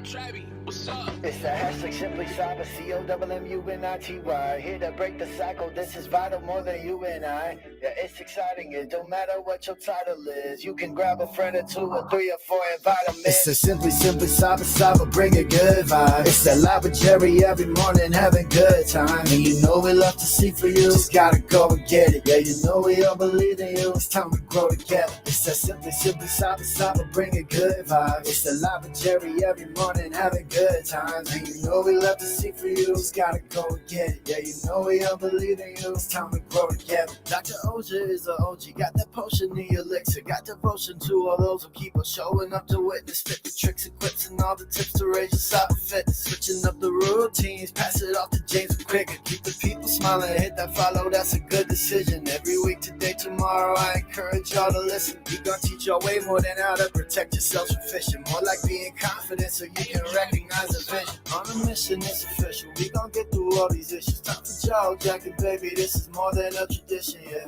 Travi, what's up? It's the hashtag Simply Cyber, COMMUNITY. Here to break the cycle, this is vital more than you and I. Yeah, it's exciting, it don't matter what your title is. You can grab a friend or two or three or four, invite them in. It's the Simply Cyber, bring a good vibe. It's the live with Jerry every morning, having good time. And you know we love to see for you, just gotta go and get it. Yeah, you know we all believe in you, it's time to grow together. It's the Simply Cyber, bring a good vibe. It's the live with Jerry every morning, having good times. And you know we love to see for you, just gotta go and get it. Yeah, you know we all believe in you, it's time to grow together. Dr. Auger is a OG, got that potion, the elixir, got devotion to all those who keep on showing up to witness. Fit the tricks and quips and all the tips to raise your cyber fitness. Switching up the routines, pass it off to James quicker. Keep the people smiling, hit that follow, that's a good decision. Every week, today, tomorrow, I encourage y'all to listen. We gon' teach y'all way more than how to protect yourselves from phishing. More like being confident so you can recognize the vision. On a mission, it's official. We gon' get through all these issues. Time for jaw jacket, baby. This is more than a tradition, yeah.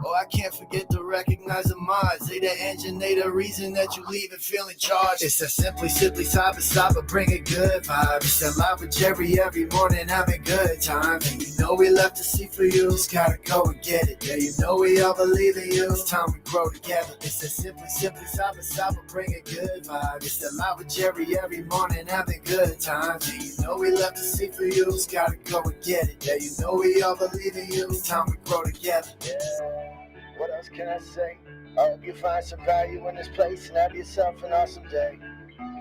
Oh, I can't forget to recognize the mods. They the engine, they the reason that you leave and feeling charged. It's a Simply Cyber, bring a good vibe. It's a live with Jerry every morning, having good time. And you know we love to see for you, just gotta go and get it. Yeah, you know we all believe in you, it's time to grow together. It's a Simply Cyber, bring a good vibe. It's the live with Jerry every morning, having good time. And you know we love to see for you, just gotta go and get it. Yeah, you know we all believe in you, it's time to grow together. Yeah. What else can I say? I hope you find some value in this place and have yourself an awesome day.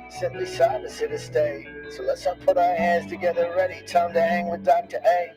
Simply Cyber's here to stay. So let's all put our hands together ready. Time to hang with Dr. A.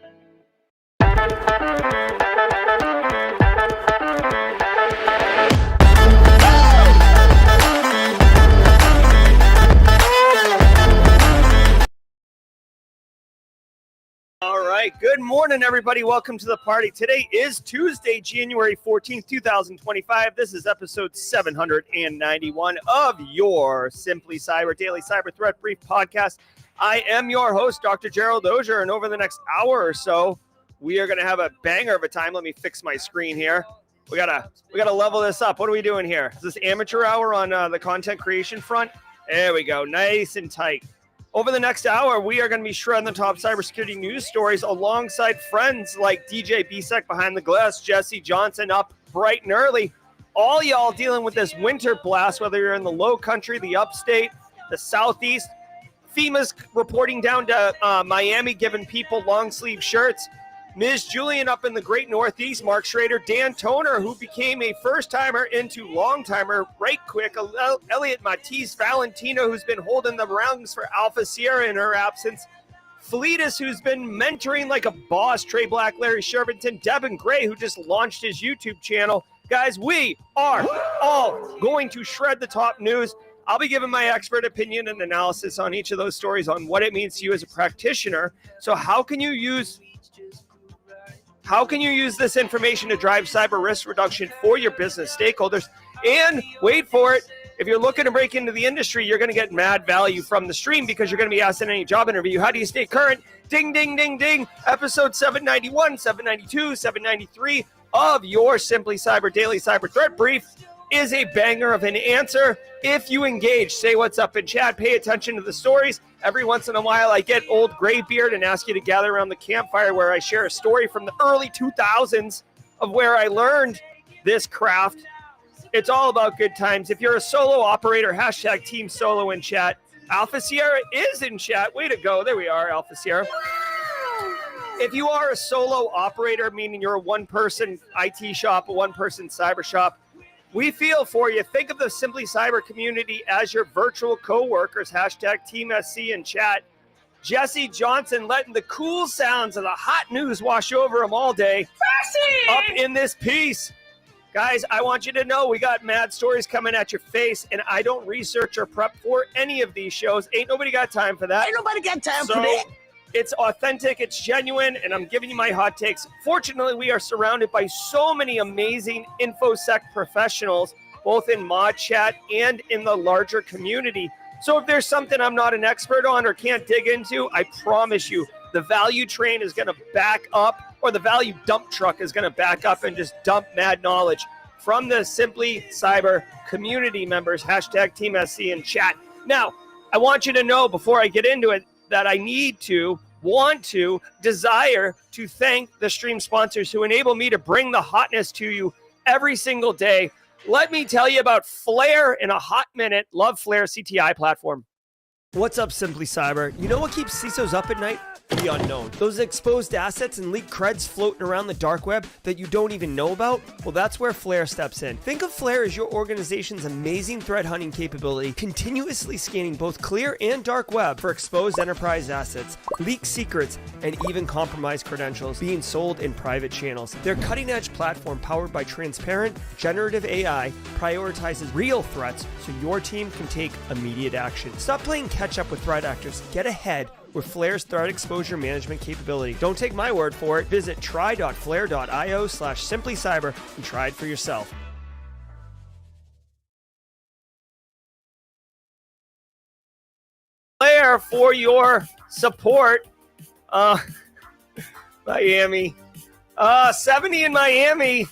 All right, good morning, everybody. Welcome to the party. Today is Tuesday, January 14th, 2025. This is episode 791 of your Simply Cyber Daily Cyber Threat Brief podcast. I am your host, Dr. Gerald Auger, and over the next hour or so, we are going to have a banger of a time. Let me fix my screen here. We gotta level this up. What are we doing here? Is this amateur hour on the content creation front? There we go, nice and tight. Over the next hour, we are going to be shredding the top cybersecurity news stories alongside friends like DJ Bisek behind the glass, Jesse Johnson up bright and early. All y'all dealing with this winter blast, whether you're in the low country, the upstate, the southeast. FEMA's reporting down to Miami, giving people long sleeve shirts. Ms. Julian up in the great Northeast, Mark Schrader, Dan Toner, who became a first-timer into long-timer right quick, Elliot Matisse, Valentino, who's been holding the rungs for Alpha Sierra in her absence, Fleetus, who's been mentoring like a boss, Trey Black, Larry Shervington, Devin Gray, who just launched his YouTube channel. Guys, we are all going to shred the top news. I'll be giving my expert opinion and analysis on each of those stories on what it means to you as a practitioner. So how can you use this information to drive cyber risk reduction for your business stakeholders? And wait for it, if you're looking to break into the industry, you're going to get mad value from the stream because you're going to be asked in any job interview, how do you stay current? Ding, ding, ding, ding. Episode 791, 792, 793 of your Simply Cyber Daily Cyber Threat Brief is a banger of an answer. If you engage, say what's up in chat, pay attention to the stories. Every once in a while, I get old graybeard and ask you to gather around the campfire where I share a story from the early 2000s of where I learned this craft. It's all about good times. If you're a solo operator, hashtag Team Solo in chat. Alpha Sierra is in chat. Way to go. There we are, Alpha Sierra. If you are a solo operator, meaning you're a one-person IT shop, a one-person cyber shop, we feel for you. Think of the Simply Cyber community as your virtual co-workers. Hashtag Team SC in chat. Jesse Johnson letting the cool sounds of the hot news wash over him all day. Up in this piece. Guys, I want you to know we got mad stories coming at your face, and I don't research or prep for any of these shows. Ain't nobody got time for that. Ain't nobody got time for that. It's authentic, it's genuine, and I'm giving you my hot takes. Fortunately, we are surrounded by so many amazing InfoSec professionals, both in mod chat and in the larger community. So if there's something I'm not an expert on or can't dig into, I promise you, the value train is going to back up, or the value dump truck is going to back up and just dump mad knowledge from the Simply Cyber community members. Hashtag Team SC in chat. Now, I want you to know before I get into it that I need to, want to, desire to thank the stream sponsors who enable me to bring the hotness to you every single day. Let me tell you about Flare in a hot minute. Love Flare CTI platform. What's up, Simply Cyber? You know what keeps CISOs up at night? The unknown. Those exposed assets and leaked creds floating around the dark web that you don't even know about? Well, that's where Flare steps in. Think of Flare as your organization's amazing threat hunting capability, continuously scanning both clear and dark web for exposed enterprise assets, leaked secrets, and even compromised credentials being sold in private channels. Their cutting-edge platform, powered by transparent, generative AI, prioritizes real threats so your team can take immediate action. Stop playing catch-up with threat actors. Get ahead with Flare's threat exposure management capability. Don't take my word for it. Visit try.flare.io/simplycyber and try it for yourself. Flare for your support. Miami. 70 in Miami.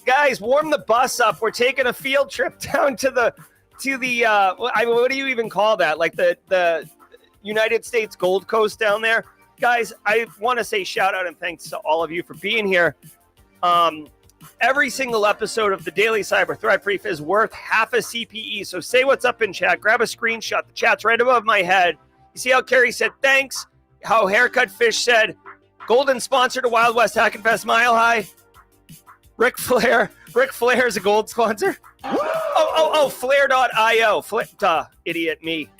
Guys, warm the bus up. We're taking a field trip down to the what do you even call that? Like the United States Gold Coast down there. Guys, I want to say shout out and thanks to all of you for being here. Every single episode of the Daily Cyber Threat Brief is worth half a CPE. So say what's up in chat. Grab a screenshot. The chat's right above my head. You see how Carrie said thanks? How Haircut Fish said golden sponsor to Wild West Hackenfest Mile High. Ric Flair is a gold sponsor. Flare.io. Idiot me.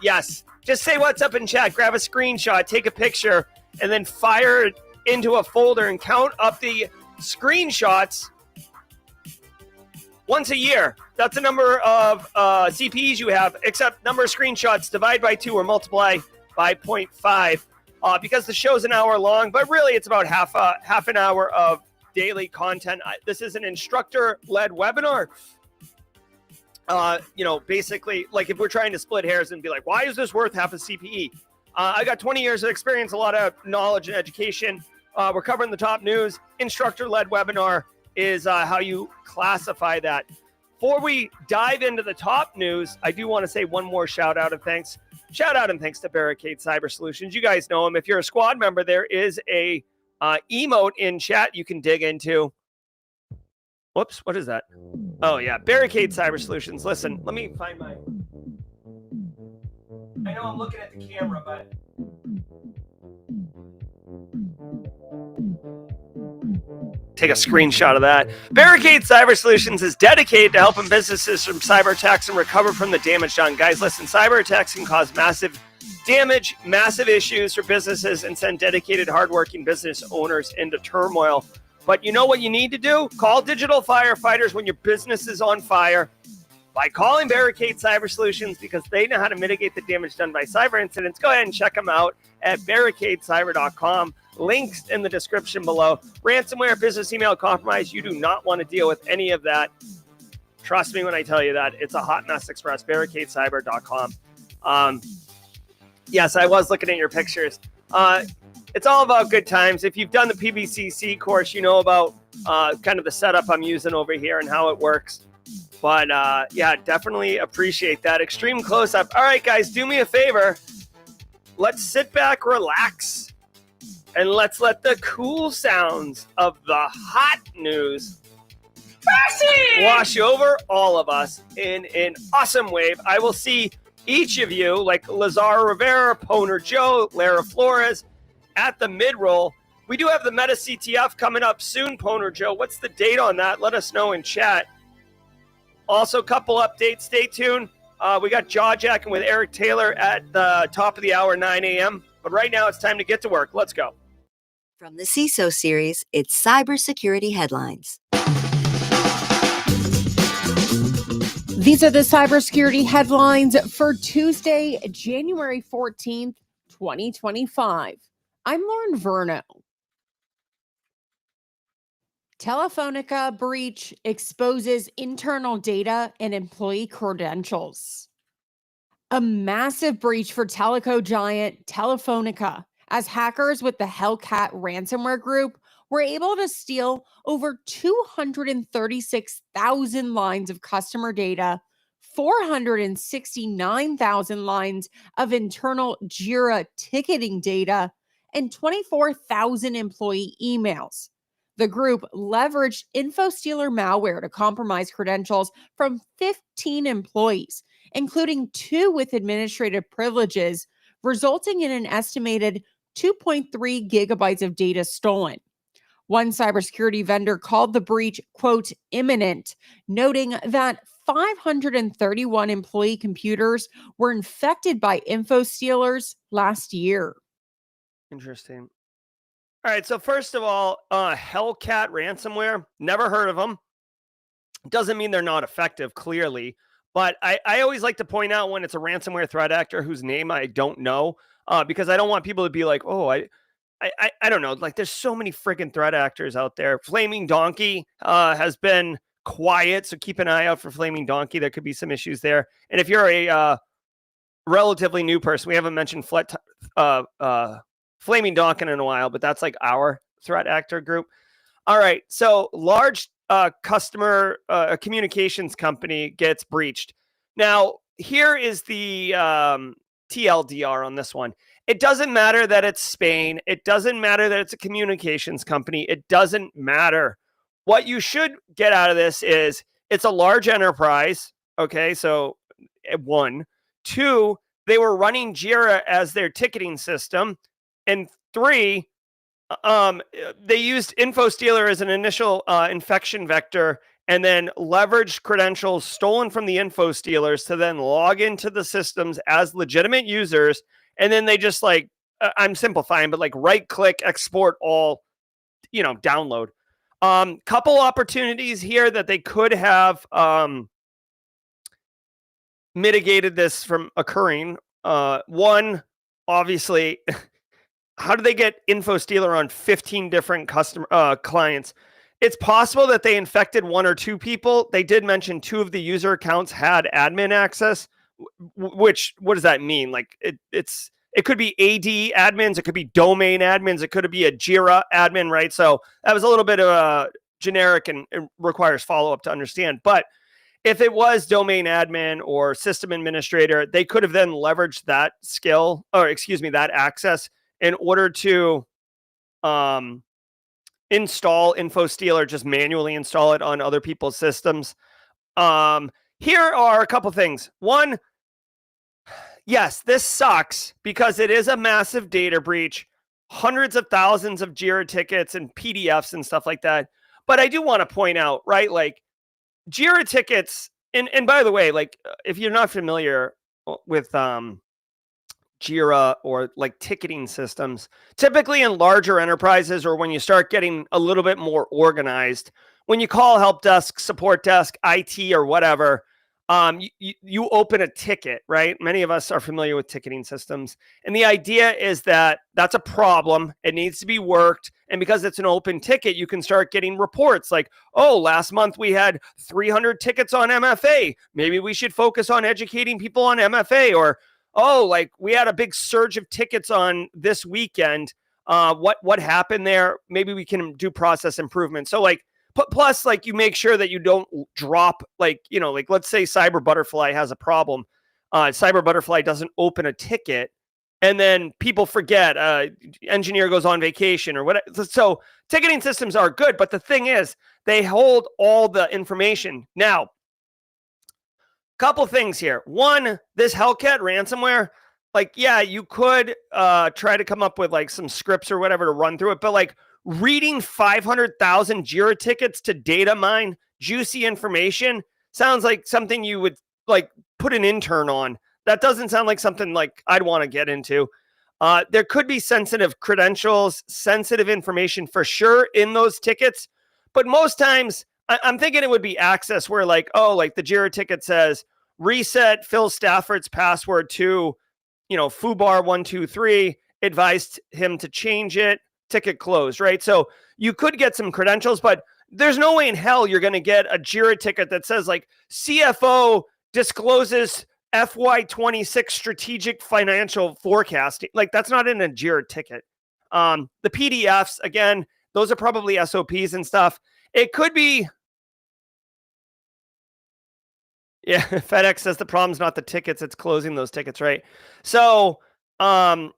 Yes. Just say what's up in chat. Grab a screenshot, take a picture, and then fire it into a folder and count up the screenshots once a year. That's the number of CPEs you have, except number of screenshots, divide by 2 or multiply by 0.5. Because the show's an hour long, but really it's about half an hour of daily content. This is an instructor-led webinar. Basically, like if we're trying to split hairs and be like, why is this worth half a CPE? I got 20 years of experience, a lot of knowledge and education. We're covering the top news. Instructor-led webinar is how you classify that. Before we dive into the top news, I do want to say one more shout out and thanks. Shout out and thanks to Barricade Cyber Solutions. You guys know them. If you're a squad member, there is a emote in chat you can dig into. Whoops, what is that? Oh, yeah, Barricade Cyber Solutions. Listen, let me find my... I know I'm looking at the camera, but... Take a screenshot of that. Barricade Cyber Solutions is dedicated to helping businesses from cyber attacks and recover from the damage done. Guys, listen, cyber attacks can cause massive damage, massive issues for businesses, and send dedicated, hardworking business owners into turmoil. But you know what you need to do? Call digital firefighters when your business is on fire by calling Barricade Cyber Solutions, because they know how to mitigate the damage done by cyber incidents. Go ahead and check them out at barricadecyber.com. Links in the description below. Ransomware, business email compromise. You do not want to deal with any of that. Trust me when I tell you that. It's a hot mess express. Barricadecyber.com. Yes, I was looking at your pictures. It's all about good times. If you've done the PBCC course, you know about kind of the setup I'm using over here and how it works. But yeah, definitely appreciate that. Extreme close-up. All right, guys, do me a favor. Let's sit back, relax, and let's let the cool sounds of the hot news wash over all of us in an awesome wave. I will see each of you, like Lazaro Rivera, Poner Joe, Lara Flores, at the mid-roll. We do have the Meta CTF coming up soon, Poner Joe. What's the date on that? Let us know in chat. Also, a couple updates. Stay tuned. We got Jaw Jacking with Eric Taylor at the top of the hour, 9 a.m. But right now, it's time to get to work. Let's go. From the CISO series, it's cybersecurity headlines. These are the cybersecurity headlines for Tuesday, January 14th, 2025. I'm Lauren Verno. Telefonica breach exposes internal data and employee credentials. A massive breach for teleco giant Telefonica, as hackers with the Hellcat ransomware group were able to steal over 236,000 lines of customer data 469,000 lines of internal Jira ticketing data, and 24,000 employee emails. The group leveraged InfoStealer malware to compromise credentials from 15 employees, including 2 with administrative privileges, resulting in an estimated 2.3 gigabytes of data stolen. One cybersecurity vendor called the breach, quote, imminent, noting that 531 employee computers were infected by InfoStealers last year. Interesting. All right, so first of all, Hellcat ransomware, never heard of them. Doesn't mean they're not effective, clearly. But I always like to point out when it's a ransomware threat actor whose name I don't know, because I don't want people to be like, oh, I don't know. Like, there's so many freaking threat actors out there. Flaming Donkey has been quiet, so keep an eye out for Flaming Donkey. There could be some issues there. And if you're a relatively new person, we haven't mentioned Flaming Donkey in a while, but that's like our threat actor group. All right, so large customer communications company gets breached. Now, here is the TLDR on this one. It doesn't matter that it's Spain. It doesn't matter that it's a communications company. It doesn't matter. What you should get out of this is it's a large enterprise. Okay, so 1. 2, they were running Jira as their ticketing system. And 3, they used InfoStealer as an initial infection vector and then leveraged credentials stolen from the InfoStealers to then log into the systems as legitimate users. And then they just like, I'm simplifying, but like right click, export all, download. Couple opportunities here that they could have mitigated this from occurring. One, obviously, how do they get InfoStealer on 15 different customer clients? It's possible that they infected 1 or 2 people. They did mention 2 of the user accounts had admin access, which, what does that mean? Like it could be AD admins, it could be domain admins, it could be a Jira admin, right? So that was a little bit of a generic and it requires follow-up to understand. But if it was domain admin or system administrator, they could have then leveraged that skill, or that access in order to install InfoStealer, just manually install it on other people's systems. Here are a couple things. One, yes, this sucks because it is a massive data breach, hundreds of thousands of Jira tickets and PDFs and stuff like that. But I do want to point out, right, like Jira tickets, and by the way, like if you're not familiar with Jira or like ticketing systems, typically in larger enterprises or when you start getting a little bit more organized, when you call help desk, support desk, IT or whatever, you open a ticket, right? Many of us are familiar with ticketing systems. And the idea is that that's a problem. It needs to be worked. And because it's an open ticket, you can start getting reports like, oh, last month we had 300 tickets on MFA. Maybe we should focus on educating people on MFA. Or, oh, like we had a big surge of tickets on this weekend. What happened there? Maybe we can do process improvement. So like, plus, like you make sure that you don't drop, like, like let's say Cyber Butterfly has a problem. Cyber Butterfly doesn't open a ticket and then people forget, engineer goes on vacation or whatever. So ticketing systems are good. But the thing is, they hold all the information. Now, couple things here. One, this Hellcat ransomware, like, yeah, you could try to come up with like some scripts or whatever to run through it. But like, reading 500,000 Jira tickets to data mine juicy information sounds like something you would like put an intern on. That doesn't sound like something like I'd want to get into. There could be sensitive credentials, sensitive information for sure in those tickets. But most times I'm thinking it would be access where like, oh, like the Jira ticket says reset Phil Stafford's password to, Fubar123, advised him to change it. Ticket closed, right? So you could get some credentials, but there's no way in hell you're going to get a Jira ticket that says like CFO discloses FY26 strategic financial forecasting. Like that's not in a Jira ticket. The PDFs, again, those are probably SOPs and stuff. It could be Yeah, FedEx says the problem's not the tickets, it's closing those tickets, right? So, I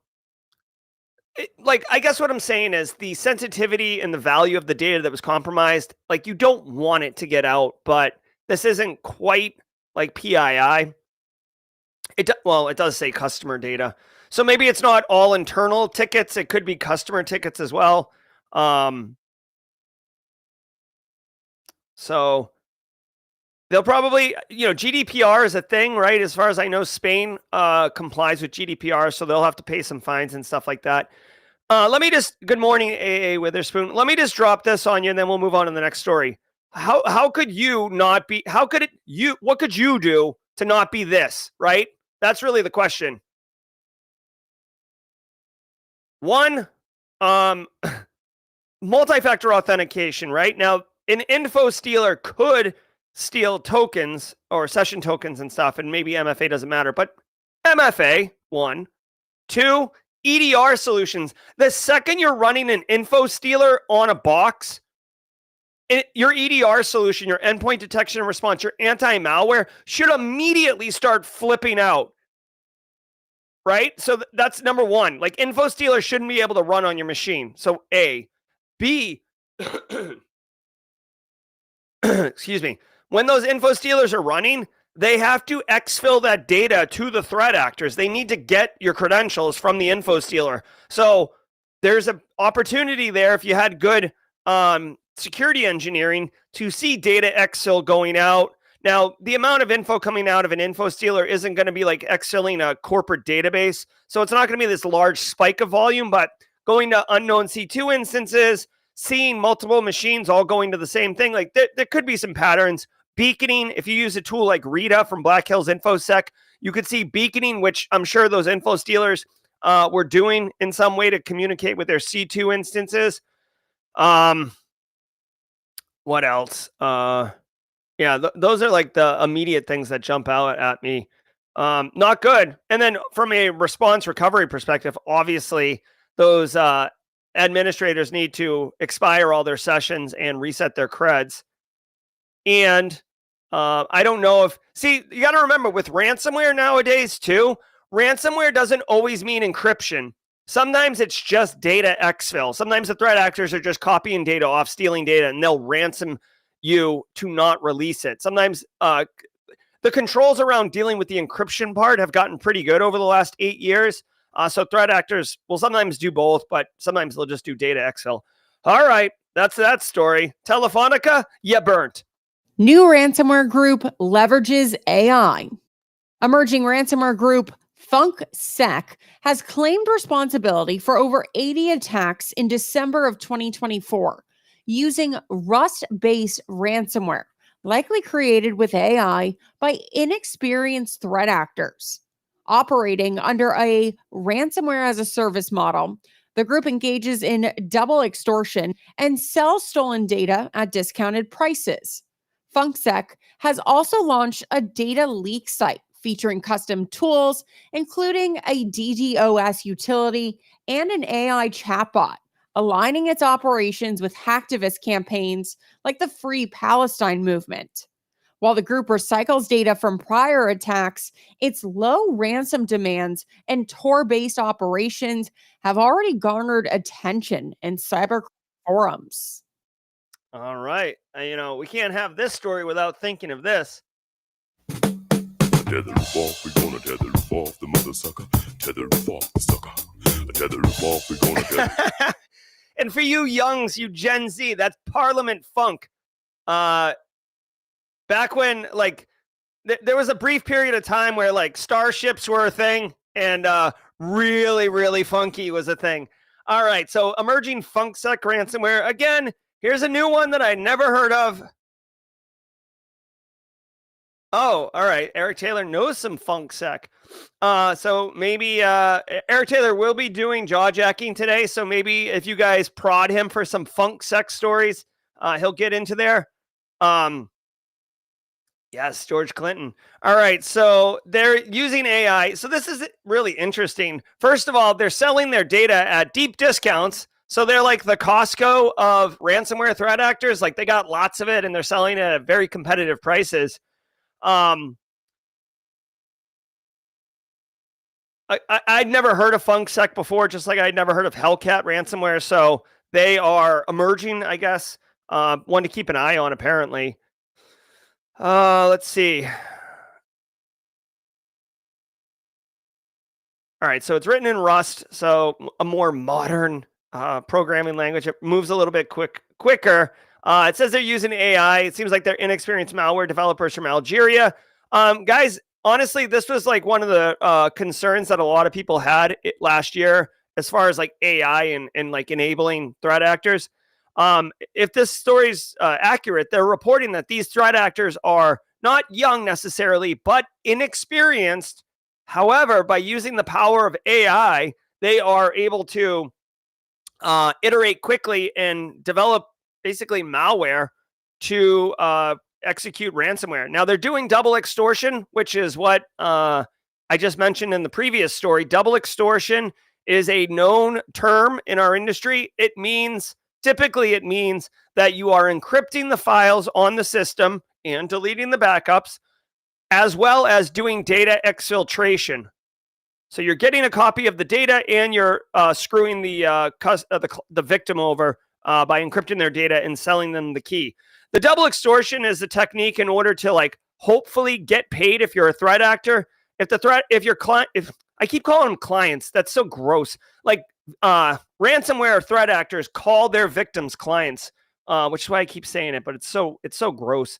guess what I'm saying is the sensitivity and the value of the data that was compromised, like you don't want it to get out, but this isn't quite like PII. It does say customer data. So maybe it's not all internal tickets, it could be customer tickets as well. So they'll probably, GDPR is a thing, right? As far as I know, Spain complies with GDPR, so they'll have to pay some fines and stuff like that. Good morning, AA Witherspoon. Let me just drop this on you and then we'll move on to the next story. How could you not be, what could you do to not be this, right? That's really the question. One, multi-factor authentication, right? Now, an info stealer could steal tokens or session tokens and stuff, and maybe MFA doesn't matter, but MFA, one. Two, EDR solutions. The second you're running an info stealer on a box, your EDR solution, your endpoint detection and response, your anti-malware should immediately start flipping out. Right? So that's number one. Like info stealers shouldn't be able to run on your machine. So A. B. Excuse me. When those info stealers are running, they have to exfil that data to the threat actors. They need to get your credentials from the info stealer. So there's an opportunity there if you had good security engineering to see data exfil going out. Now, the amount of info coming out of an info stealer isn't going to be like exfilling a corporate database. So it's not going to be this large spike of volume, but going to unknown C2 instances, seeing multiple machines all going to the same thing, like there could be some patterns. Beaconing, if you use a tool like Rita from Black Hills InfoSec, you could see beaconing, which I'm sure those info stealers were doing in some way to communicate with their C2 instances. What else? Those are like the immediate things that jump out at me. Not good. And then from a response recovery perspective, obviously those administrators need to expire all their sessions and reset their creds. And I don't know you got to remember with ransomware nowadays too, ransomware doesn't always mean encryption. Sometimes it's just data exfil. Sometimes the threat actors are just copying data off, stealing data, and they'll ransom you to not release it. Sometimes the controls around dealing with the encryption part have gotten pretty good over the last 8 years. So threat actors will sometimes do both, but sometimes they'll just do data exfil. All right, that's that story. Telefonica, you burnt. New ransomware group leverages AI. Emerging ransomware group FunkSec has claimed responsibility for over 80 attacks in December of 2024 using Rust-based ransomware, likely created with AI by inexperienced threat actors. Operating under a ransomware as a service model, the group engages in double extortion and sells stolen data at discounted prices. FunkSec has also launched a data leak site featuring custom tools, including a DDoS utility and an AI chatbot, aligning its operations with hacktivist campaigns like the Free Palestine movement. While the group recycles data from prior attacks, its low ransom demands and Tor-based operations have already garnered attention in cyber forums. All right. We can't have this story without thinking of this. Tether him off, we gonna tether him off, the mother sucker. Tether him off, the sucker. Tether him off, we gonna tether. And for you youngs, you Gen Z, that's Parliament Funk. Back when, there was a brief period of time where, starships were a thing, and really, really funky was a thing. All right, so emerging FunkSec ransomware. Again, here's a new one that I never heard of. Oh, all right. Eric Taylor knows some FunkSec. So maybe Eric Taylor will be doing jaw jacking today. So maybe if you guys prod him for some FunkSec stories, he'll get into there. Yes, George Clinton. All right. So they're using AI. So this is really interesting. First of all, they're selling their data at deep discounts. So they're like the Costco of ransomware threat actors. Like they got lots of it and they're selling it at very competitive prices. And I'd never heard of FunkSec before, just like I'd never heard of Hellcat ransomware. So they are emerging, I guess. One to keep an eye on, apparently. Let's see. All right, so it's written in Rust, so a more modern programming language. It moves a little bit quicker. It says they're using AI. It seems like they're inexperienced malware developers from Algeria. Guys, honestly, this was like one of the concerns that a lot of people had last year as far as like AI and like enabling threat actors. If this story's accurate, they're reporting that these threat actors are not young necessarily, but inexperienced. However, by using the power of AI, they are able to iterate quickly and develop basically malware to execute ransomware. Now, they're doing double extortion, which is what I just mentioned in the previous story. Double extortion is a known term in our industry. Typically it means that you are encrypting the files on the system and deleting the backups, as well as doing data exfiltration. So you're getting a copy of the data and you're screwing the victim over by encrypting their data and selling them the key. The double extortion is a technique in order to like hopefully get paid if you're a threat actor. If I keep calling them clients, that's so gross. Like ransomware threat actors call their victims clients, which is why I keep saying it, but it's so gross.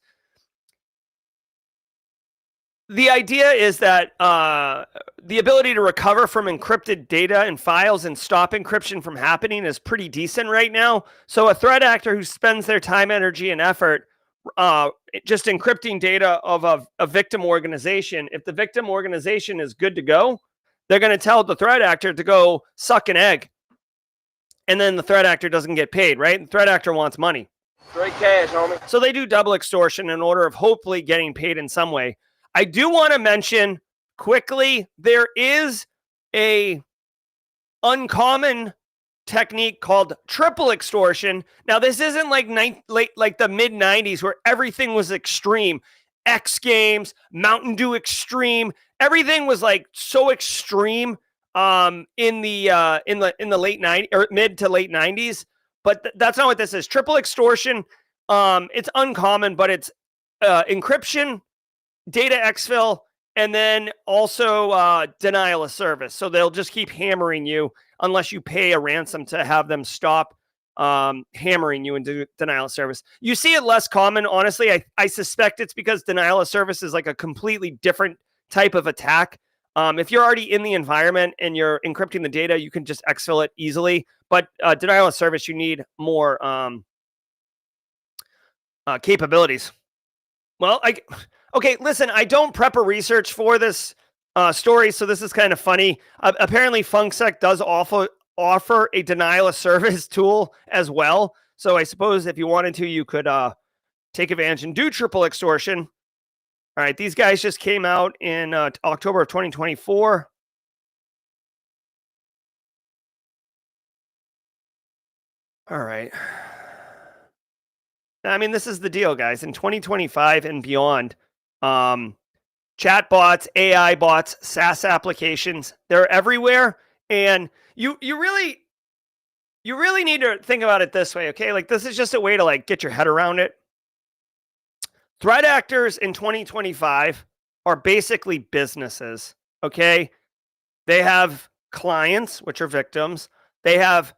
The idea is that the ability to recover from encrypted data and files and stop encryption from happening is pretty decent right now. So a threat actor who spends their time, energy, and effort just encrypting data of a victim organization, if the victim organization is good to go, they're going to tell the threat actor to go suck an egg. And then the threat actor doesn't get paid, right? The threat actor wants money. Straight cash, homie. So they do double extortion in order of hopefully getting paid in some way. I do want to mention quickly, there is a uncommon technique called triple extortion. Now, this isn't like the mid 90s where everything was extreme. X Games, Mountain Dew Extreme, everything was like so extreme in the late 90s or mid to late 90s. But that's not what this is. Triple extortion, it's uncommon, but it's encryption, data exfil, and then also denial of service. So they'll just keep hammering you unless you pay a ransom to have them stop hammering you into denial of service. You see it less common. Honestly, I suspect it's because denial of service is like a completely different type of attack. If you're already in the environment and you're encrypting the data, you can just exfil it easily. But denial of service, you need more capabilities. Well, okay, listen, I don't prep a research for this story, so this is kind of funny. Apparently, FunkSec does offer a denial of service tool as well. So I suppose if you wanted to, you could take advantage and do triple extortion. All right, these guys just came out in October of 2024. All right. I mean, this is the deal, guys. In 2025 and beyond, chat bots, AI bots, SaaS applications, they're everywhere. And you really need to think about it this way, okay? Like, this is just a way to like get your head around it. Threat actors in 2025 are basically businesses, okay? They have clients, which are victims. They have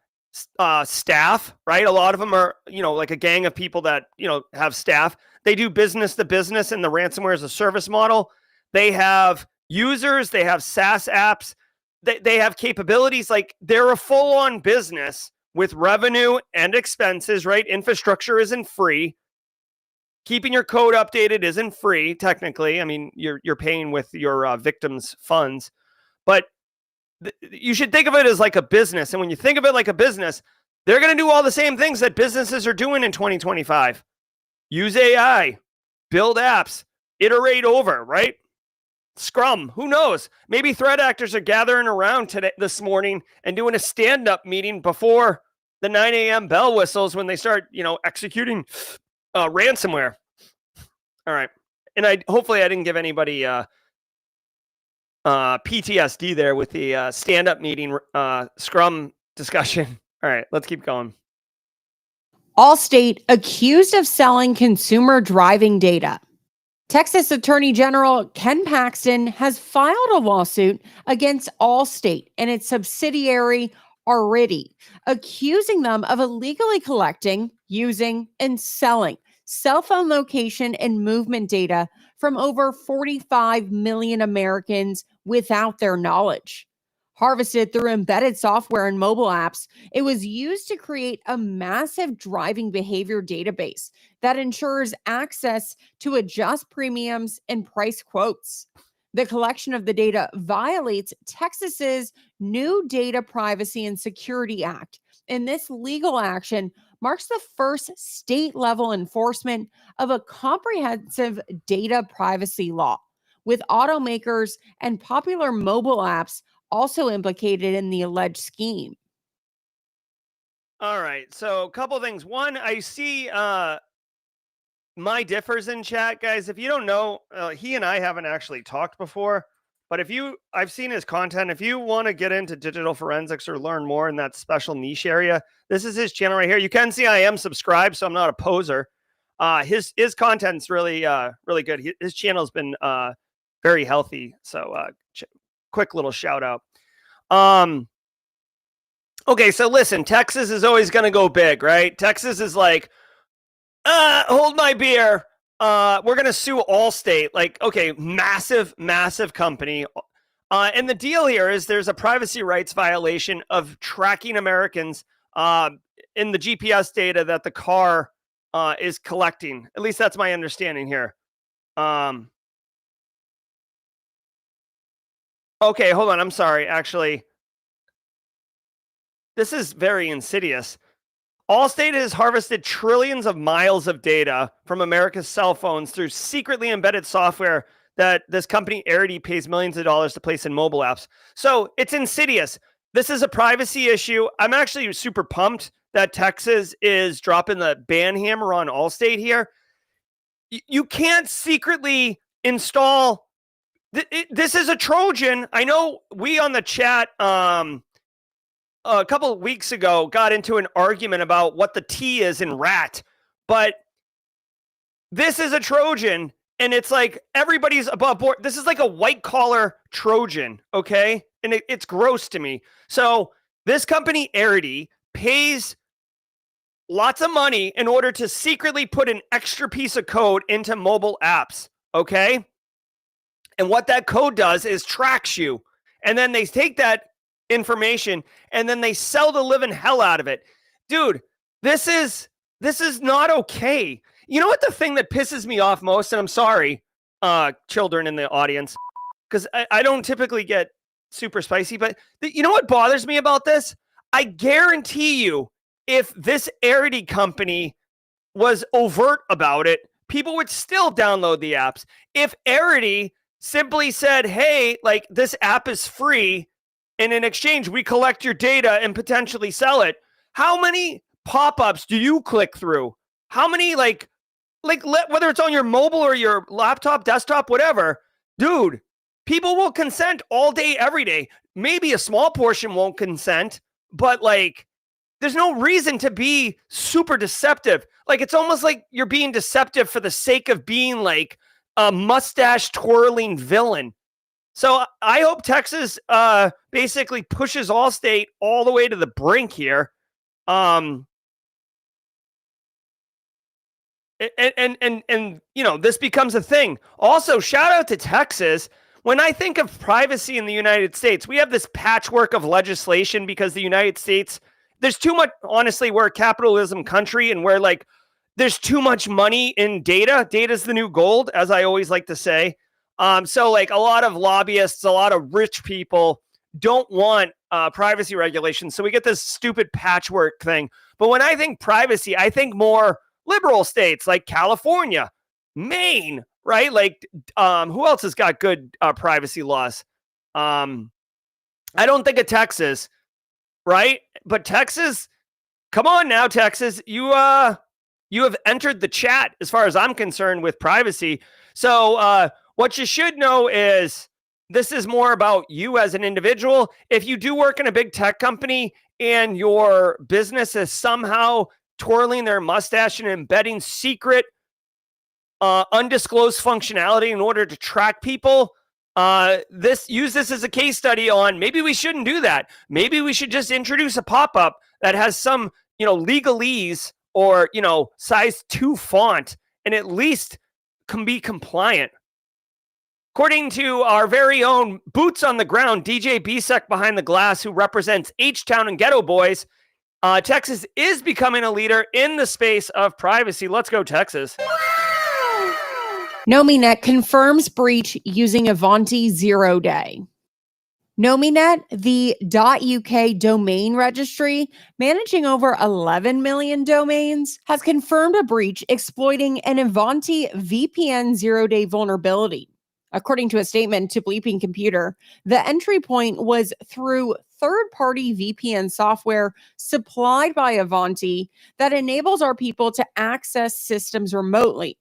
staff, right? A lot of them are, like a gang of people that, have staff. They do business to business in the ransomware as a service model. They have users. They have SaaS apps. They have capabilities. Like, they're a full-on business with revenue and expenses, right? Infrastructure isn't free. Keeping your code updated isn't free, technically. I mean, you're paying with your victims' funds. But you should think of it as like a business. And when you think of it like a business, they're going to do all the same things that businesses are doing in 2025. Use AI, build apps, iterate over, right? Scrum, who knows? Maybe threat actors are gathering around this morning and doing a stand-up meeting before the 9 a.m. bell whistles when they start, executing ransomware. All right. And hopefully I didn't give anybody PTSD there with the stand-up meeting Scrum discussion. All right, let's keep going. Allstate accused of selling consumer driving data. Texas Attorney General Ken Paxton has filed a lawsuit against Allstate and its subsidiary Arity, accusing them of illegally collecting, using, and selling cell phone location and movement data from over 45 million Americans without their knowledge. Harvested through embedded software and mobile apps, it was used to create a massive driving behavior database that ensures access to adjust premiums and price quotes. The collection of the data violates Texas's new Data Privacy and Security Act, and this legal action marks the first state-level enforcement of a comprehensive data privacy law, with automakers and popular mobile apps also implicated in the alleged scheme. All right, so a couple things. One, I see my differs in chat, guys. If you don't know, he and I haven't actually talked before, but I've seen his content. If you want to get into digital forensics or learn more in that special niche area, this is his channel right here. You can see I am subscribed, so I'm not a poser. His content's really really good. His channel's been very healthy. So quick little shout out. Okay, so listen, Texas is always going to go big, right? Texas is like, hold my beer. We're going to sue Allstate. Like, okay, massive company. And the deal here is there's a privacy rights violation of tracking Americans in the GPS data that the car is collecting. At least that's my understanding here. Okay, hold on. I'm sorry. Actually, this is very insidious. Allstate has harvested trillions of miles of data from America's cell phones through secretly embedded software that this company Arity pays millions of dollars to place in mobile apps. So it's insidious. This is a privacy issue. I'm actually super pumped that Texas is dropping the ban hammer on Allstate here. You can't secretly install. This is a Trojan. I know we on the chat a couple of weeks ago got into an argument about what the T is in rat, but this is a Trojan, and it's like everybody's above board. This is like a white collar Trojan, okay? And it's gross to me. So this company Arity pays lots of money in order to secretly put an extra piece of code into mobile apps, okay? And what that code does is tracks you. And then they take that information and then they sell the living hell out of it. Dude, this is not okay. You know what the thing that pisses me off most, and I'm sorry, children in the audience, because I don't typically get super spicy, but you know what bothers me about this? I guarantee you, if this Arity company was overt about it, people would still download the apps. If Arity simply said, hey, like, this app is free, and in exchange, we collect your data and potentially sell it, how many pop-ups do you click through? How many, like whether it's on your mobile or your laptop, desktop, whatever, dude, people will consent all day, every day. Maybe a small portion won't consent, but like, there's no reason to be super deceptive. Like, it's almost like you're being deceptive for the sake of being like a mustache twirling villain. So I hope Texas basically pushes Allstate all the way to the brink here. And you know, this becomes a thing. Also, shout out to Texas. When I think of privacy in the United States, we have this patchwork of legislation because the United States, there's too much, honestly, we're a capitalism country, and we're like, there's too much money in data. Data's the new gold, as I always like to say. So like a lot of lobbyists, a lot of rich people don't want privacy regulations. So we get this stupid patchwork thing. But when I think privacy, I think more liberal states like California, Maine, right? Like, who else has got good privacy laws? I don't think of Texas, right? But Texas, come on now, Texas, you have entered the chat as far as I'm concerned with privacy. So what you should know is this is more about you as an individual. If you do work in a big tech company and your business is somehow twirling their mustache and embedding secret, undisclosed functionality in order to track people, use this as a case study on maybe we shouldn't do that. Maybe we should just introduce a pop-up that has some, legalese or, size 2 font and at least can be compliant. According to our very own boots on the ground, DJ Bisek behind the glass, who represents H-Town and Ghetto Boys, Texas is becoming a leader in the space of privacy. Let's go, Texas. Nominet confirms breach using Avanti 0-day. Nominet, the .uk domain registry, managing over 11 million domains, has confirmed a breach exploiting an Avanti VPN 0-day vulnerability. According to a statement to Bleeping Computer, the entry point was through third-party VPN software supplied by Avanti that enables our people to access systems remotely.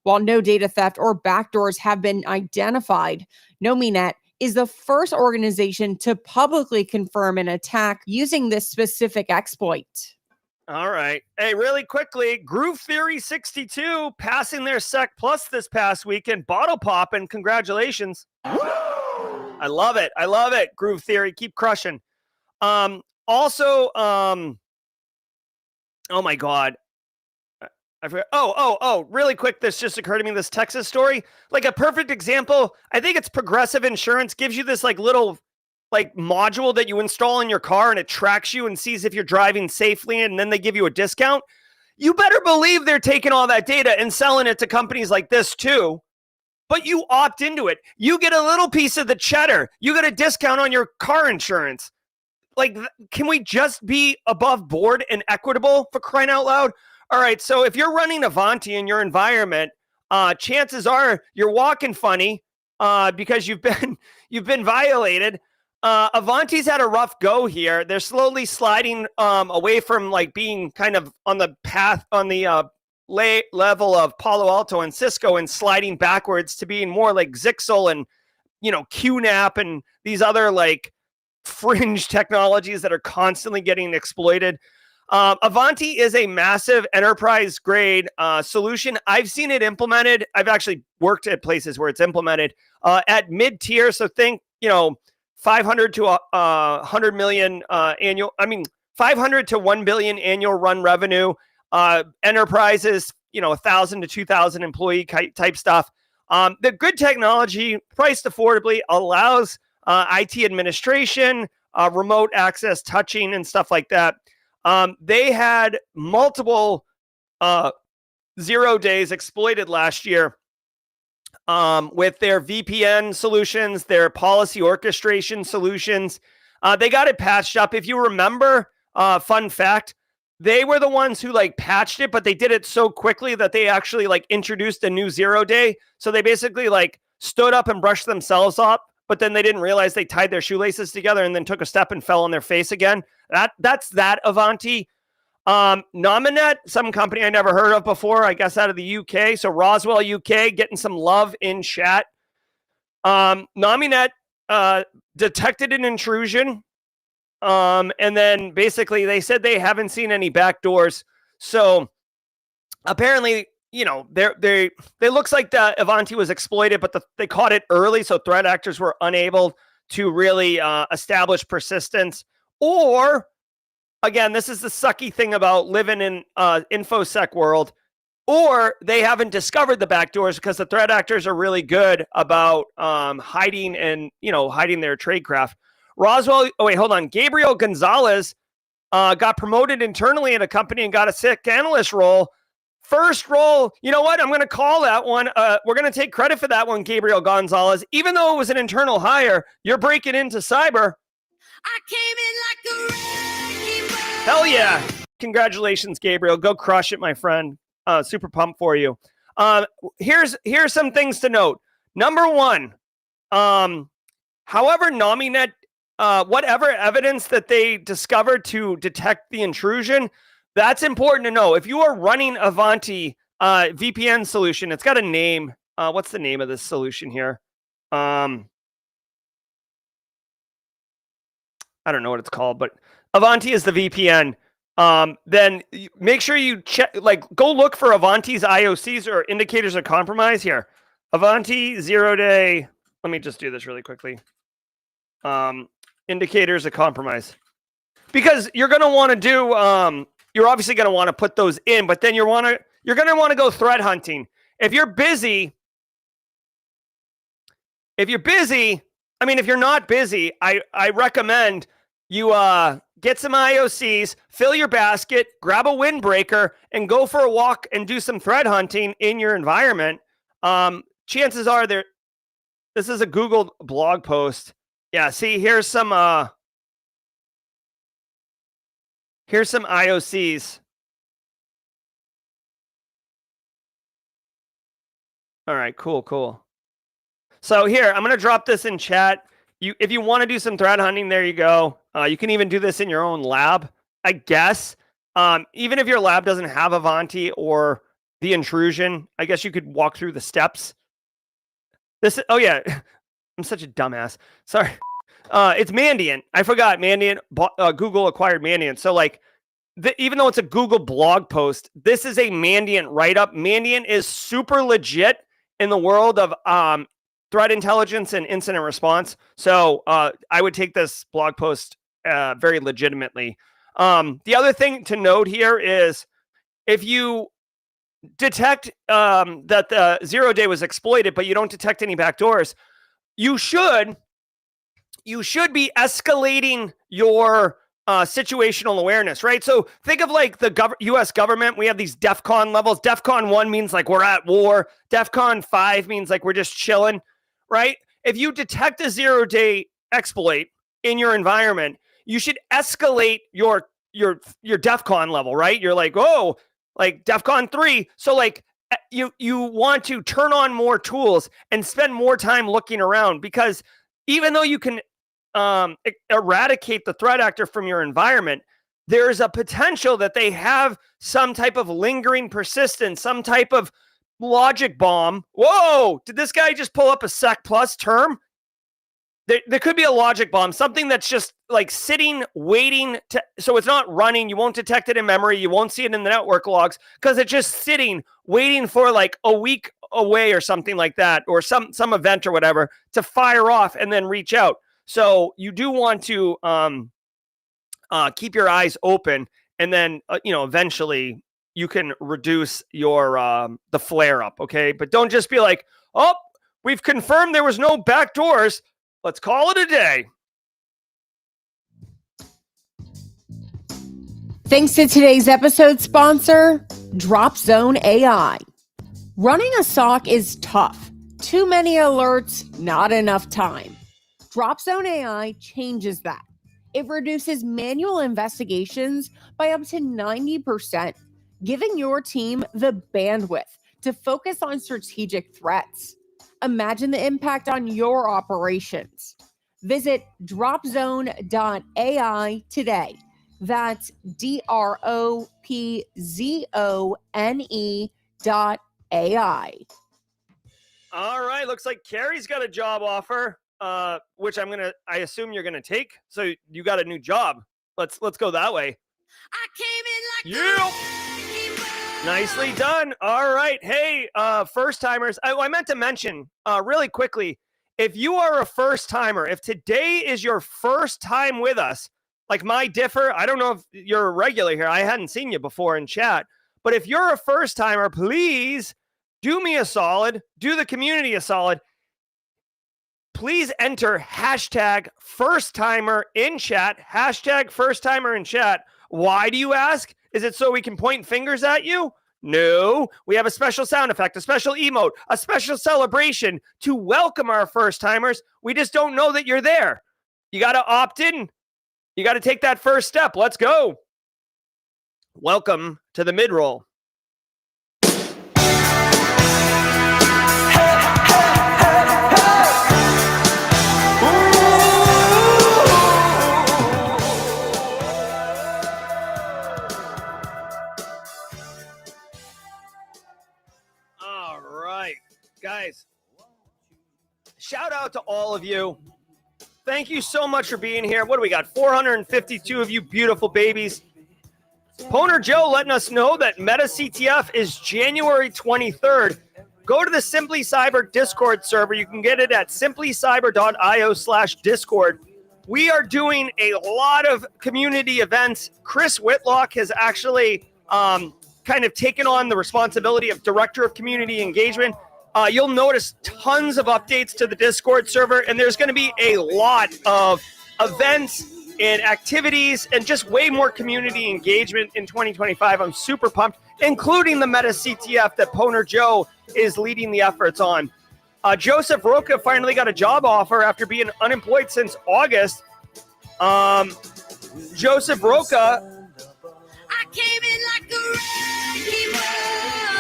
While no data theft or backdoors have been identified, Nominet is the first organization to publicly confirm an attack using this specific exploit. All right. Hey, really quickly, Groove Theory 62 passing their Sec Plus this past weekend. Bottle popping. Congratulations. I love it. I love it. Groove Theory. Keep crushing. Also, oh my God. I forgot. Really quick. This just occurred to me, this Texas story. Like a perfect example. I think it's Progressive Insurance gives you this little module that you install in your car and it tracks you and sees if you're driving safely, and then they give you a discount. You better believe they're taking all that data and selling it to companies like this too. But you opt into it. You get a little piece of the cheddar. You get a discount on your car insurance. Can we just be above board and equitable, for crying out loud? All right, so if you're running Avanti in your environment, chances are you're walking funny because you've been violated. Avanti's had a rough go here. They're slowly sliding away from being kind of on the path on the level of Palo Alto and Cisco, and sliding backwards to being more like Zixel and QNAP and these other fringe technologies that are constantly getting exploited. Avanti is a massive enterprise grade solution. I've seen it implemented. I've actually worked at places where it's implemented at mid tier. So think, 500 to 100 million annual. 500 to 1 billion annual run revenue. Enterprises, 1,000 to 2,000 employee type stuff. The good technology, priced affordably, allows IT administration, remote access, touching, and stuff like that. They had multiple 0 days exploited last year with their VPN solutions, their policy orchestration solutions. They got it patched up. If you remember, fun fact, they were the ones who patched it, but they did it so quickly that they actually introduced a new 0 day. So they basically stood up and brushed themselves up, but then they didn't realize they tied their shoelaces together and then took a step and fell on their face again. That's that Avanti. Nominet, some company I never heard of before, I guess out of the UK. So Roswell, UK, getting some love in chat. Nominet detected an intrusion. And then basically they said they haven't seen any backdoors. So apparently, they looks like the Avanti was exploited, but they caught it early. So threat actors were unable to really establish persistence. Or, again, this is the sucky thing about living in InfoSec world, or they haven't discovered the backdoors because the threat actors are really good about hiding their tradecraft. Gabriel Gonzalez got promoted internally in a company and got a SIC analyst role. First role, you know what? I'm going to call that one. We're going to take credit for that one, Gabriel Gonzalez. Even though it was an internal hire, you're breaking into cyber. I came in like a wrecking ball. Hell yeah. Congratulations, Gabriel. Go crush it, my friend. Super pumped for you. Here's some things to note. Number one, however, Nominet, whatever evidence that they discovered to detect the intrusion, that's important to know. If you are running Avanti VPN solution, it's got a name. What's the name of this solution here? I don't know what it's called, but Avanti is the VPN. Then make sure you check, like, go look for Avanti's IOCs or indicators of compromise here. Avanti 0-day. Let me just do this really quickly. Indicators of compromise, because you're going to want to do, you're obviously going to want to put those in, but then you're going to want to go threat hunting. If you're busy, I mean, if you're not busy, I recommend you get some IOCs, fill your basket, grab a windbreaker, and go for a walk and do some threat hunting in your environment. Chances are this is a Google blog post. Yeah, see, here's some IOCs. All right, cool. So here, I'm going to drop this in chat. If you want to do some threat hunting, there you go. You can even do this in your own lab, I guess. Even if your lab doesn't have Avanti or the intrusion, I guess you could walk through the steps. Oh yeah, I'm such a dumbass. Sorry. It's Mandiant. I forgot Mandiant. Google acquired Mandiant. So like, even though it's a Google blog post, this is a Mandiant write-up. Mandiant is super legit in the world of threat intelligence and incident response. So I would take this blog post very legitimately. The other thing to note here is if you detect that the 0-day was exploited, but you don't detect any backdoors, you should be escalating your situational awareness, right? So think of like the U.S. government. We have these DEFCON levels. DEFCON 1 means like we're at war. DEFCON 5 means like we're just chilling, right? If you detect a 0-day exploit in your environment, you should escalate your DEFCON level, right? You're like, oh, like DEFCON 3. So like you want to turn on more tools and spend more time looking around, because even though you can eradicate the threat actor from your environment, there's a potential that they have some type of lingering persistence, some type of logic bomb. Whoa, did this guy just pull up a sec plus term? There could be a logic bomb, something that's just like sitting, waiting to, so it's not running. You won't detect it in memory. You won't see it in the network logs because it's just sitting, waiting for like a week away or something like that, or some event or whatever to fire off and then reach out. So you do want to keep your eyes open, and then eventually you can reduce your the flare up. Okay, but don't just be like, oh, we've confirmed there was no backdoors. Let's call it a day. Thanks to today's episode sponsor, Drop Zone AI. Running a SOC is tough. Too many alerts, not enough time. Drop Zone AI changes that. It reduces manual investigations by up to 90%, giving your team the bandwidth to focus on strategic threats. Imagine the impact on your operations. Visit dropzone.ai today. That's DROPZONE.ai. All right, looks like Carrie's got a job offer, which I assume you're gonna take. So you got a new job. Let's go that way. I came in like Yeah. Nicely done. All right. Hey, first timers. I meant to mention really quickly, if you are a first timer, if today is your first time with us, like my differ, I don't know if you're a regular here. I hadn't seen you before in chat, but if you're a first timer, please do me a solid, do the community a solid. Please enter hashtag first timer in chat, hashtag first timer in chat. Why do you ask? Is it so we can point fingers at you? No, we have a special sound effect, a special emote, a special celebration to welcome our first timers. We just don't know that you're there. You got to opt in. You got to take that first step. Let's go. Welcome to the mid-roll. All right, guys. Shout out to all of you Thank you so much for being here. What do we got? 452 of you beautiful babies. Poner Joe letting us know that Meta CTF is January 23rd. Go to the Simply Cyber Discord server. You can get it at simplycyber.io/Discord. We are doing a lot of community events. Chris Whitlock has actually kind of taken on the responsibility of Director of Community Engagement. You'll notice tons of updates to the Discord server, and there's going to be a lot of events and activities and just way more community engagement in 2025. I'm super pumped, including the Meta CTF that Poner Joe is leading the efforts on. Joseph Roca finally got a job offer after being unemployed since August. Joseph Roca, I came in like a wrecking ball.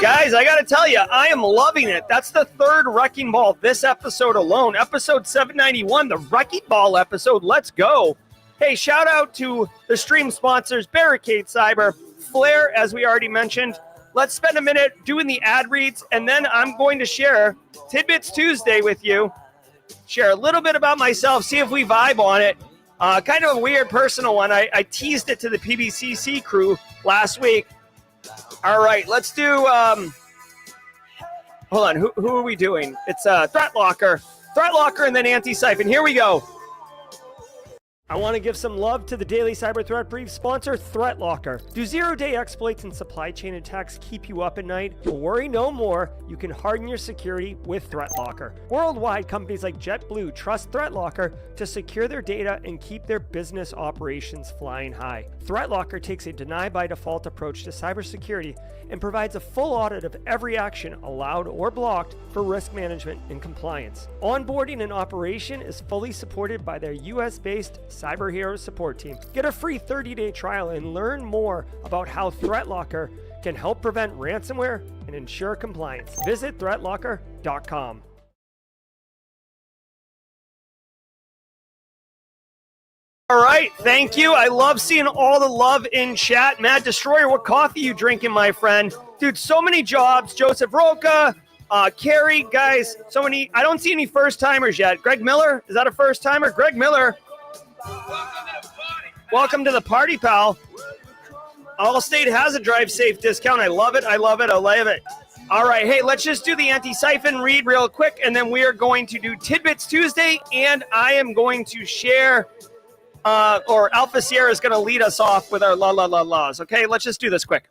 guys, I got to tell you, I am loving it. That's the third Wrecking Ball this episode alone. Episode 791, the Wrecking Ball episode. Let's go. Hey, shout out to the stream sponsors, Barricade Cyber, Flare, as we already mentioned. Let's spend a minute doing the ad reads, and then I'm going to share Tidbits Tuesday with you. Share a little bit about myself, see if we vibe on it. Kind of a weird personal one. I teased it to the PBCC crew last week. All right, let's do, hold on, who are we doing? It's Threat Locker, and then Antisyphon. Here we go. I want to give some love to the Daily Cyber Threat Brief sponsor, Threat Locker. Do zero-day exploits and supply chain attacks keep you up at night? But worry no more. You can harden your security with Threat Locker. Worldwide, companies like JetBlue trust Threat Locker to secure their data and keep their business operations flying high. Threat Locker takes a deny-by-default approach to cybersecurity and provides a full audit of every action allowed or blocked for risk management and compliance. Onboarding and operation is fully supported by their US-based Cyber Heroes support team. Get a free 30-day trial and learn more about how Threat Locker can help prevent ransomware and ensure compliance. Visit threatlocker.com. All right, thank you. I love seeing all the love in chat. Mad Destroyer, what coffee you drinking, my friend? Dude, so many jobs. Joseph Roca, Carrie, guys, so many. I don't see any first-timers yet. Greg Miller, is that a first-timer? Greg Miller. Welcome to the party, pal. Allstate has a drive safe discount. I love it. I love it. I love it. All right. Hey, let's just do the Antisyphon read real quick, and then we are going to do Tidbits Tuesday, and I am going to share, or Alpha Sierra is going to lead us off with our laws. Okay, let's just do this quick.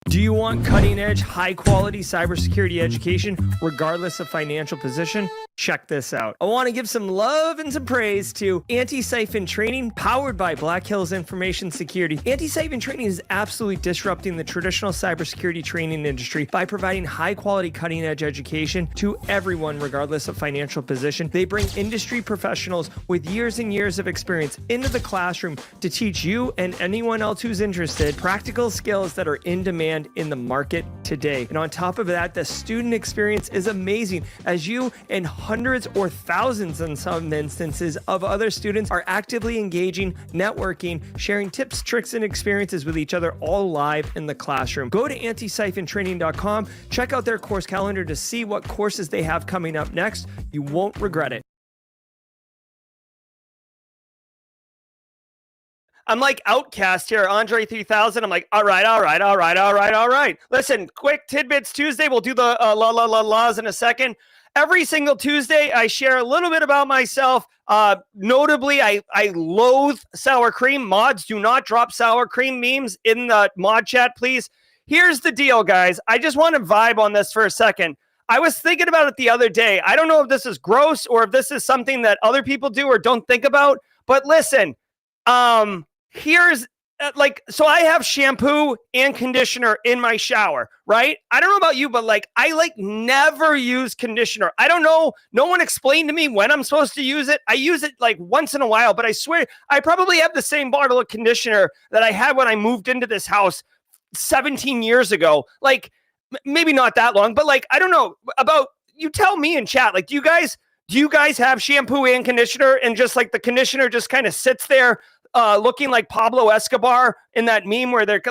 Do you want cutting-edge, high-quality cybersecurity education, regardless of financial position? Check this out. I want to give some love and some praise to Antisyphon Training, powered by Black Hills Information Security. Antisyphon Training is absolutely disrupting the traditional cybersecurity training industry by providing high-quality, cutting-edge education to everyone, regardless of financial position. They bring industry professionals with years and years of experience into the classroom to teach you and anyone else who's interested practical skills that are in demand in the market today. And on top of that, the student experience is amazing, as you and hundreds or thousands in some instances of other students are actively engaging, networking, sharing tips, tricks, and experiences with each other, all live in the classroom. Go to antisyphontraining.com, check out their course calendar to see what courses they have coming up next. You won't regret it. I'm like Outcast here, Andre 3000. I'm like, all right. Listen, quick Tidbits Tuesday. We'll do the laws in a second. Every single Tuesday, I share a little bit about myself. Notably, I loathe sour cream. Mods, do not drop sour cream memes in the mod chat, please. Here's the deal, guys. I just want to vibe on this for a second. I was thinking about it the other day. I don't know if this is gross or if this is something that other people do or don't think about, but listen, here's so I have shampoo and conditioner in my shower, right? I don't know about you, but I never use conditioner. I don't know. No one explained to me when I'm supposed to use it. I use it once in a while, but I swear I probably have the same bottle of conditioner that I had when I moved into this house 17 years ago. Maybe not that long, but I don't know about, you tell me in chat, do you guys have shampoo and conditioner, and just the conditioner just kind of sits there looking like Pablo Escobar in that meme where they're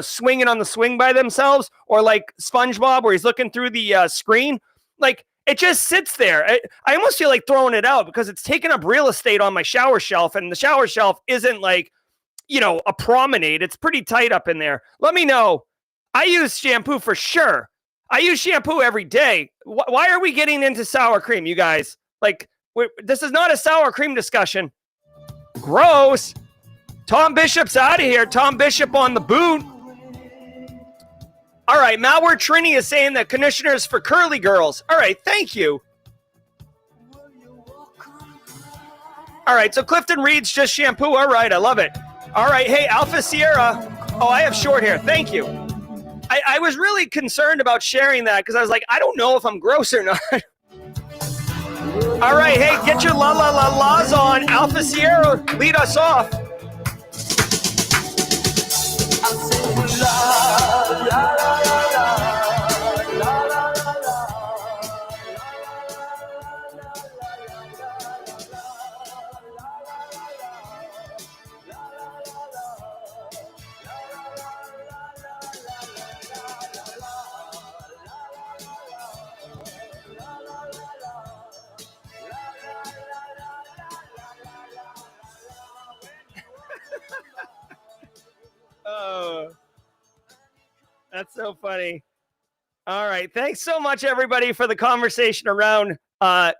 swinging on the swing by themselves, or SpongeBob where he's looking through the screen? it just sits there. I almost feel like throwing it out because it's taking up real estate on my shower shelf, and the shower shelf isn't like, a promenade. It's pretty tight up in there. Let me know. I use shampoo for sure. I use shampoo every day. Why are we getting into sour cream, you guys? Like, this is not a sour cream discussion. Gross. Tom Bishop's out of here. Tom Bishop on the boot. All right, Malware Trini is saying that conditioners for curly girls. All right, thank you. All right, so Clifton Reed's just shampoo. All right, I love it. All right, hey, Alpha Sierra. Oh, I have short hair. Thank you. I was really concerned about sharing that because I was like, I don't know if I'm gross or not. All right, hey, get your la la la la's on. Alpha Sierra, lead us off. Oh, that's so funny. All right. Thanks so much, everybody, for the conversation around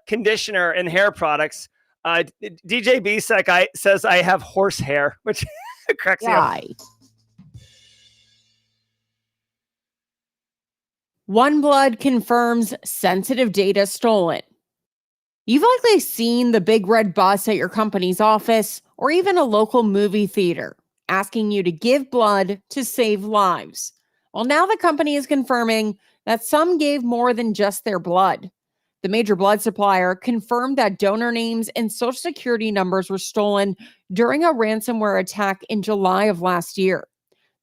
conditioner and hair products. DJ Bisek says I have horse hair, which cracks me up. OneBlood confirms sensitive data stolen. You've likely seen the big red bus at your company's office or even a local movie theater asking you to give blood to save lives. Well, now the company is confirming that some gave more than just their blood. The major blood supplier confirmed that donor names and social security numbers were stolen during a ransomware attack in July of last year.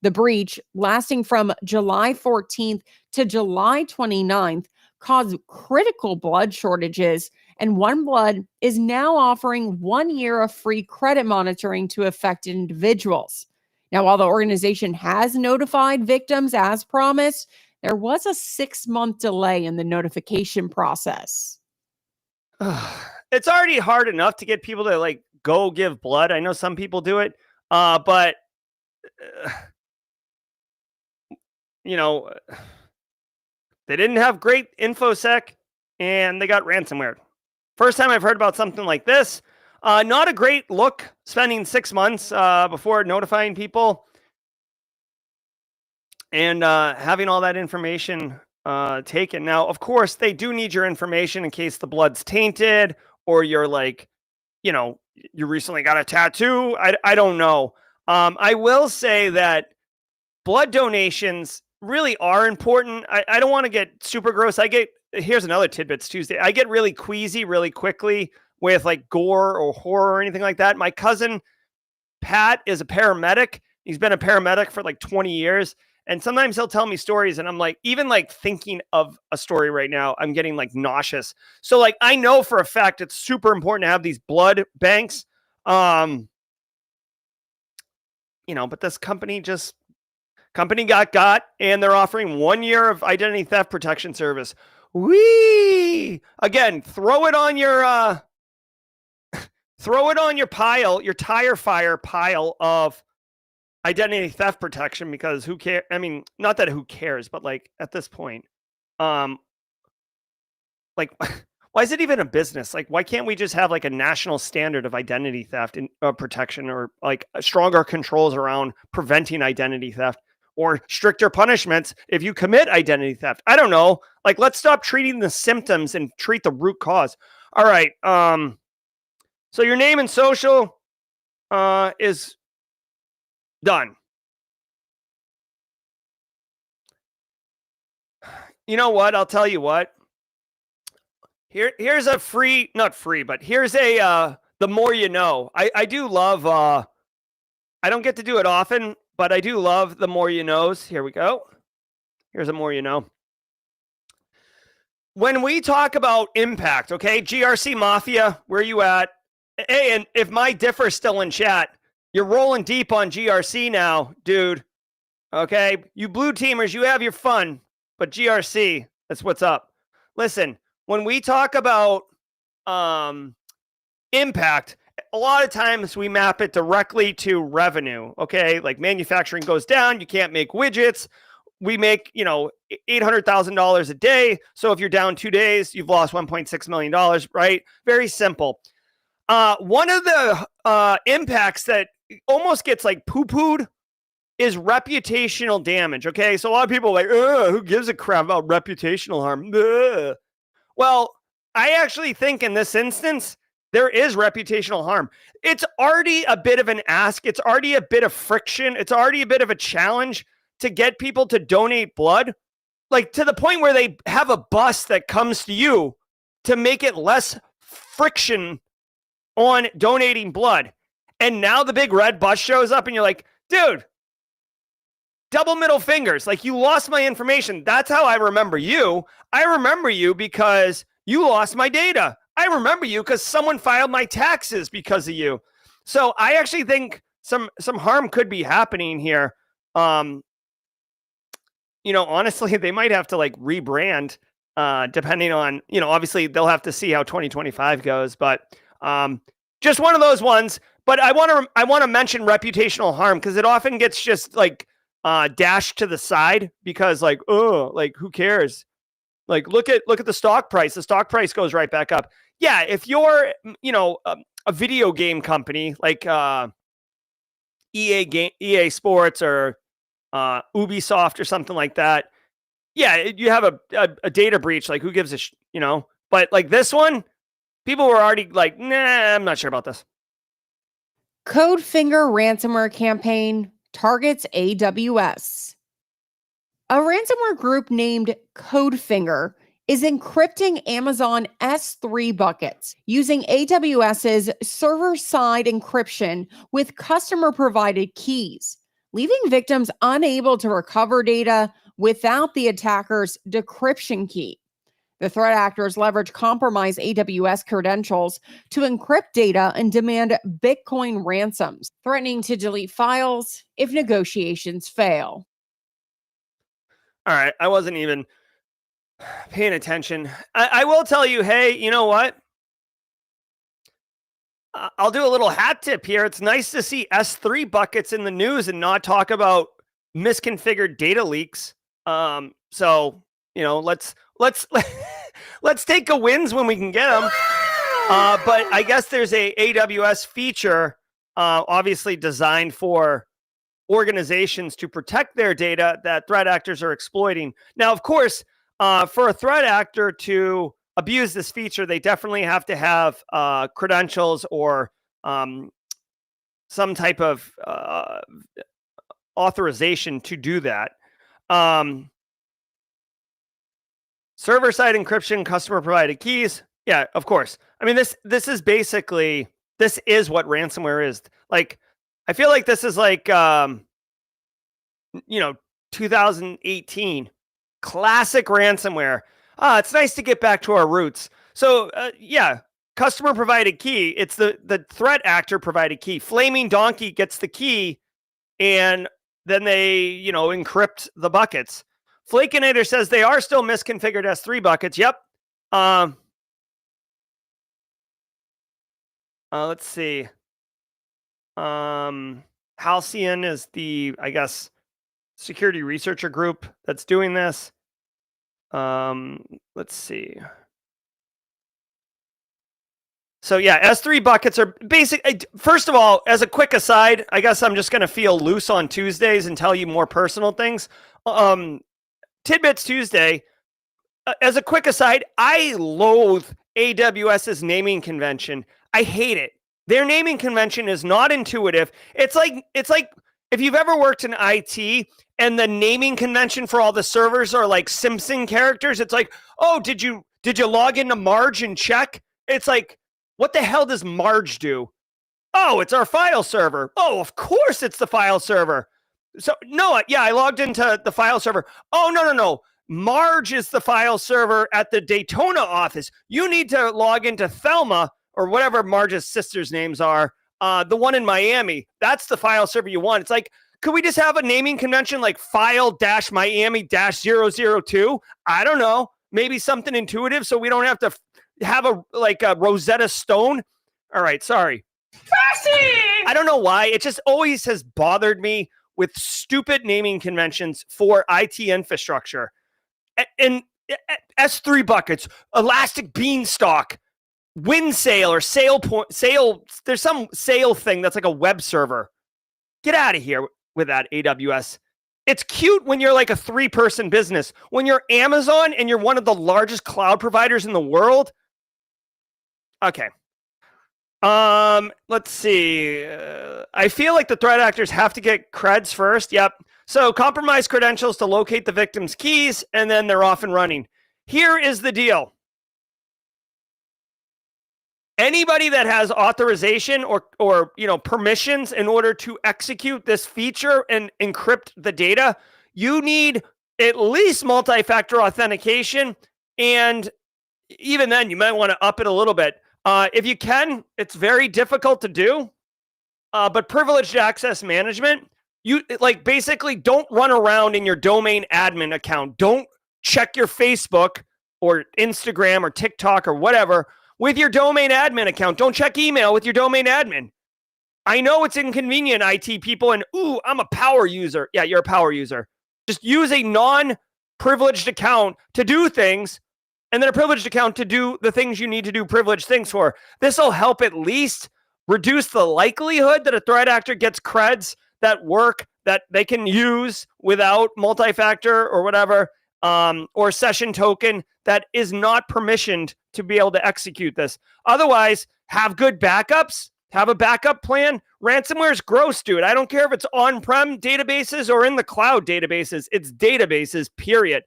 The breach, lasting from July 14th to July 29th, caused critical blood shortages, and OneBlood is now offering 1 year of free credit monitoring to affected individuals. Now, while the organization has notified victims as promised, there was a 6-month delay in the notification process. It's already hard enough to get people to go give blood. I know some people do it, but they didn't have great InfoSec and they got ransomware. First time I've heard about something like this. Not a great look, spending 6 months before notifying people and having all that information taken. Now, of course, they do need your information in case the blood's tainted or you're you recently got a tattoo. I don't know. I will say that blood donations really are important. I don't want to get super gross. Here's another Tidbits Tuesday. I get really queasy really quickly with gore or horror or anything like that. My cousin, Pat, is a paramedic. He's been a paramedic for 20 years. And sometimes he'll tell me stories and I'm even thinking of a story right now, I'm getting nauseous. So I know for a fact, it's super important to have these blood banks. But this company got, and they're offering 1 year of identity theft protection service. Whee! Again, throw it on your pile, your tire fire pile of identity theft protection, because who cares? I mean, not that who cares, but at this point, why is it even a business? Why can't we just have a national standard of identity theft and protection, or stronger controls around preventing identity theft, or stricter punishments if you commit identity theft? I don't know. Let's stop treating the symptoms and treat the root cause. All right. So your name and social is done. You know what? I'll tell you what. Here's a free, not free, but here's a the more you know. I do love I don't get to do it often, but I do love the more you knows. Here we go. Here's a more you know. When we talk about impact, okay, GRC Mafia, where you at? Hey, and if my differ's still in chat, you're rolling deep on GRC now, dude. Okay, you blue teamers, you have your fun, but GRC, that's what's up. Listen, when we talk about impact, a lot of times we map it directly to revenue. Okay. Like manufacturing goes down, you can't make widgets. We make, $800,000 a day. So if you're down 2 days, you've lost $1.6 million, right? Very simple. One of the impacts that almost gets like poo-pooed is reputational damage. Okay. So a lot of people are like, who gives a crap about reputational harm? Ugh. Well, I actually think in this instance, there is reputational harm. It's already a bit of an ask. It's already a bit of friction. It's already a bit of a challenge to get people to donate blood, like to the point where they have a bus that comes to you to make it less friction on donating blood. And now the big red bus shows up and you're like, dude, double middle fingers. Like, you lost my information. That's how I remember you. I remember you because you lost my data. I remember you because someone filed my taxes because of you. So I actually think some harm could be happening here. Honestly, they might have to like rebrand, depending on, obviously they'll have to see how 2025 goes, but just one of those ones. But I want to mention reputational harm because it often gets just like dashed to the side because like, oh, like who cares? Like look at the stock price. The stock price goes right back up. Yeah, if you're a video game company like EA Sports or Ubisoft or something like that, yeah, you have a data breach. Like, who gives a But like this one, people were already like, nah, I'm not sure about this. Codefinger ransomware campaign targets AWS. A ransomware group named Codefinger is encrypting Amazon S3 buckets using AWS's server-side encryption with customer-provided keys, leaving victims unable to recover data without the attacker's decryption key. The threat actors leverage compromised AWS credentials to encrypt data and demand Bitcoin ransoms, threatening to delete files if negotiations fail. All right, I wasn't even paying attention. I will tell you, hey, you know what? I'll do a little hat tip here. It's nice to see S3 buckets in the news and not talk about misconfigured data leaks. So let's let's take the wins when we can get them. But I guess there's a AWS feature, obviously designed for organizations to protect their data that threat actors are exploiting. Now, of course, for a threat actor to abuse this feature, they definitely have to have credentials or some type of authorization to do that. Server-side encryption, customer-provided keys. Yeah, of course. I mean, this is basically, this is what ransomware is. Like, I feel like this is like, 2018 classic ransomware. It's nice to get back to our roots. So, yeah, customer-provided key. It's the threat actor provided key. Flaming Donkey gets the key, and then they, encrypt the buckets. Flakinator says they are still misconfigured S3 buckets. Yep. Let's see. Halcyon is the, I guess, security researcher group that's doing this. Let's see. So yeah, S3 buckets are basic. First of all, as a quick aside, I guess I'm just going to feel loose on Tuesdays and tell you more personal things. Tidbits Tuesday. As a quick aside, I loathe AWS's naming convention. I hate it. Their naming convention is not intuitive. It's like if you've ever worked in IT and the naming convention for all the servers are like Simpson characters. It's like, oh, did you log into Marge and check? It's like, what the hell does Marge do? Oh, it's our file server. Oh, of course it's the file server. So no, yeah, I logged into the file server. Oh, no. Marge is the file server at the Daytona office. You need to log into Thelma or whatever Marge's sisters' names are. The one in Miami. That's the file server you want. It's like, could we just have a naming convention like file-Miami-002? I don't know. maybe something intuitive so we don't have to have a Rosetta Stone. All right, sorry. I don't know why. It just always has bothered me with stupid naming conventions for IT infrastructure. And S3 buckets, elastic beanstalk, win sale or sale point, sale. There's some sale thing that's like a web server. Get out of here with that, AWS. It's cute when you're like a 3-person business. When you're Amazon and you're one of the largest cloud providers in the world. Okay. Let's see. I feel like the threat actors have to get creds first. Yep. So compromise credentials to locate the victim's keys, and then they're off and running. Here is the deal. Anybody that has authorization or permissions in order to execute this feature and encrypt the data, you need at least multi-factor authentication, and even then you might want to up it a little bit. If you can, it's very difficult to do, but privileged access management, you basically don't run around in your domain admin account. Don't check your Facebook or Instagram or TikTok or whatever with your domain admin account. Don't check email with your domain admin. I know it's inconvenient, IT people, and I'm a power user. Yeah, you're a power user. Just use a non-privileged account to do things, and then a privileged account to do the things you need to do privileged things for. This will help at least reduce the likelihood that a threat actor gets creds that work that they can use without multi-factor or whatever, or session token that is not permissioned to be able to execute this. Otherwise, have good backups. Have a backup plan. Ransomware is gross, dude. I don't care if it's on-prem databases or in the cloud databases. It's databases, period.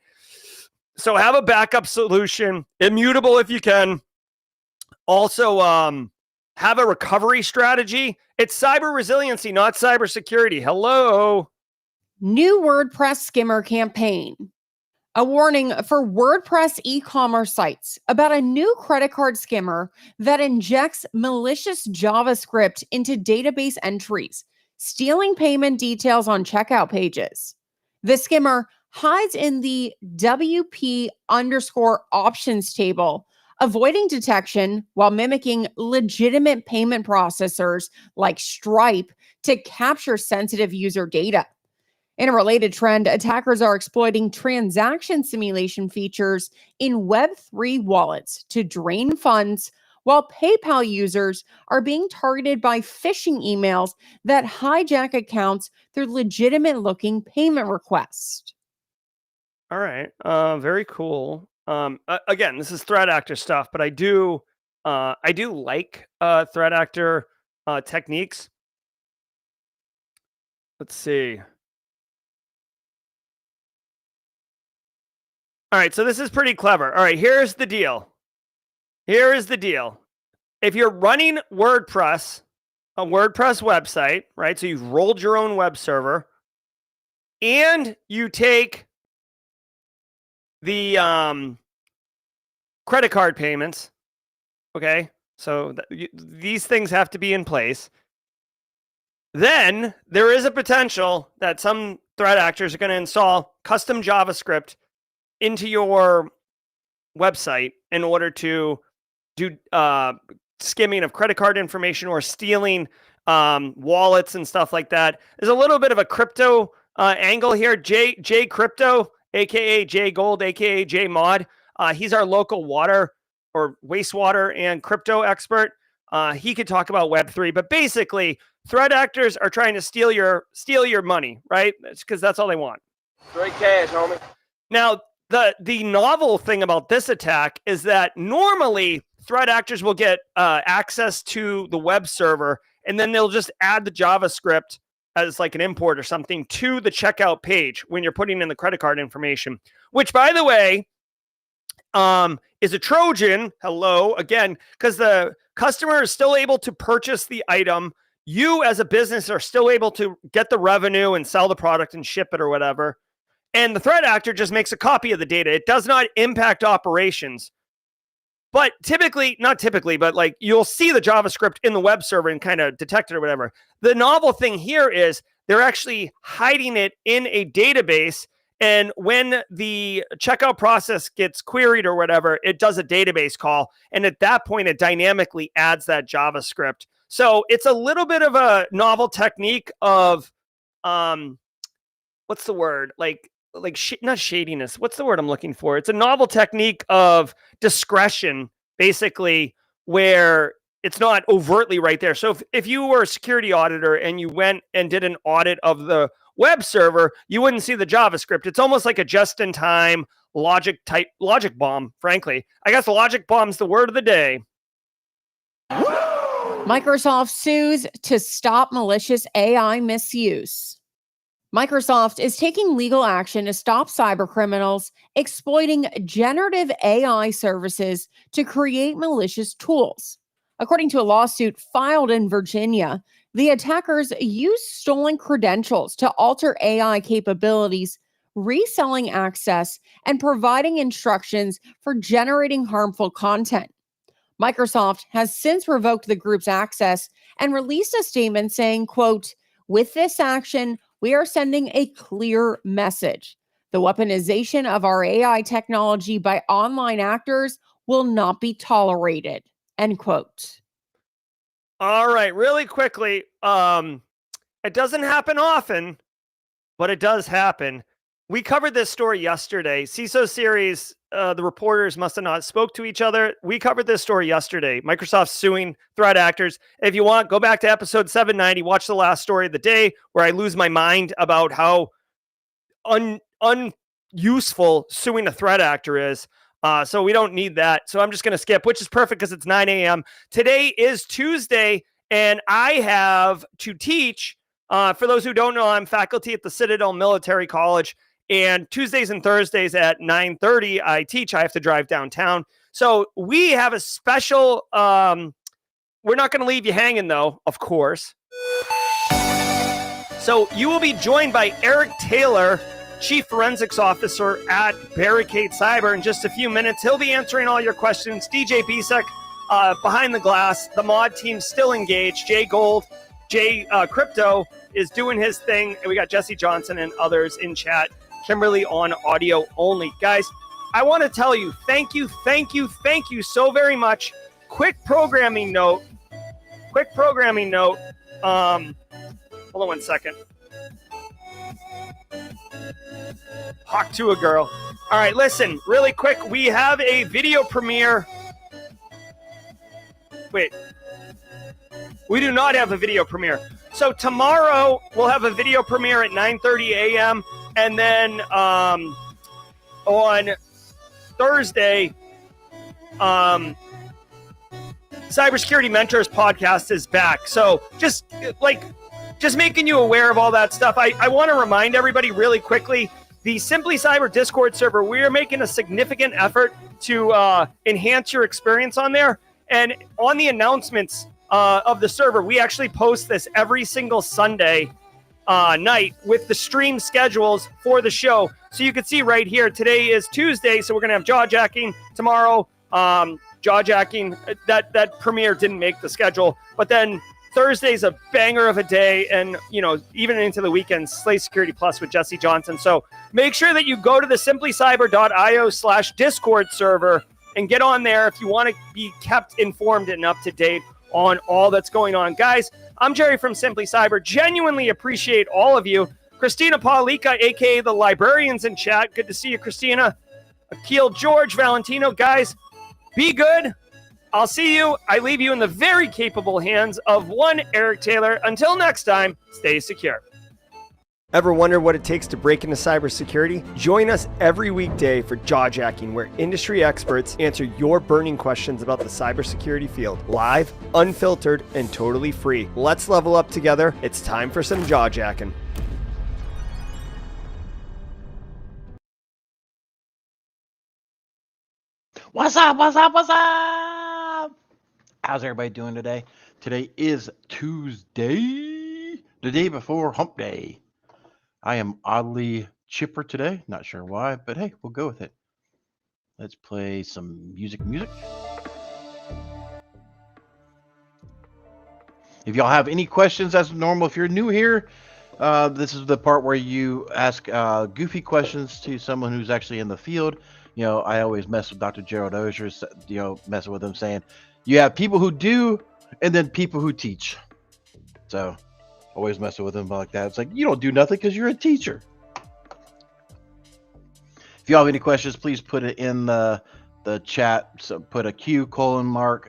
So have a backup solution, immutable if you can. Also, have a recovery strategy. It's cyber resiliency, not cybersecurity. Hello. New WordPress skimmer campaign. A warning for WordPress e-commerce sites about a new credit card skimmer that injects malicious JavaScript into database entries, stealing payment details on checkout pages. The skimmer hides in the WP_options table, avoiding detection while mimicking legitimate payment processors like Stripe to capture sensitive user data. In a related trend, attackers are exploiting transaction simulation features in Web3 wallets to drain funds, while PayPal users are being targeted by phishing emails that hijack accounts through legitimate-looking payment requests. All right. Very cool. Again, this is threat actor stuff, but I do like threat actor techniques. Let's see. All right, so this is pretty clever. All right, here's the deal. Here is the deal. If you're running WordPress, a WordPress website, right? So you've rolled your own web server, and you take the credit card payments, okay? So these things have to be in place. Then there is a potential that some threat actors are going to install custom JavaScript into your website in order to do skimming of credit card information or stealing wallets and stuff like that. There's a little bit of a crypto angle here. J Crypto, aka J Gold, aka J Mod. He's our local water or wastewater and crypto expert. He could talk about Web3, but basically, threat actors are trying to steal your money, right? It's because that's all they want. Straight cash, homie. Now, the novel thing about this attack is that normally threat actors will get access to the web server, and then they'll just add the JavaScript as like an import or something to the checkout page when you're putting in the credit card information, which, by the way, is a Trojan. Hello, again, because the customer is still able to purchase the item. You as a business are still able to get the revenue and sell the product and ship it or whatever. And the threat actor just makes a copy of the data. It does not impact operations. But not typically, but like you'll see the JavaScript in the web server and kind of detect it or whatever. The novel thing here is they're actually hiding it in a database, And when the checkout process gets queried or whatever, it does a database call. And at that point, it dynamically adds that JavaScript. So it's a little bit of a novel technique of, what's the word? Not shadiness. What's the word I'm looking for? It's a novel technique of discretion, basically, where it's not overtly right there. So if you were a security auditor and you went and did an audit of the web server, you wouldn't see the JavaScript. It's almost like a just-in-time logic bomb, frankly. I guess logic bomb's the word of the day. Microsoft sues to stop malicious AI misuse. Microsoft is taking legal action to stop cybercriminals exploiting generative AI services to create malicious tools. According to a lawsuit filed in Virginia, the attackers used stolen credentials to alter AI capabilities, reselling access, and providing instructions for generating harmful content. Microsoft has since revoked the group's access and released a statement saying, quote, "With this action, we are sending a clear message. The weaponization of our AI technology by online actors will not be tolerated," end quote. All right, really quickly. It doesn't happen often, but it does happen. We covered this story yesterday. CISO series, the reporters must have not spoke to each other. We covered this story yesterday. Microsoft suing threat actors. If you want, go back to episode 790, watch the last story of the day where I lose my mind about how unuseful suing a threat actor is. So we don't need that. So I'm just going to skip, which is perfect because it's 9 a.m. Today is Tuesday, and I have to teach. For those who don't know, I'm faculty at the Citadel Military College, and Tuesdays and Thursdays at 9:30, I teach. I have to drive downtown. So we have a special, we're not going to leave you hanging, though, of course. So you will be joined by Eric Taylor, Chief Forensics Officer at Barricade Cyber, in just a few minutes. He'll be answering all your questions. DJ Bisek behind the glass. The mod team's still engaged. Jay Gold, Jay Crypto is doing his thing. And we got Jesse Johnson and others in chat. Kimberly on audio only. Guys, I want to tell you, thank you so very much. Quick programming note. Hold on one second. Hawk to a girl. All right, listen, really quick. We have a video premiere. Wait. We do not have a video premiere. So tomorrow we'll have a video premiere at 9:30 a.m. And then on Thursday, Cybersecurity Mentors podcast is back. So just making you aware of all that stuff. I want to remind everybody really quickly, the Simply Cyber Discord server, we are making a significant effort to enhance your experience on there. And on the announcements of the server, we actually post this every single Sunday night with the stream schedules for the show. So you can see right here, today is Tuesday, so we're going to have jaw-jacking tomorrow. Jaw-jacking, that premiere didn't make the schedule. But then Thursday's a banger of a day, and, you know, even into the weekend, Slay Security Plus with Jesse Johnson. So make sure that you go to the simplycyber.io/Discord server and get on there if you want to be kept informed and up to date on all that's going on. Guys, I'm Jerry from Simply Cyber. Genuinely appreciate all of you. Christina Paulika, a.k.a. the Librarians in chat. Good to see you, Christina. Akil, George, Valentino. Guys, be good. I'll see you. I leave you in the very capable hands of one Eric Taylor. Until next time, stay secure. Ever wonder what it takes to break into cybersecurity? Join us every weekday for Jaw-Jacking, where industry experts answer your burning questions about the cybersecurity field. Live, unfiltered, and totally free. Let's level up together. It's time for some Jaw-Jacking. What's up? What's up? What's up? How's everybody doing today? Today is Tuesday, the day before Hump Day. I am oddly chipper today. Not sure why, but hey, we'll go with it. Let's play some music. If y'all have any questions, as normal, if you're new here, This is the part where you ask goofy questions to someone who's actually in the field. I always mess with Dr. Gerald Auger, messing with him saying, you have people who do, and then people who teach. So, always messing with him like that. It's like, you don't do nothing because you're a teacher. If you have any questions, please put it in the chat. So put a Q :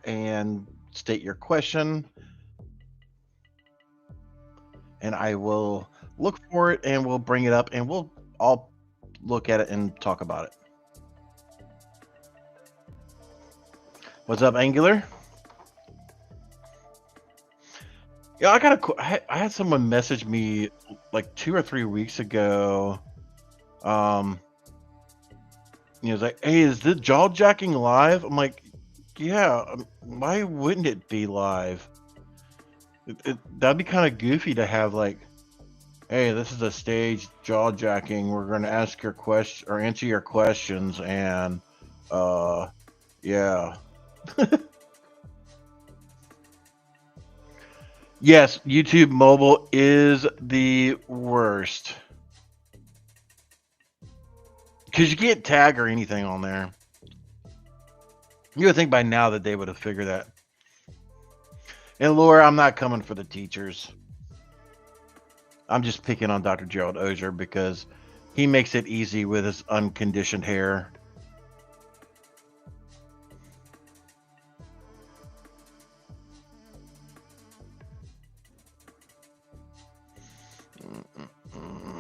and state your question. And I will look for it and we'll bring it up and we'll all look at it and talk about it. What's up, Angular? Yeah, I had someone message me like 2 or 3 weeks ago. It's like, hey, is this jaw jacking live? I'm like, yeah. Why wouldn't it be live? That'd be kind of goofy to have like, hey, this is a stage jaw jacking. We're going to ask your question or answer your questions, and yeah. Yes, YouTube mobile is the worst. Because you can't tag or anything on there. You would think by now that they would have figured that. And Laura, I'm not coming for the teachers. I'm just picking on Dr. Gerald Auger because he makes it easy with his unconditioned hair.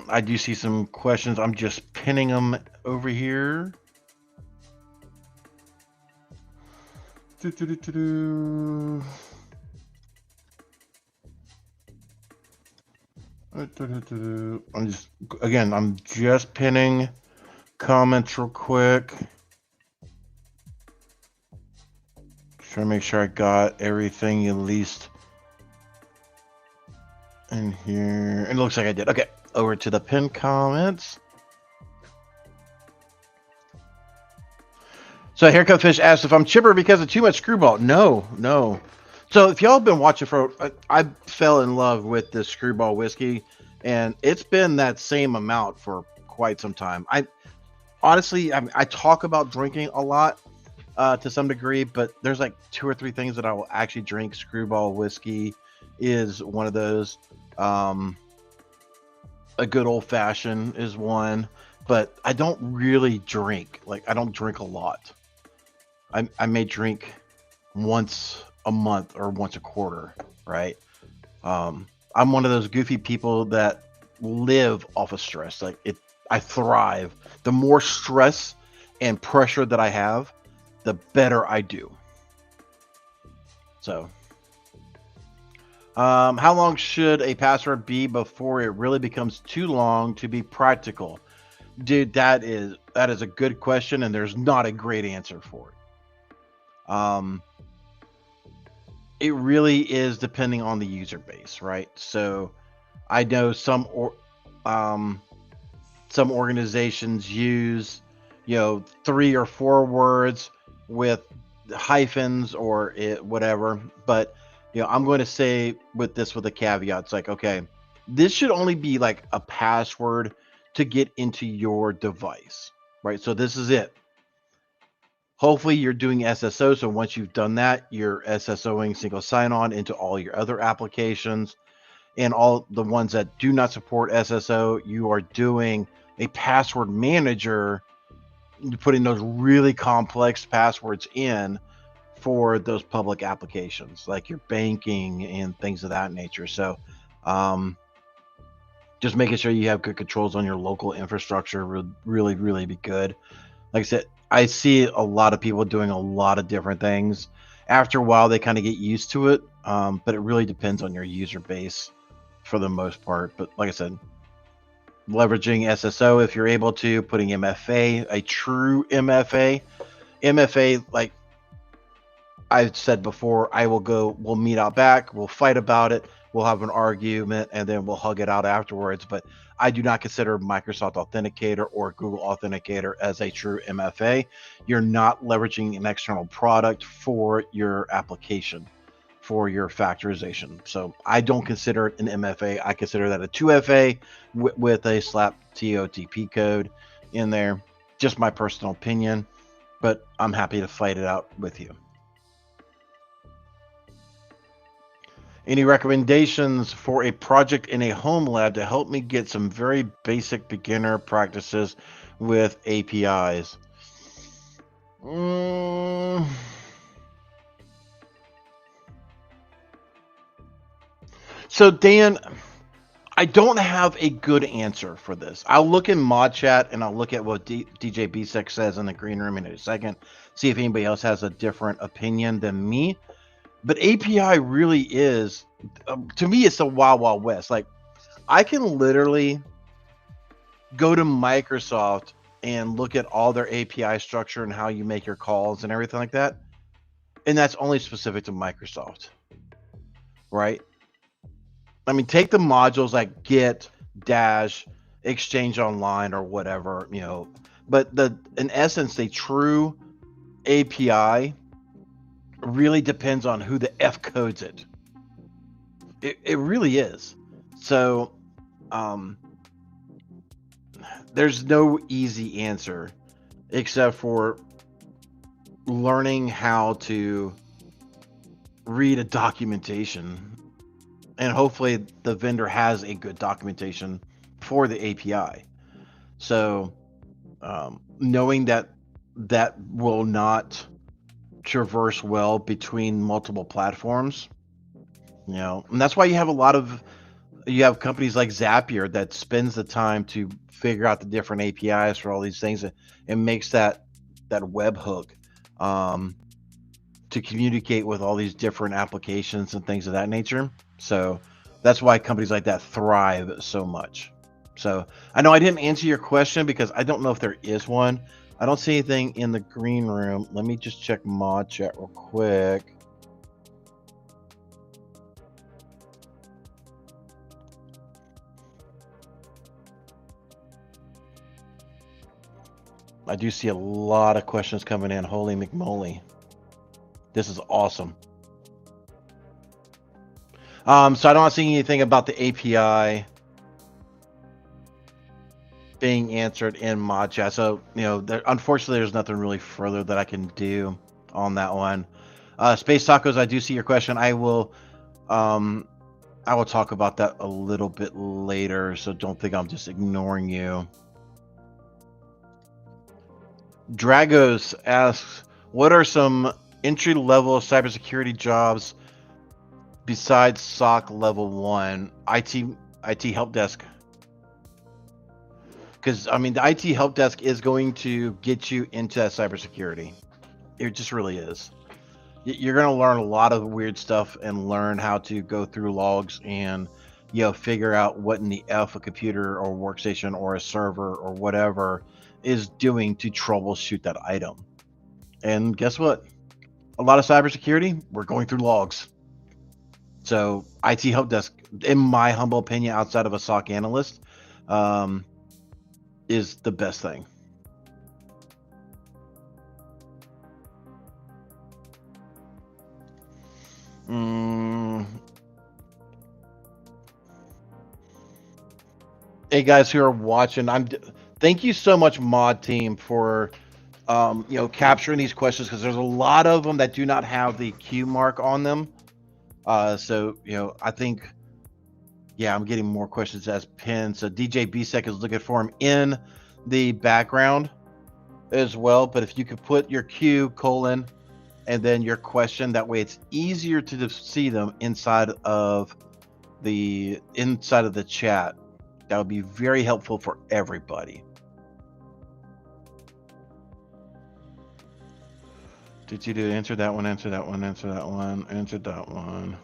I do see some questions. I'm just pinning them over here. I'm just pinning comments real quick. Trying to make sure I got everything at least in here. It looks like I did. Okay, over to the pinned comments. So Haircut Fish asked if I'm chipper because of too much screwball. No. So if y'all have been watching I fell in love with this screwball whiskey, and it's been that same amount for quite some time. I talk about drinking a lot to some degree, but there's like 2 or 3 things that I will actually drink. Screwball whiskey is one of those. A good old fashioned is one, but I don't really drink. Like, I don't drink a lot. I may drink once a month or once a quarter, right? I'm one of those goofy people that live off of stress. I thrive. The more stress and pressure that I have, the better I do. So, how long should a password be before it really becomes too long to be practical? Dude, that is a good question, and there's not a great answer for it. It really is depending on the user base, right? So I know some organizations use 3 or 4 words with hyphens or whatever, but I'm going to say with a caveat. It's like, okay, this should only be like a password to get into your device, right? So this is it. Hopefully you're doing SSO. So once you've done that, you're SSOing single sign-on into all your other applications, and all the ones that do not support SSO, you are doing a password manager, putting those really complex passwords in for those public applications, like your banking and things of that nature. So just making sure you have good controls on your local infrastructure would really, really be good. Like I said, I see a lot of people doing a lot of different things. After a while, they kind of get used to it, but it really depends on your user base for the most part. But like I said, leveraging SSO if you're able to, putting MFA, a true MFA, like I've said before, we'll meet out back, we'll fight about it, we'll have an argument, and then we'll hug it out afterwards. But I do not consider Microsoft Authenticator or Google Authenticator as a true MFA. You're not leveraging an external product for your application. for your factorization. So I don't consider it an MFA. I consider that a 2FA with a slap TOTP code in there. Just my personal opinion, but I'm happy to fight it out with you. Any recommendations for a project in a home lab to help me get some very basic beginner practices with APIs? So Dan, I don't have a good answer for this. I'll look in mod chat and I'll look at what DJ B6 says in the green room in a second, see if anybody else has a different opinion than me. But API really is, to me, it's the wild, wild west. Like, I can literally go to Microsoft and look at all their API structure and how you make your calls and everything like that. And that's only specific to Microsoft, right? I mean, take the modules like Git, Dash, Exchange Online, or whatever, you know. But in essence, the true API really depends on who the F codes it. It really is. So there's no easy answer except for learning how to read a documentation, and hopefully the vendor has a good documentation for the API. So knowing that will not traverse well between multiple platforms, you know, and that's why you have companies like Zapier that spends the time to figure out the different APIs for all these things and makes that webhook to communicate with all these different applications and things of that nature. So that's why companies like that thrive so much. So I know I didn't answer your question because I don't know if there is one. I don't see anything in the green room. Let me just check mod chat real quick. I do see a lot of questions coming in. Holy McMoly. This is awesome. So I don't see anything about the API being answered in mod chat. So, you know, unfortunately, there's nothing really further that I can do on that one. Space Tacos, I do see your question. I will talk about that a little bit later. So don't think I'm just ignoring you. Dragos asks, what are some entry-level cybersecurity jobs besides SOC level 1? IT help desk. Because, I mean, the IT help desk is going to get you into that cybersecurity. It just really is. You're going to learn a lot of weird stuff and learn how to go through logs and, you know, figure out what in the F a computer or workstation or a server or whatever is doing to troubleshoot that item. And guess what? A lot of cybersecurity, we're going through logs. So IT help desk, in my humble opinion, outside of a SOC analyst, is the best thing. Hey guys who are watching, thank you so much, mod team, for you know, capturing these questions, because there's a lot of them that do not have the Q mark on them. So, you know, I think, yeah, I'm getting more questions as pinned. So DJ BSEC is looking for them in the background as well. But if you could put your Q : and then your question, that way it's easier to see them inside of the chat. That would be very helpful for everybody. Did you do answer that one, answer that one, answer that one, answer that one?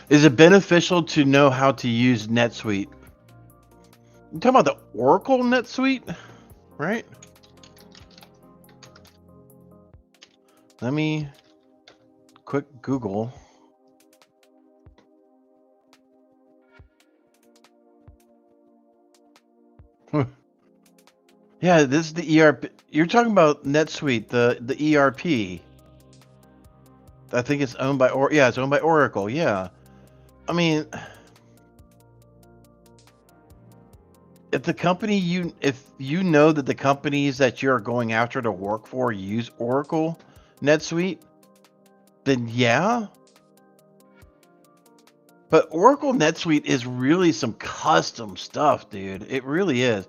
Is it beneficial to know how to use NetSuite? You're talking about the Oracle NetSuite, right? Let me quick Google. Yeah, this is the ERP. You're talking about NetSuite, the ERP. I think it's owned by it's owned by Oracle. Yeah. I mean, if you know that the companies that you're going after to work for use Oracle NetSuite, then yeah. But Oracle NetSuite is really some custom stuff, dude. It really is.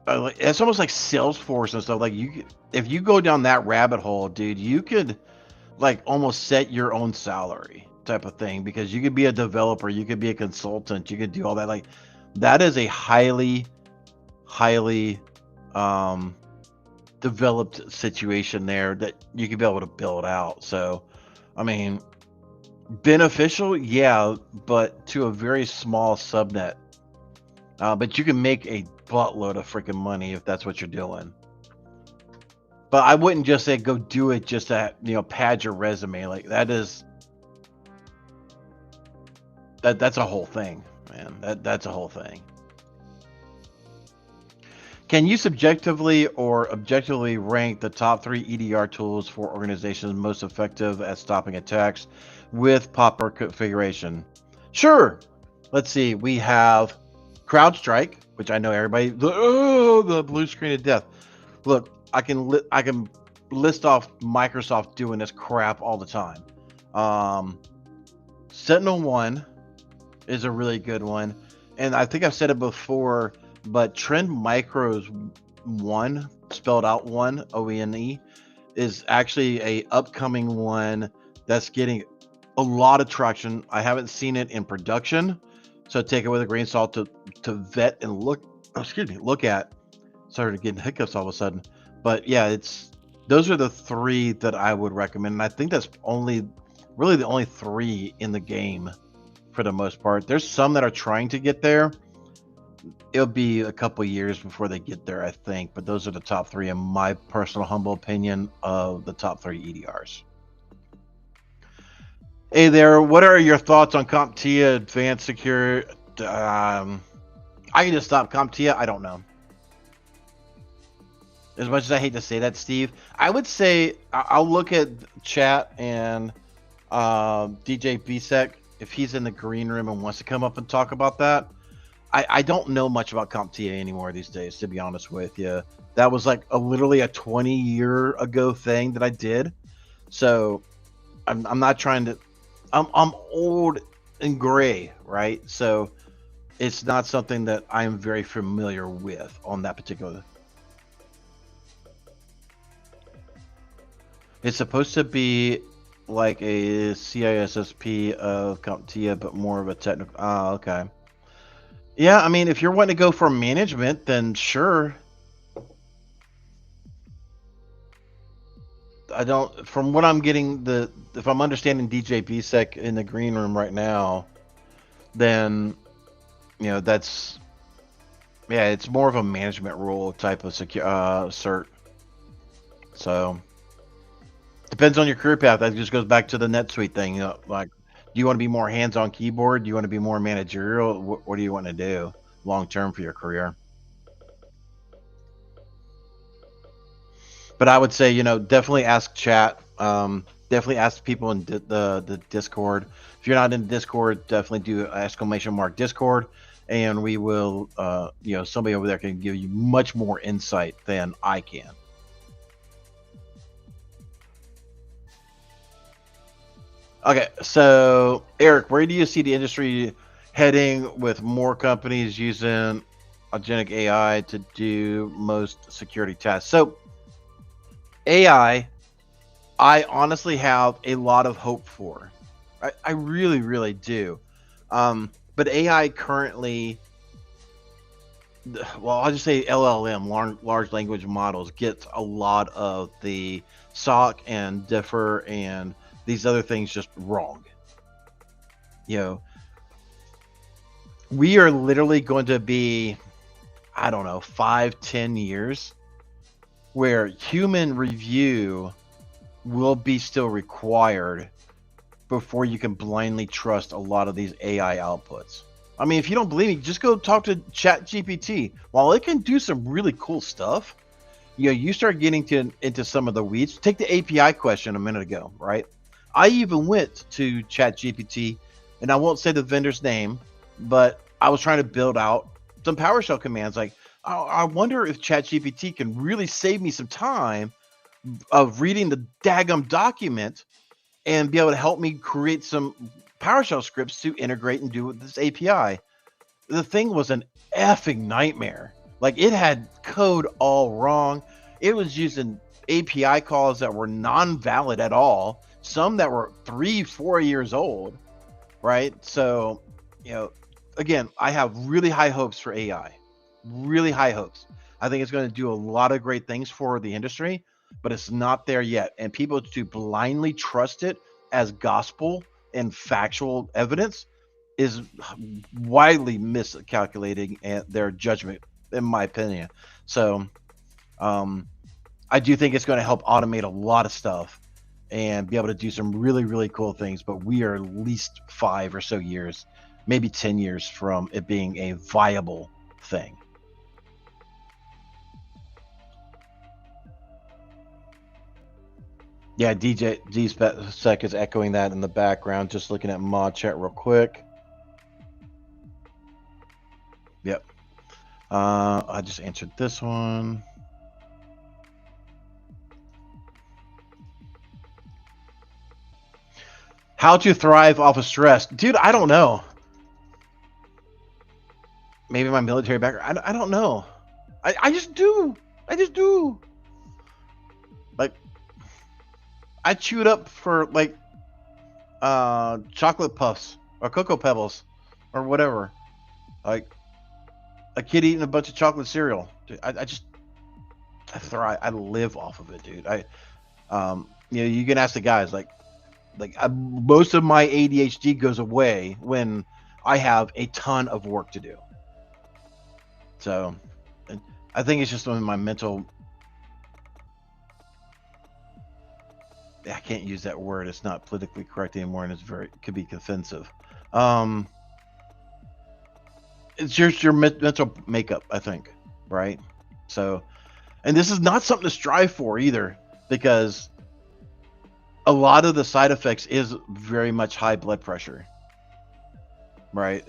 It's almost like Salesforce and stuff. Like if you go down that rabbit hole, dude, you could like almost set your own salary type of thing, because you could be a developer, you could be a consultant, you could do all that. Like that is a highly developed situation there that you could be able to build out. So, I mean, beneficial, yeah, but to a very small subnet. But you can make a buttload of freaking money if that's what you're doing. But I wouldn't just say go do it just to pad your resume. Like that's a whole thing, man. That's a whole thing. Can you subjectively or objectively rank the top 3 EDR tools for organizations most effective at stopping attacks with proper configuration? Sure. Let's see. We have CrowdStrike, which I know everybody. The blue screen of death. Look, I can list off Microsoft doing this crap all the time. SentinelOne is a really good one, and I think I've said it before. But Trend Micro's one, spelled out one, OENE, is actually a upcoming one that's getting a lot of traction. I haven't seen it in production, so take it with a grain of salt to vet and look at. Started getting hiccups all of a sudden. But yeah, those are the 3 that I would recommend. And I think that's really the only 3 in the game for the most part. There's some that are trying to get there. It'll be a couple years before they get there, I think, but those are the top 3 in my personal humble opinion of the top 3 EDRs. Hey there, what are your thoughts on CompTIA Advanced Security? I can just stop CompTIA. I don't know. As much as I hate to say that, Steve, I would say I'll look at chat and DJ BSEC if he's in the green room and wants to come up and talk about that. I don't know much about CompTIA anymore these days, to be honest with you. That was like literally a 20-year ago thing that I did. So I'm not trying to. I'm old and gray, right? So it's not something that I'm very familiar with on that particular. It's supposed to be like a CISSP of CompTIA, but more of a technical. Oh, okay. Yeah, I mean, if you're wanting to go for management, then sure. From what I'm getting, if I'm understanding DJ BSEC in the green room right now, then, it's more of a management role type of cert. So, depends on your career path. That just goes back to the NetSuite thing. Like, do you want to be more hands-on keyboard? Do you want to be more managerial? What do you want to do long-term for your career? But I would say, definitely ask chat. Definitely ask people in the Discord. If you're not in Discord, definitely do ! Discord, and we will, somebody over there can give you much more insight than I can. Okay, so Eric, where do you see the industry heading with more companies using agentic AI to do most security tasks? So AI, I honestly have a lot of hope for. I really, really do. But AI currently, well, I'll just say LLM, large language models, gets a lot of the SOC and differ and these other things just wrong. We are literally going to be, I don't know, 5-10 years where human review will be still required before you can blindly trust a lot of these AI outputs. I mean, if you don't believe me, just go talk to ChatGPT. While it can do some really cool stuff, you start getting into some of the weeds. Take the API question a minute ago, right? I even went to ChatGPT, and I won't say the vendor's name, but I was trying to build out some PowerShell commands. Like, I wonder if ChatGPT can really save me some time of reading the daggum document and be able to help me create some PowerShell scripts to integrate and do with this API. The thing was an effing nightmare. Like, it had code all wrong. It was using API calls that were non-valid at all. Some that were 3-4 years old, right? So, again, I have really high hopes for AI. Really high hopes. I think it's going to do a lot of great things for the industry, but it's not there yet. And people to blindly trust it as gospel and factual evidence is widely miscalculating their judgment, in my opinion. So I do think it's going to help automate a lot of stuff and be able to do some really, really cool things. But we are at least 5 or so years, maybe 10 years from it being a viable thing. Yeah, DJ G-Sec is echoing that in the background. Just looking at mod chat real quick. Yep. I just answered this one. How to thrive off of stress. Dude, I don't know. Maybe my military background. I don't know. I just do. Like, I chewed up for like chocolate puffs or Cocoa Pebbles or whatever. Like a kid eating a bunch of chocolate cereal. Dude, I thrive. I live off of it, dude. You can ask the guys most of my ADHD goes away when I have a ton of work to do. So I think it's just my mental. I can't use that word. It's not politically correct anymore, and it could be offensive. It's just your mental makeup, I think, right? So, and this is not something to strive for either, because a lot of the side effects is very much high blood pressure, right?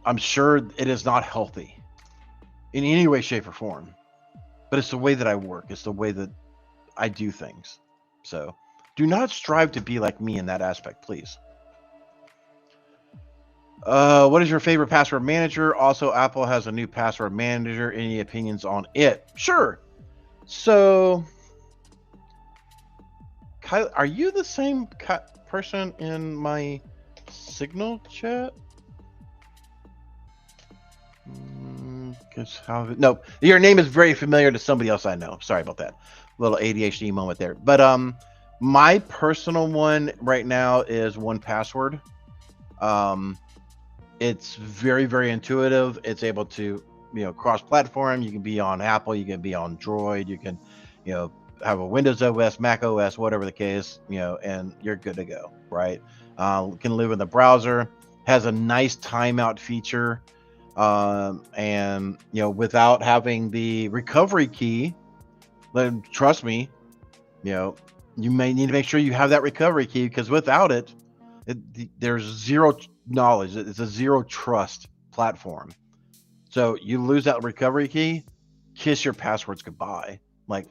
I'm sure it is not healthy in any way, shape, or form, but it's the way that I work. It's the way that I do things. So do not strive to be like me in that aspect, please. What is your favorite password manager? Also, Apple has a new password manager. Any opinions on it? Sure. So, Kyle, are you the same person in my Signal chat? No, your name is very familiar to somebody else I know. Sorry about that. Little ADHD moment there. But my personal one right now is 1Password. It's very, very intuitive. It's able to, cross-platform. You can be on Apple, you can be on Droid, you can, have a Windows OS, Mac OS, whatever the case, and you're good to go, right? Can live in the browser. Has a nice timeout feature, and without having the recovery key. Then trust me, you may need to make sure you have that recovery key, because without it, there's zero knowledge. It's a zero trust platform. So you lose that recovery key, kiss your passwords goodbye. Like,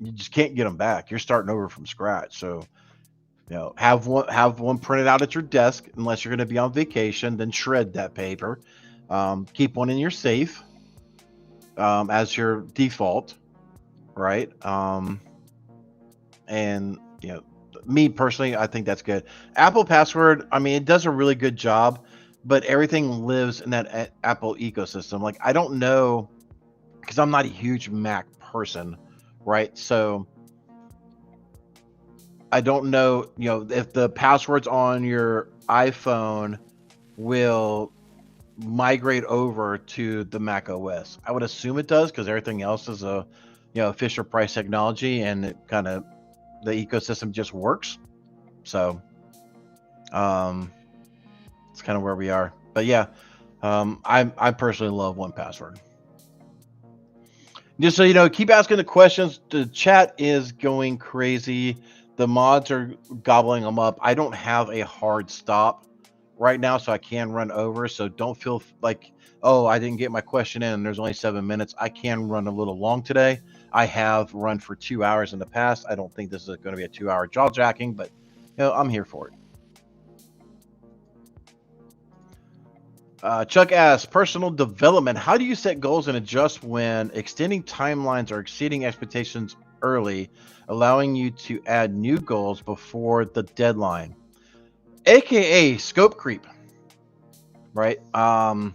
you just can't get them back. You're starting over from scratch. So, have one printed out at your desk, unless you're going to be on vacation. Then shred that paper. Keep one in your safe as your default. Right. And me personally, I think that's good. Apple Password, I mean, it does a really good job, but everything lives in that Apple ecosystem. Like, I don't know, because I'm not a huge Mac person, right? So I don't know, if the passwords on your iPhone will migrate over to the Mac OS. I would assume it does, because everything else is a Fisher Price technology, and it kind of, the ecosystem just works. So it's kind of where we are. But yeah, I personally love 1Password. Just so you know, keep asking the questions. The chat is going crazy. The mods are gobbling them up. I don't have a hard stop right now, so I can run over. So don't feel like, oh, I didn't get my question in. There's only 7 minutes. I can run a little long today. I have run for 2 hours in the past. I don't think this is going to be a 2-hour jaw jacking, but I'm here for it. Chuck asks, personal development. How do you set goals and adjust when extending timelines or exceeding expectations early, allowing you to add new goals before the deadline? AKA scope creep, right? And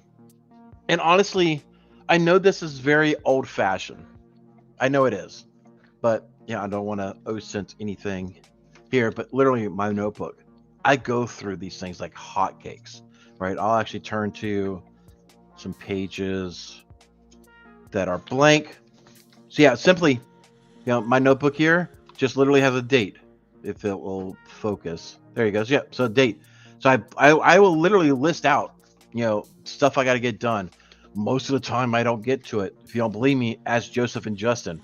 honestly, I know this is very old fashioned. I know it is, but yeah, I don't want to OSINT anything here, but literally my notebook, I go through these things like hotcakes. Right, I'll actually turn to some pages that are blank. So yeah, simply, my notebook here just literally has a date. If it will focus, there you go. Yeah, so date. So I will literally list out, stuff I got to get done. Most of the time, I don't get to it. If you don't believe me, ask Joseph and Justin.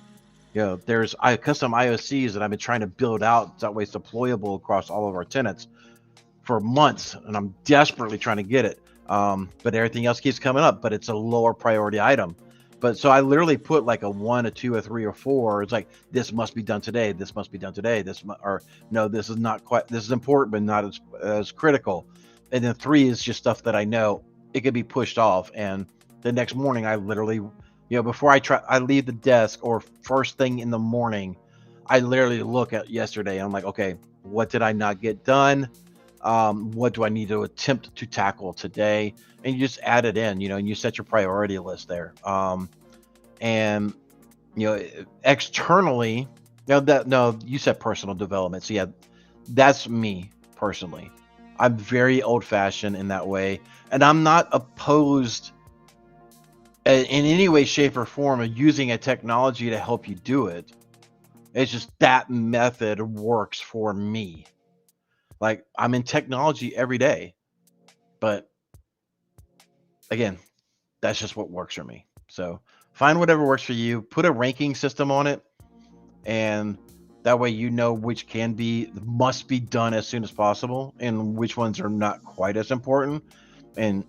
There's custom IOCs that I've been trying to build out that way it's deployable across all of our tenants for months, and I'm desperately trying to get it. But everything else keeps coming up, but it's a lower priority item. But so I literally put like a 1, a 2, a 3, or 4. It's like, this must be done today. This must be done today. Or no, this is not quite, this is important, but not as critical. And then 3 is just stuff that I know it could be pushed off. And the next morning I literally, before I leave the desk or first thing in the morning, I literally look at yesterday and I'm like, okay, what did I not get done? What do I need to attempt to tackle today? And you just add it in, and you set your priority list there. And externally, you said personal development. So yeah, that's me personally. I'm very old fashioned in that way. And I'm not opposed in any way, shape, or form of using a technology to help you do it. It's just that method works for me. Like, I'm in technology every day, but again, that's just what works for me. So find whatever works for you, put a ranking system on it, and that way which must be done as soon as possible and which ones are not quite as important, and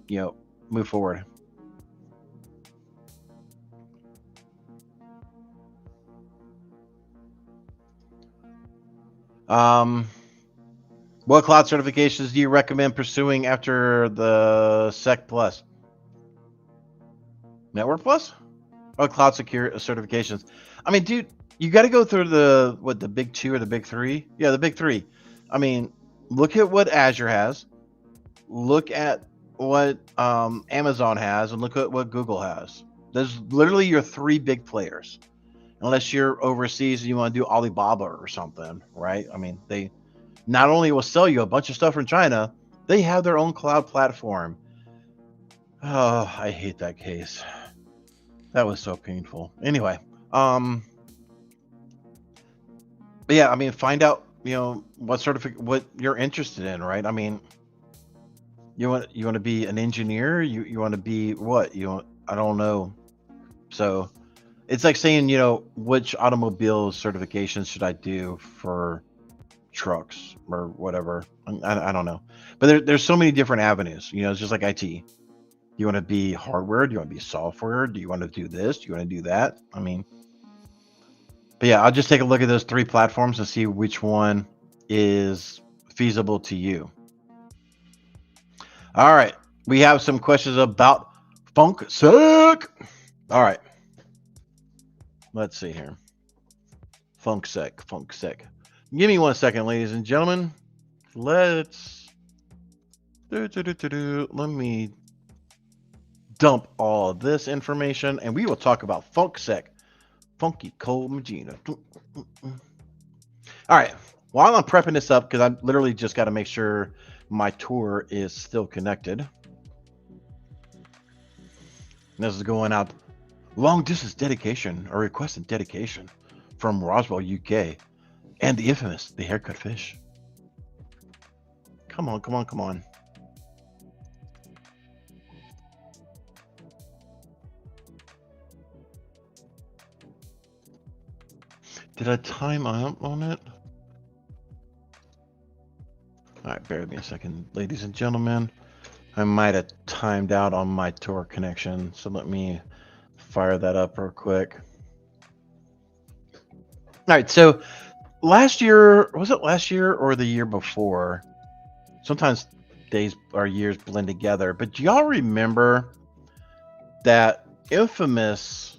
move forward. What cloud certifications do you recommend pursuing after the Sec Plus? Network Plus? Or cloud secure certifications? I mean, dude, you got to go through the big 2 or the big 3? Yeah, the big 3. I mean, look at what Azure has. Look at what Amazon has, and look at what Google has. There's literally your 3 big players. Unless you're overseas and you want to do Alibaba or something, right? I mean, they not only will sell you a bunch of stuff from China, they have their own cloud platform. Oh, I hate that case. That was so painful. Anyway, but yeah, I mean, find out, what you're interested in, right? I mean, you want to be an engineer? You want to be what? I don't know. So it's like saying, which automobile certifications should I do for trucks or whatever? I don't know. But there's so many different avenues. It's just like IT. Do you want to be hardware? Do you want to be software? Do you want to do this? Do you want to do that? I mean, but yeah, I'll just take a look at those 3 platforms and see which one is feasible to you. All right. We have some questions about FunkSec. All right. Let's see here. FunkSec. Give me 1 second, ladies and gentlemen. Let's let me dump all of this information, and we will talk about FunkSec. Funky Cold Magina. All right. While I'm prepping this up, because I literally just got to make sure my tour is still connected. This is going out. Long distance dedication or requested dedication from Roswell, UK, and the infamous The Haircut Fish. Come on. Did I time out on it? All right, bear with me a second, ladies and gentlemen. I might have timed out on my Tor connection, so let me fire that up real quick. All right, so last year, was it last year or the year before? Sometimes days or years blend together, but do y'all remember that infamous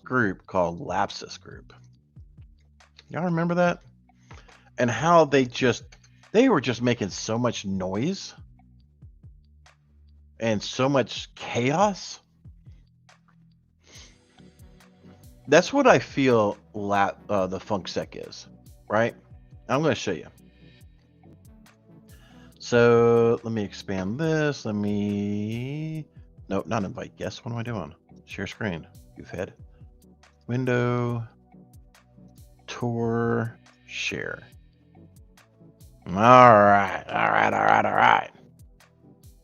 group called Lapsus Group? Y'all remember that? And how they were just making so much noise and so much chaos. That's what I feel the FunkSec is, right? I'm going to show you. So let me expand this. Nope, not invite guests. What am I doing? Share screen. You've had window, Tor, share. All right.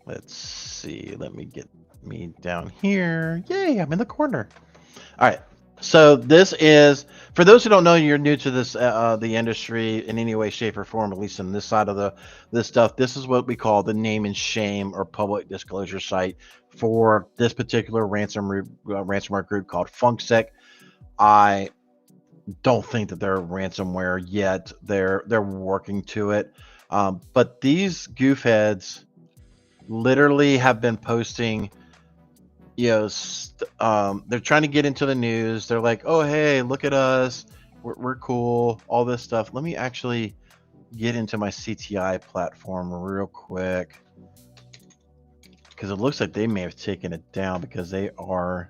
Let's see. Let me get me down here. Yay, I'm in the corner. All right. So this is, for those who don't know, you're new to this, the industry in any way, shape, or form, at least in this side of this stuff. This is what we call the name and shame or public disclosure site for this particular ransomware group called FunkSec. I don't think that they're ransomware yet. They're working to it. But these goofheads literally have been posting, they're trying to get into the news. They're like, oh, hey, look at us. We're cool. All this stuff. Let me actually get into my CTI platform real quick, because it looks like they may have taken it down because they are.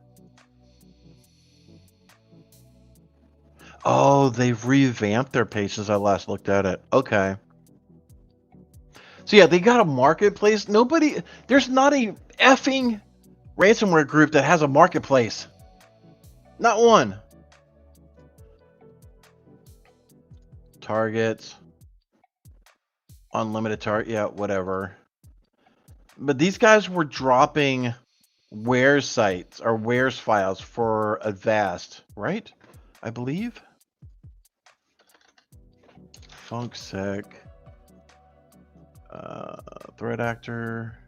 Oh, they've revamped their page since I last looked at it. Okay. So yeah, they got a marketplace. There's not a effing ransomware group that has a marketplace. Not one. Targets. Unlimited target. Yeah, whatever. But these guys were dropping Where's sites or Where's files for Avast, right? I believe. FunkSec. Threat actor.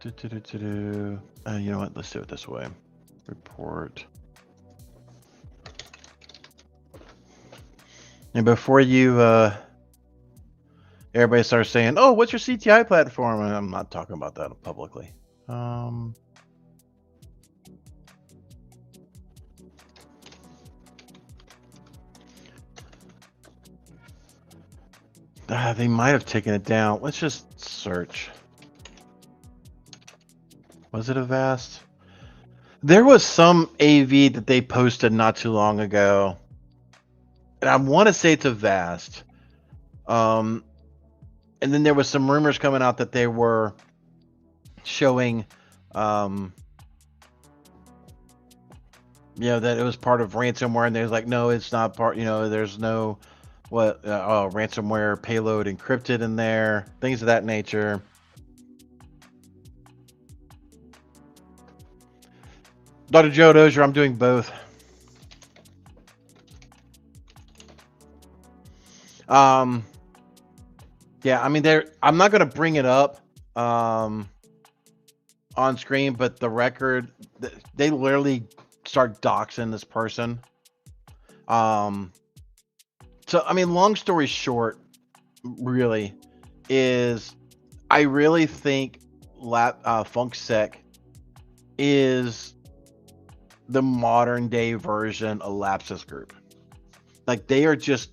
You know what? Let's do it this way. Report. And before you, everybody starts saying, "Oh, what's your CTI platform?" And I'm not talking about that publicly. They might have taken it down. Let's just search. Was it Avast? There was some AV that they posted not too long ago, and I want to say it's Avast. And then there was some rumors coming out that they were showing, that it was part of ransomware, and they was like, no, it's not part. There's no ransomware payload encrypted in there, things of that nature. Dr. Joe Dozier, I'm doing both. Yeah, I mean, I'm not going to bring it up on screen, but the record, they literally start doxing this person. So, I mean, long story short, really, is I really think FunkSec is the modern day version of Lapsus Group. Like, they are just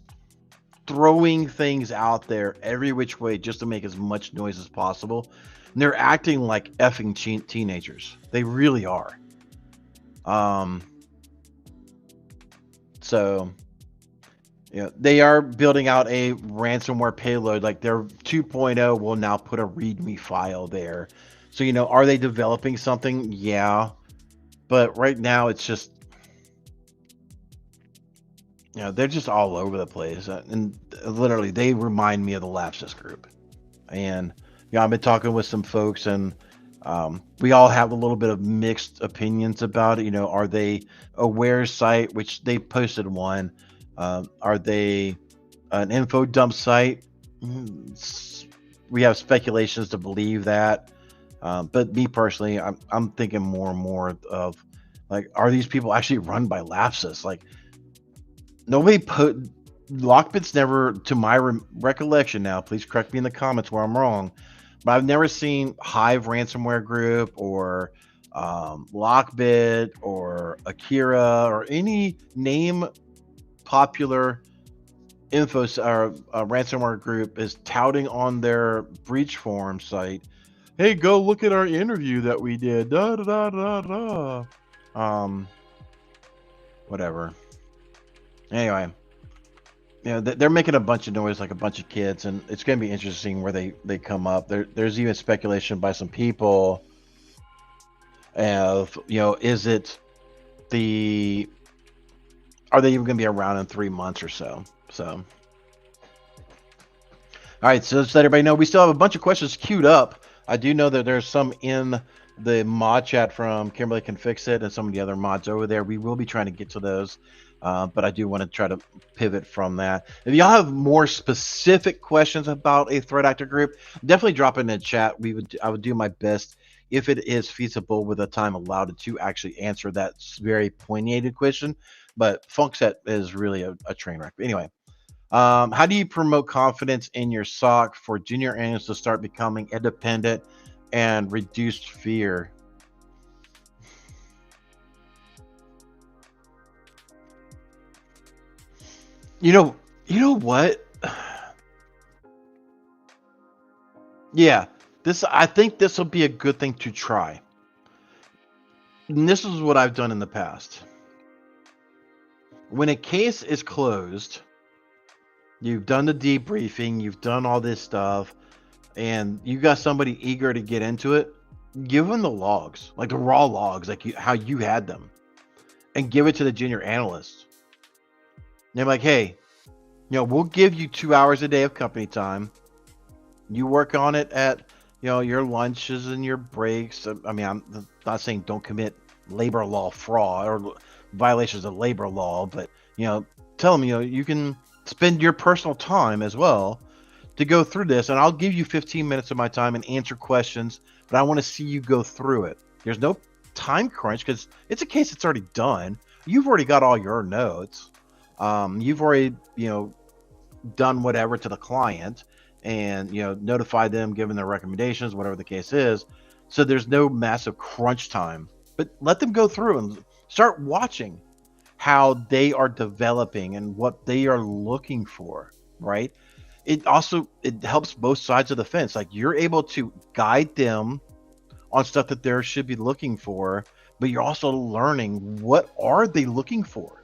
throwing things out there every which way just to make as much noise as possible. And they're acting like effing teenagers. They really are. So, they are building out a ransomware payload. Like, their 2.0 will now put a README file there. So, are they developing something? Yeah. But right now it's just, they're just all over the place. And literally, they remind me of the Lapsus Group. And, I've been talking with some folks, and, We all have a little bit of mixed opinions about it. You know, are they a Where site, which they posted one? Are they an info dump site? We have speculations to believe that. But me personally, I'm thinking more and more of like, are these people actually run by lapses? Like, nobody put Lockbit's never, to my recollection now, please correct me in the comments where I'm wrong, but I've never seen Hive ransomware group or Lockbit or Akira or any name popular info or ransomware group is touting on their breach forum site, hey, go look at our interview that we did. Da da da da da. Whatever. Anyway, you know, they're making a bunch of noise like a bunch of kids, and it's going to be interesting where they come up. There's even speculation by some people of, you know, is it are they even going to be around in 3 months or so? So, all right, so just let everybody know, we still have a bunch of questions queued up. I do know that there's some in the mod chat from Kimberly Can Fix It and some of the other mods over there. We will be trying to get to those, but I do want to try to pivot from that. If y'all have more specific questions about a threat actor group, definitely drop it in the chat. I would do my best, if it is feasible with the time allowed, to actually answer that very pointed question. But FunkSet is really a train wreck. Anyway, how do you promote confidence in your SOC for junior analysts to start becoming independent and reduced fear? You know what? Yeah, I think this will be a good thing to try. And this is what I've done in the past. When a case is closed, you've done the debriefing, you've done all this stuff, and you got somebody eager to get into it, give them the logs, like the raw logs, like how you had them, and give it to the junior analyst. They're like, hey, you know, we'll give you 2 hours a day of company time. You work on it at, you know, your lunches and your breaks. I mean, I'm not saying don't commit labor law fraud or violations of labor law, but, you know, tell them, you know, you can spend your personal time as well to go through this, and I'll give you 15 minutes of my time and answer questions, but I want to see you go through it. There's no time crunch because it's a case that's already done. You've already got all your notes. You've already, you know, done whatever to the client and, you know, notified them, given their recommendations, whatever the case is. So there's no massive crunch time, but let them go through and start watching how they are developing and what they are looking for, right? It helps both sides of the fence. Like, you're able to guide them on stuff that they should be looking for, but you're also learning, what are they looking for?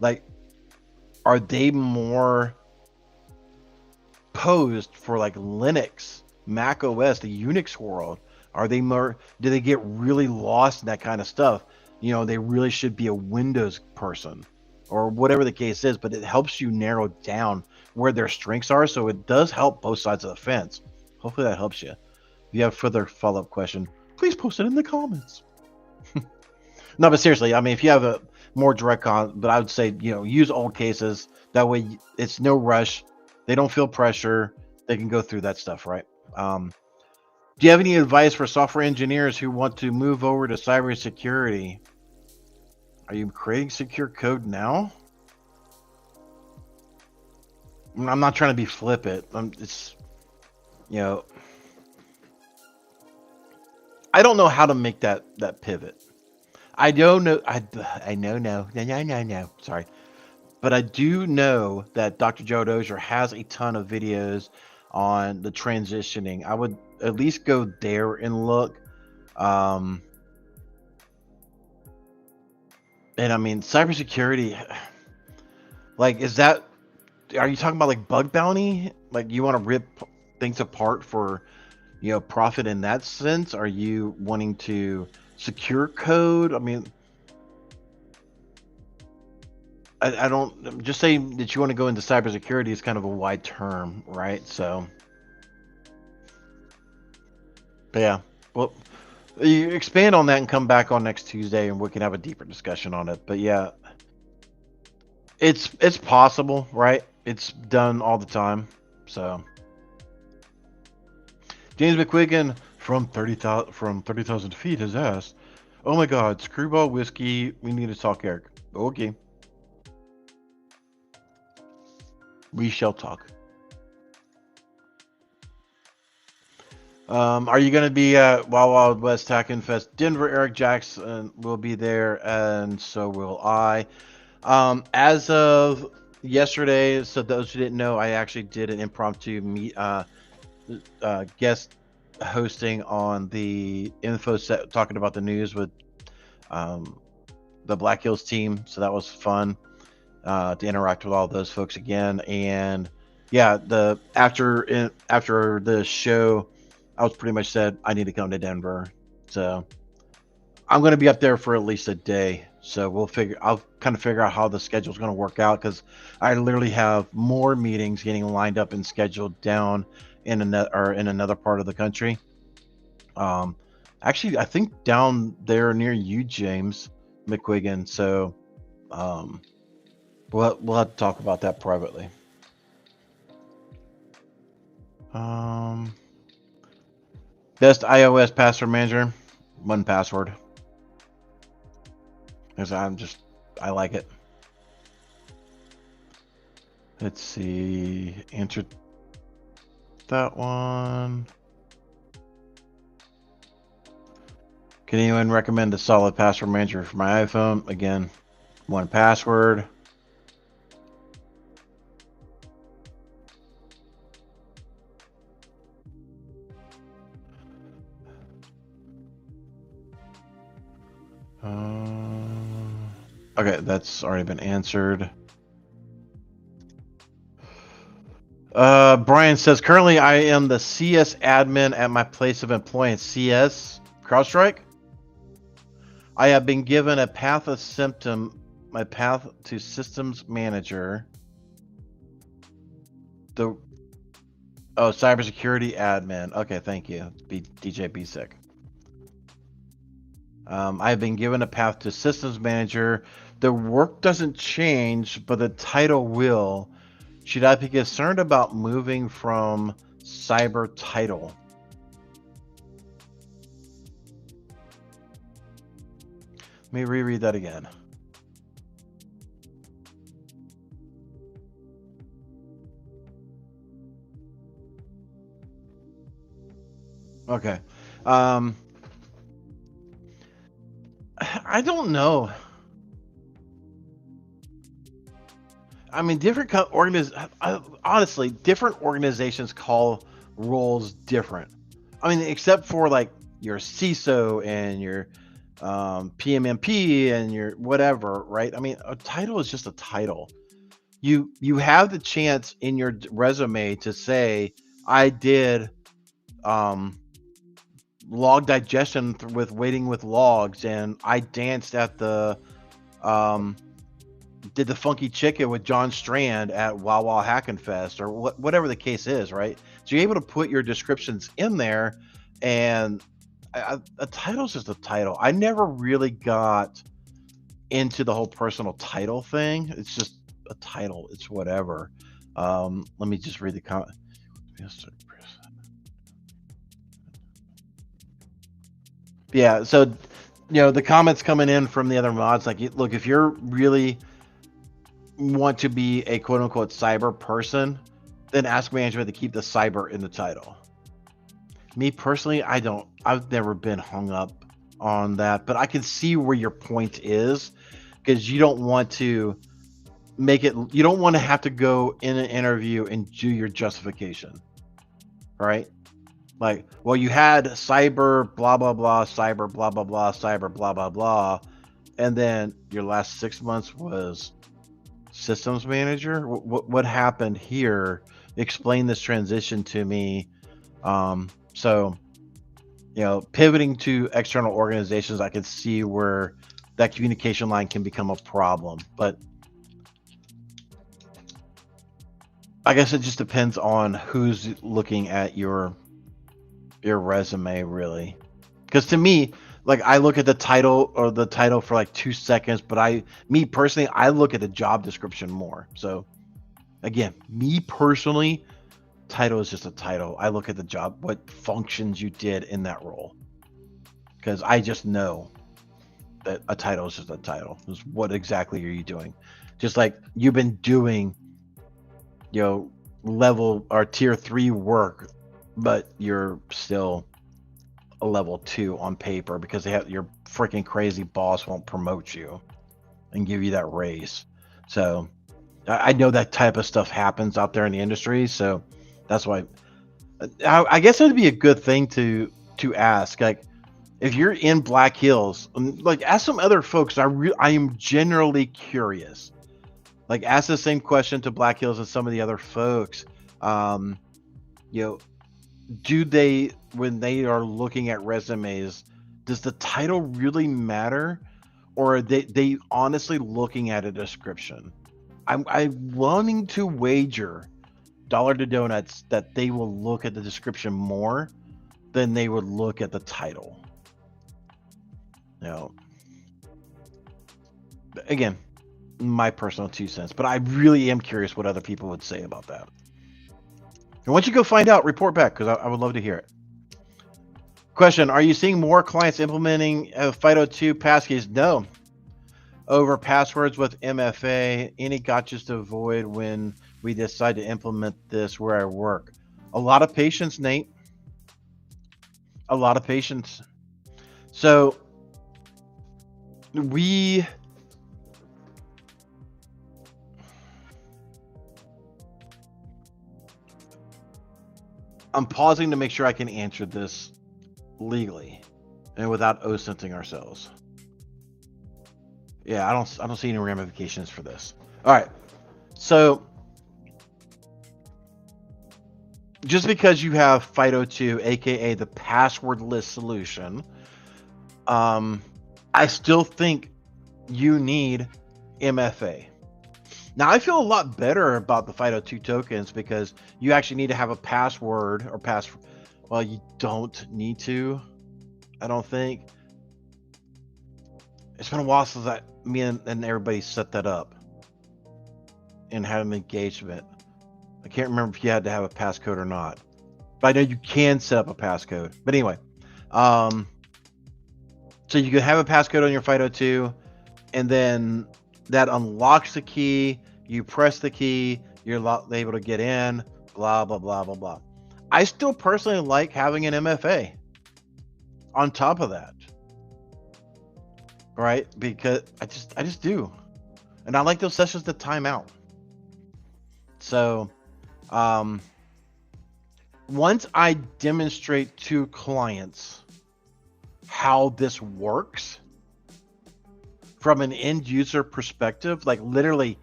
Like, are they more posed for like Linux, Mac OS, the Unix world? Are they more, do they get really lost in that kind of stuff? You know, they really should be a Windows person or whatever the case is, but it helps you narrow down where their strengths are. So it does help both sides of the fence. Hopefully that helps you. If you have further follow-up question, please post it in the comments. No, but seriously, I mean, if you have a more direct but I would say, you know, use old cases. That way it's no rush. They don't feel pressure. They can go through that stuff, right? Do you have any advice for software engineers who want to move over to cybersecurity? Are you creating secure code now? I'm not trying to be flippant. It's, you know, I don't know how to make that pivot. I don't know. No. Sorry. But I do know that Dr. Gerald Auger has a ton of videos on the transitioning. I would at least go there and look. And I mean, cybersecurity, like, are you talking about like bug bounty? Like, you want to rip things apart for, you know, profit in that sense? Are you wanting to secure code? I mean, I don't, just saying that you want to go into cybersecurity is kind of a wide term, right? So, but yeah, Well, you expand on that and come back on next Tuesday, and we can have a deeper discussion on it. But yeah, it's possible, right? It's done all the time. So James McQuiggan from 30,000 feet has asked, "Oh my God, Screwball Whiskey, we need to talk, Eric." Okay, we shall talk. Are you going to be at Wild Wild West Tacken Fest Denver? Eric Jackson will be there, and so will I. As of yesterday, so those who didn't know, I actually did an impromptu guest hosting on the info set, talking about the news with the Black Hills team. So that was fun to interact with all those folks again. And yeah, after the show, I was pretty much said I need to come to Denver. So I'm going to be up there for at least a day. So I'll kind of figure out how the schedule is going to work out, because I literally have more meetings getting lined up and scheduled down in another part of the country. Actually, I think down there near you, James McQuiggan. So we'll have to talk about that privately. Best iOS password manager, 1Password. Because I like it. Let's see. Answer that one. Can anyone recommend a solid password manager for my iPhone? Again, 1Password. Okay, that's already been answered. Brian says, currently I am the CS admin at my place of employment. CS CrowdStrike. I have been given a path of symptom, my path to systems manager. Cybersecurity admin. Okay, thank you. DJ BSIC. I have been given a path to systems manager. The work doesn't change, but the title will. Should I be concerned about moving from cyber title? Let me reread that again. Okay. I don't know. I mean, honestly, different organizations call roles different. I mean, except for like your CISO and your PMMP and your whatever, right? I mean, a title is just a title. You have the chance in your resume to say, I did log digestion with waiting with logs, and I danced at the did the funky chicken with John Strand at Wow Wow Hackin' Fest, or whatever the case is, right? So you're able to put your descriptions in there, and a title's just a title. I never really got into the whole personal title thing. It's just a title. It's whatever. Let me just read the comment. Yeah, so the comments coming in from the other mods, like, look, if you're really want to be a quote unquote cyber person, then ask management to keep the cyber in the title. Me personally, I've never been hung up on that, but I can see where your point is, because you don't want to you don't want to have to go in an interview and do your justification, right? Like, well, you had cyber blah blah blah, cyber blah blah blah, cyber blah blah blah, and then your last 6 months was systems manager. What happened here? Explain this transition to me. So, pivoting to external organizations, I can see where that communication line can become a problem. But I guess it just depends on who's looking at your resume, really. Because to me, like I look at the title for like 2 seconds, but me personally, I look at the job description more. So again, me personally, title is just a title. I look at the job, what functions you did in that role. Because I just know that a title is just a title. Is what exactly are you doing? Just like you've been doing, level or tier 3 work, but you're still a level 2 on paper because your freaking crazy boss won't promote you and give you that raise. So I know that type of stuff happens out there in the industry. So that's why I guess it would be a good thing to ask, like, if you're in Black Hills, like ask some other folks. I am generally curious. Like ask the same question to Black Hills and some of the other folks. Do they, when they are looking at resumes, does the title really matter, or are they honestly looking at a description? I'm wanting to wager dollar to donuts that they will look at the description more than they would look at the title. Again, my personal 2 cents, but I really am curious what other people would say about that. And once you go find out, report back, because I would love to hear it. Question: are you seeing more clients implementing FIDO2 passkeys? No. Over passwords with MFA. Any gotchas to avoid when we decide to implement this where I work? A lot of patience, Nate. A lot of patience. So I'm pausing to make sure I can answer this legally and without OSINTing ourselves. Yeah, I don't see any ramifications for this. All right. So just because you have FIDO2, aka the passwordless solution, I still think you need MFA. Now, I feel a lot better about the FIDO2 tokens because you actually need to have a password or well, you don't need to, I don't think. It's been a while since me and everybody set that up and had an engagement. I can't remember if you had to have a passcode or not, but I know you can set up a passcode. But anyway, so you can have a passcode on your FIDO2, and then that unlocks the key. You press the key, you're able to get in, blah, blah, blah, blah, blah. I still personally like having an MFA on top of that, right? Because I just do. And I like those sessions to time out. So once I demonstrate to clients how this works from an end user perspective, like literally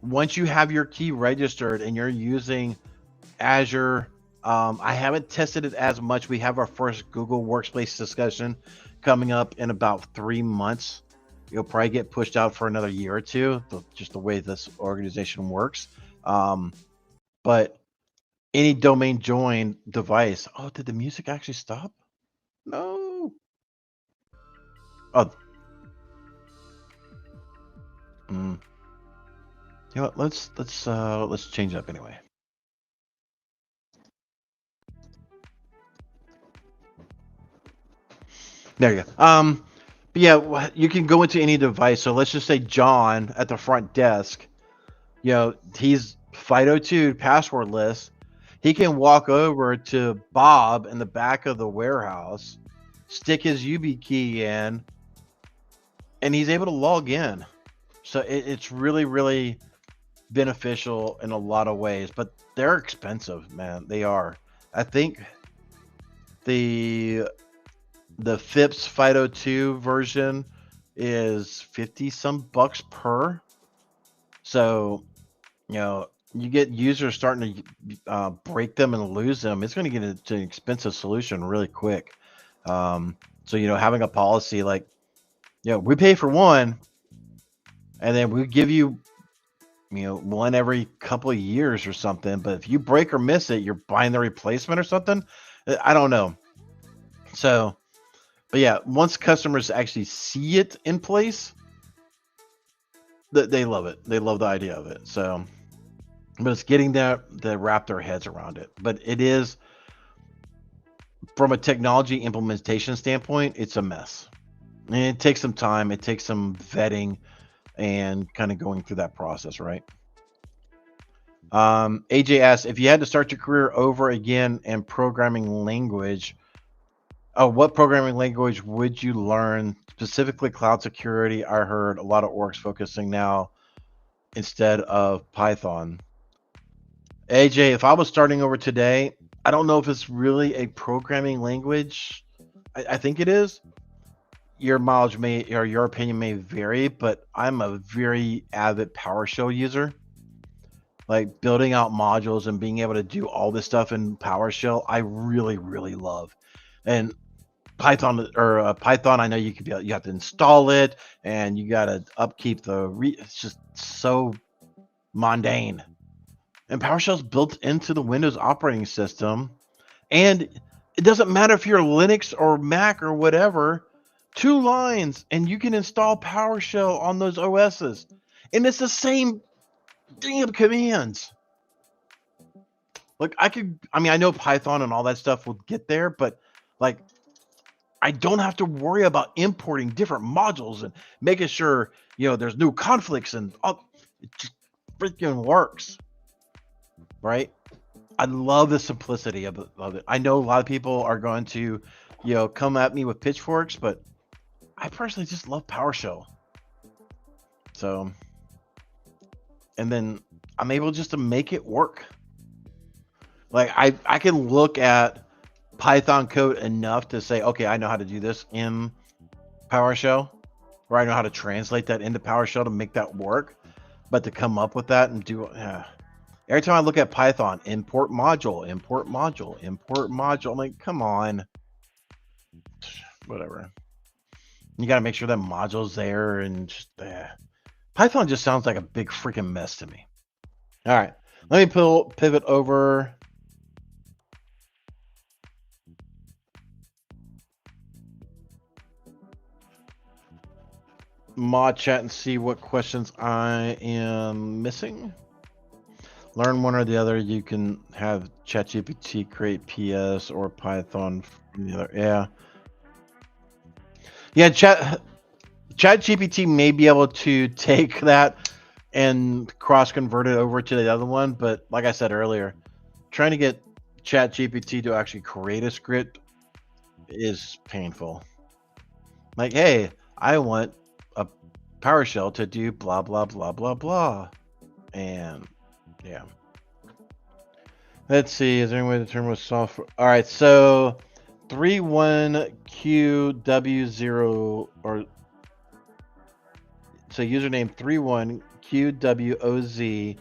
once you have your key registered and you're using Azure, I haven't tested it as much. We have our first Google Workspace discussion coming up in about 3 months. It'll probably get pushed out for another year or two, just the way this organization works. But any domain join device. Oh, did the music actually stop? No. Oh. You know what? Let's change it up anyway. There you go. But yeah, you can go into any device. So let's just say John at the front desk. He's FIDO2 passwordless. He can walk over to Bob in the back of the warehouse, stick his YubiKey in, and he's able to log in. So it's really, really beneficial in a lot of ways, but they're expensive, man. They are. I think the FIPS FIDO2 version is 50 some bucks per. So, you get users starting to break them and lose them. It's going to get to an expensive solution really quick. So, having a policy like, we pay for one, and then we give you, one every couple of years or something. But if you break or miss it, you're buying the replacement or something. I don't know. So, But yeah, once customers actually see it in place, they love it. They love the idea of it. So, but it's getting that to wrap their heads around it. But it is, from a technology implementation standpoint, it's a mess. And it takes some time. It takes some vetting and kind of going through that process, right? AJ asks, if you had to start your career over again in programming language, what programming language would you learn? Specifically cloud security. I heard a lot of orgs focusing now instead of Python. AJ, if I was starting over today, I don't know if it's really a programming language. I think it is. Your mileage may, or your opinion may vary, but I'm a very avid PowerShell user. Like building out modules and being able to do all this stuff in PowerShell, I really, really love. And Python, I know you have to install it and you got to upkeep it's just so mundane. And PowerShell is built into the Windows operating system, and it doesn't matter if you're Linux or Mac or whatever. 2 lines and you can install PowerShell on those OSs, and it's the same damn commands. Like I know Python and all that stuff will get there, but like I don't have to worry about importing different modules and making sure, there's no conflicts and all. It just freaking works. Right? I love the simplicity of it. I know a lot of people are going to, come at me with pitchforks, but I personally just love PowerShell. So, and then I'm able just to make it work. Like I can look at Python code enough to say, okay, I know how to do this in PowerShell, or I know how to translate that into PowerShell to make that work. But to come up with that and do, every time I look at Python, import module. I'm like, come on. Whatever. You got to make sure that module's there, and just Python just sounds like a big freaking mess to me. All right. Let me pivot over. Mod chat and see what questions I am missing. Learn one or the other. You can have ChatGPT create PS or Python from the other. Yeah. ChatGPT may be able to take that and cross convert it over to the other one, but like I said earlier, trying to get ChatGPT to actually create a script is painful. Like, hey, I want a PowerShell to do blah blah blah blah blah, and yeah. Let's see. Is there any way to determine what software? All right. So 31QW0 or so username 31QWOZ.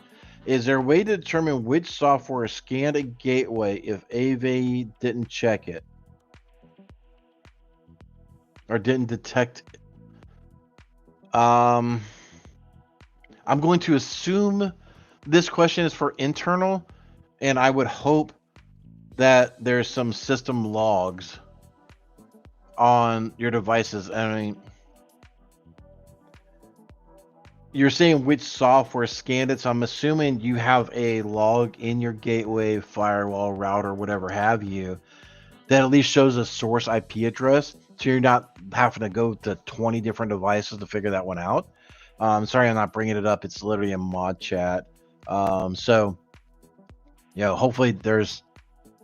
Is there a way to determine which software scanned a gateway if AV didn't check it or didn't detect it? I'm going to assume this question is for internal, and I would hope that there's some system logs on your devices. I mean, you're saying which software scanned it, so I'm assuming you have a log in your gateway, firewall, router, whatever have you, that at least shows a source IP address, so you're not having to go to 20 different devices to figure that one out. Sorry, I'm not bringing it up. It's literally a mod chat. So, hopefully there's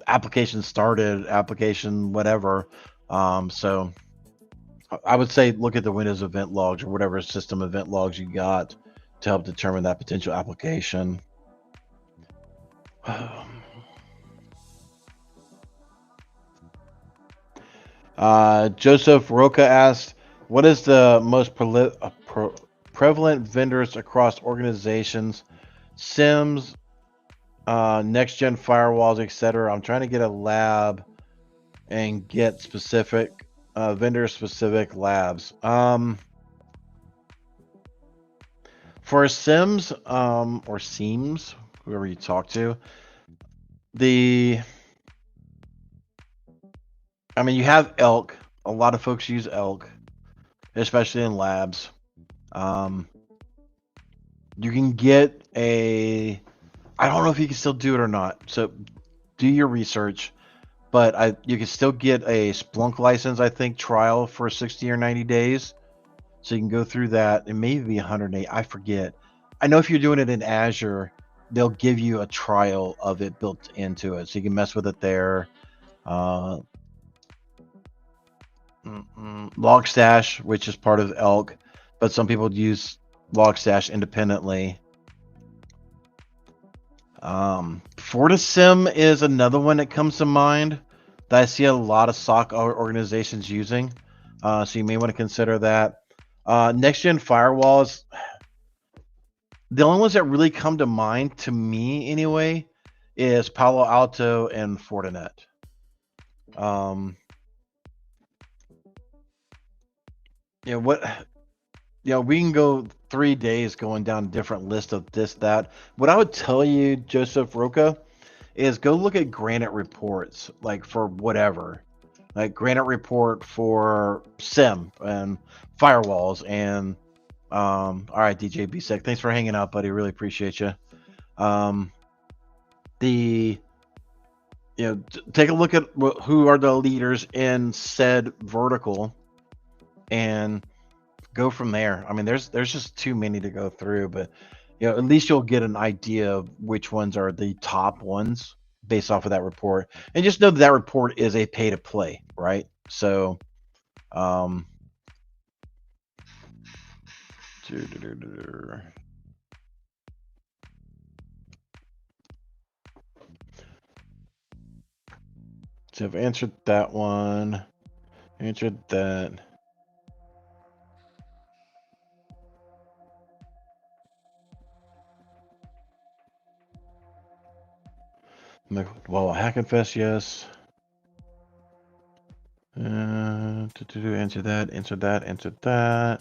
application started, application whatever. So I would say look at the Windows event logs or whatever system event logs you got to help determine that potential application. Joseph Roca asked, what is the most prevalent vendors across organizations, SIMs, next-gen firewalls, etc.? I'm trying to get a lab and get specific vendor-specific labs. For SIMs or SIEMs, whoever you talk to, you have Elk, a lot of folks use elk, especially in labs. You can get a, I don't know if you can still do it or not. So do your research, but you can still get a Splunk license, I think, trial for 60 or 90 days. So you can go through that. It may be 108. I forget. I know if you're doing it in Azure, they'll give you a trial of it built into it. So you can mess with it there. Uh, Logstash, which is part of Elk, but some people use Logstash independently. FortiSIM is another one that comes to mind that I see a lot of SOC organizations using. So you may want to consider that. Next gen firewalls, the only ones that really come to mind to me anyway is Palo Alto and Fortinet. We can go 3 days going down a different list of this, that. What I would tell you, Joseph Roca, is go look at Granite reports, like for whatever. Like Granite report for SIM and firewalls and all right, DJ BSEC, thanks for hanging out, buddy. Really appreciate you. Take a look at who are the leaders in said vertical and go from there. I mean, there's just too many to go through, but at least you'll get an idea of which ones are the top ones based off of that report. And just know that report is a pay to play, right? So so I've answered that one. Answered that. Well, Hackenfest, yes. Answer that.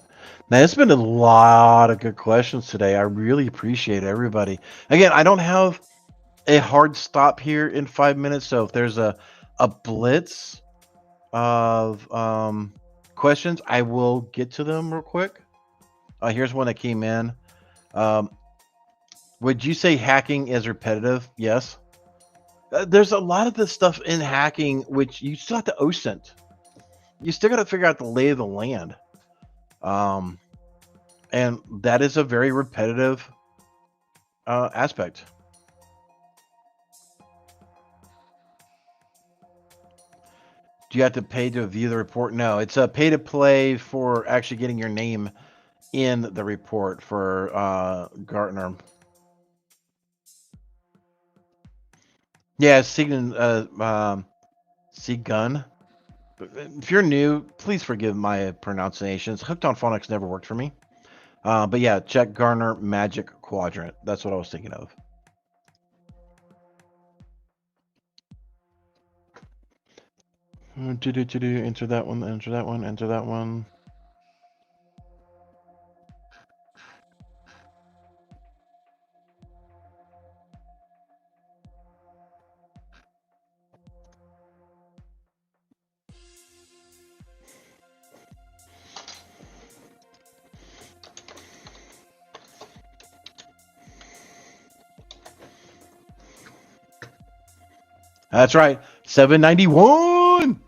Now, it's been a lot of good questions today. I really appreciate everybody. Again, I don't have a hard stop here in 5 minutes, so if there's a blitz of questions, I will get to them real quick. Here's one that came in. Would you say hacking is repetitive? Yes. There's a lot of this stuff in hacking which you still have to OSINT. You still got to figure out the lay of the land. And that is a very repetitive aspect. Do you have to pay to view the report? No, it's a pay to play for actually getting your name in the report for Gartner. Yeah, Segun. If you're new, please forgive my pronunciations. Hooked on Phonics never worked for me. But yeah, check Gartner Magic Quadrant. That's what I was thinking of. Enter that one, enter that one, enter that one. That's right, 791.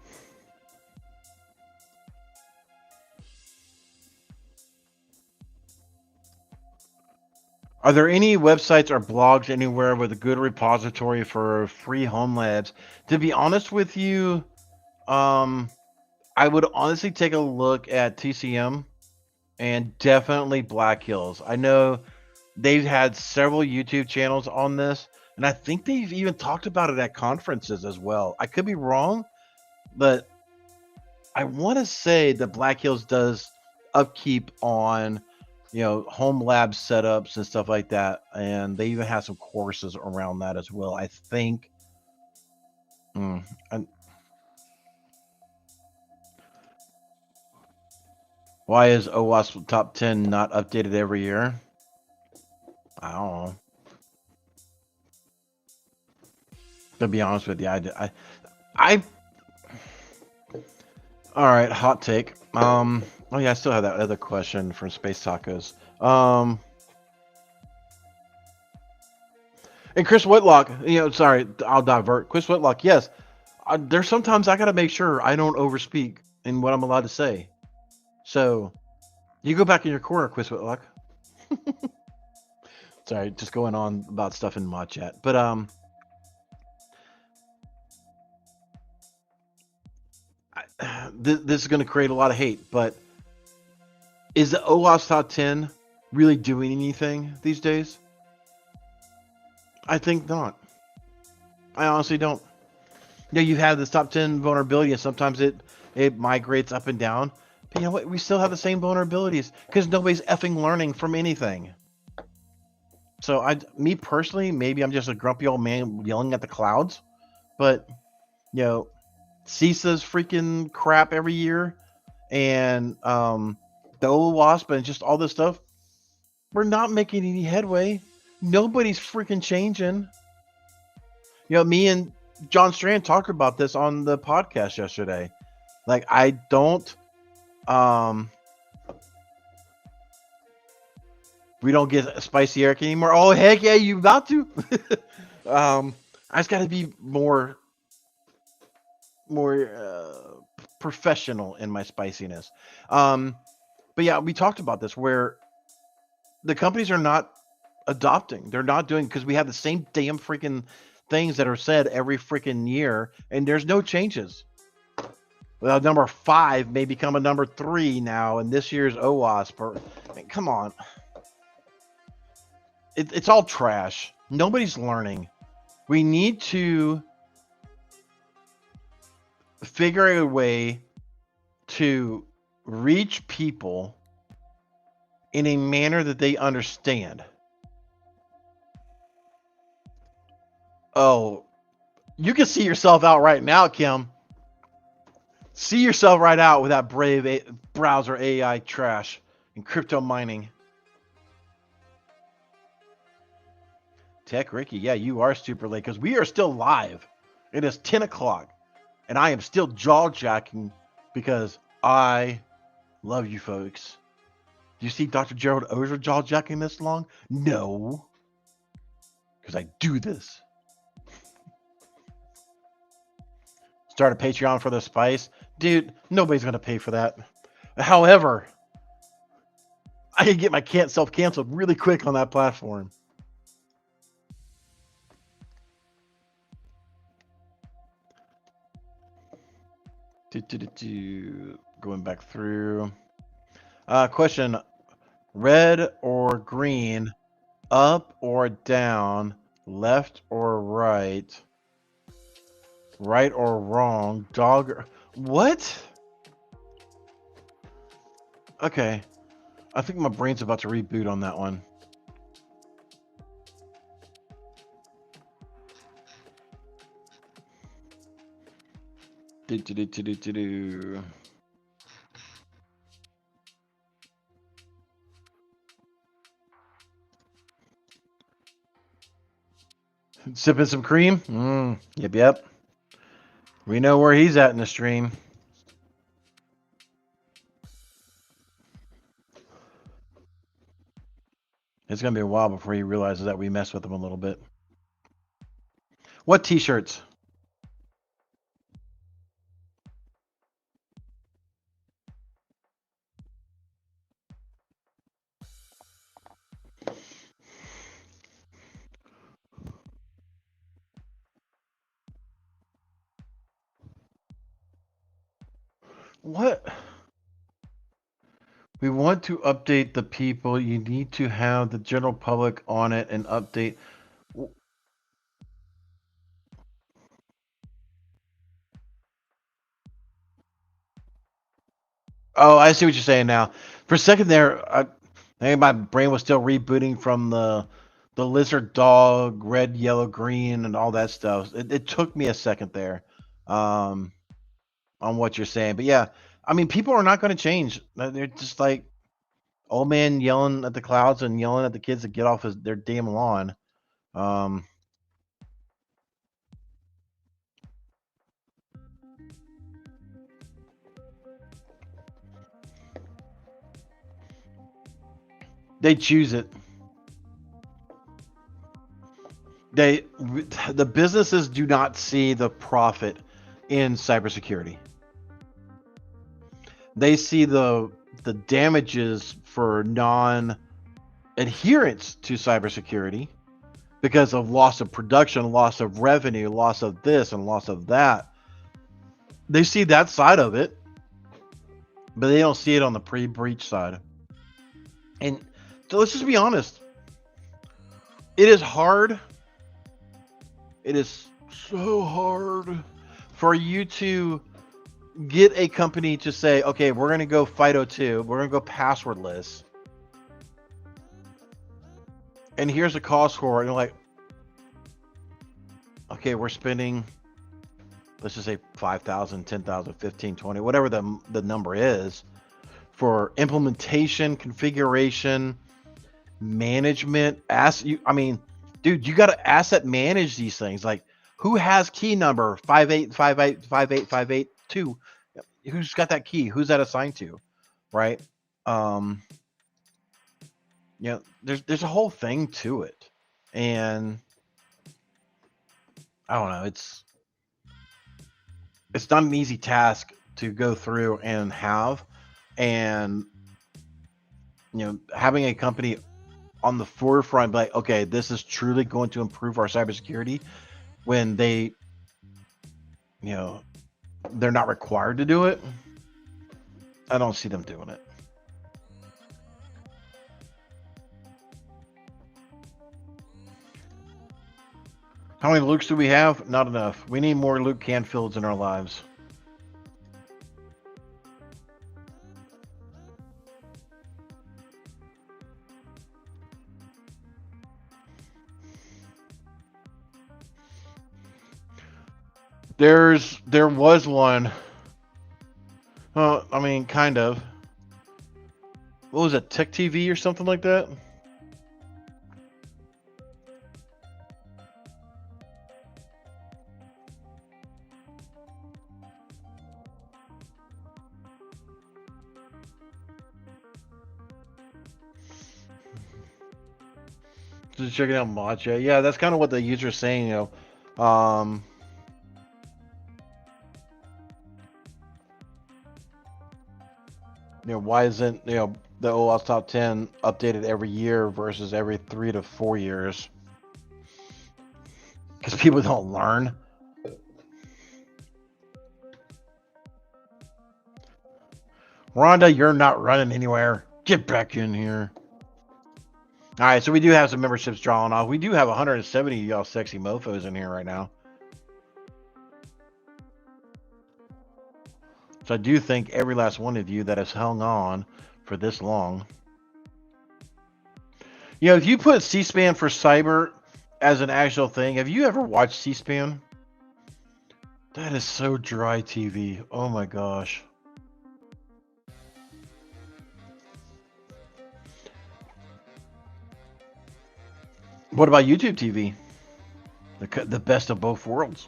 Are there any websites or blogs anywhere with a good repository for free home labs? To be honest with you, I would honestly take a look at TCM and definitely Black Hills. I know they've had several YouTube channels on this, and I think they've even talked about it at conferences as well. I could be wrong, but I want to say that Black Hills does upkeep on home lab setups and stuff like that, and they even have some courses around that as well, I think. Why is OWASP top 10 not updated every year? I don't know. To be honest with you, All right, hot take. Oh yeah, I still have that other question from Space Tacos. And Chris Whitlock, sorry, I'll divert. Chris Whitlock, yes. There's sometimes I gotta make sure I don't overspeak in what I'm allowed to say. So you go back in your corner, Chris Whitlock. Sorry, just going on about stuff in mod chat. But this is going to create a lot of hate. But is the OWASP top 10 really doing anything these days? I think not. I honestly don't. You have this top 10 vulnerability, and sometimes it migrates up and down. But you know what? We still have the same vulnerabilities because nobody's effing learning from anything. So me personally, maybe I'm just a grumpy old man yelling at the clouds. But CISA's freaking crap every year, and the old wasp and just all this stuff. We're not making any headway. Nobody's freaking changing. Me and John Strand talked about this on the podcast yesterday. Like, I don't we don't get spicy Eric anymore. Oh heck yeah, you about to? I just got to be more professional in my spiciness. But yeah, we talked about this where the companies are not adopting. They're not doing, because we have the same damn freaking things that are said every freaking year, and there's no changes. Well, number 5 may become a number 3 now, and this year's OWASP. Come on. It's all trash. Nobody's learning. We need to figure out a way to reach people in a manner that they understand. Oh, you can see yourself out right now, Kim. See yourself right out with that Brave browser AI trash and crypto mining. Tech Ricky, yeah, you are super late because we are still live. It is 10 o'clock, and I am still jaw-jacking because I love you folks. Do you see Dr. Gerald Auger jaw-jacking this long? No, because I do this. Start a Patreon for the spice. Dude, nobody's going to pay for that. However, I can get my self-canceled really quick on that platform. Going back through. Question. Red or green? Up or down? Left or right? Right or wrong? Dog or... What? Okay. I think my brain's about to reboot on that one. Sipping some cream? Yep. We know where he's at in the stream. It's going to be a while before he realizes that we messed with him a little bit. What t-shirts? What? We want to update the people. You need to have the general public on it and update. Oh, I see what you're saying now. For a second there, I think my brain was still rebooting from the lizard dog, red, yellow, green, and all that stuff. It took me a second there on what you're saying. But yeah, I mean, people are not going to change. They're just like old man yelling at the clouds and yelling at the kids to get off their damn lawn. They choose it. The businesses do not see the profit in cybersecurity. They see the damages for non-adherence to cybersecurity because of loss of production, loss of revenue, loss of this and loss of that. They see that side of it, but they don't see it on the pre-breach side. And so let's just be honest. It is hard. It is so hard for you to get a company to say, okay, we're going to go FIDO2. We're going to go passwordless. And here's the cost for it. And you're like, okay, we're spending, let's just say 5,000, 10,000, 15, 20, whatever the number is for implementation, configuration, management. I mean, dude, you got to asset manage these things. Like, who has key number 5858585882? Who's got that key? Who's that assigned to? Right? There's a whole thing to it. And I don't know, it's not an easy task to go through and have. And having a company on the forefront, like, okay, this is truly going to improve our cybersecurity, when they're not required to do it. I don't see them doing it. How many Lukes do we have? Not enough. We need more Luke Canfields in our lives. There was one. Well, I mean, kind of. What was it, Tech TV or something like that? Just checking out Matcha. Yeah, that's kind of what the user's saying, why isn't the OWASP top 10 updated every year versus every 3 to 4 years? Because people don't learn. Rhonda, you're not running anywhere. Get back in here. All right, so we do have some memberships drawn off. We do have 170 y'all sexy mofos in here right now. So I do thank every last one of you that has hung on for this long. If you put C-SPAN for cyber as an actual thing, have you ever watched C-SPAN? That is so dry TV. Oh my gosh. What about YouTube TV? The best of both worlds.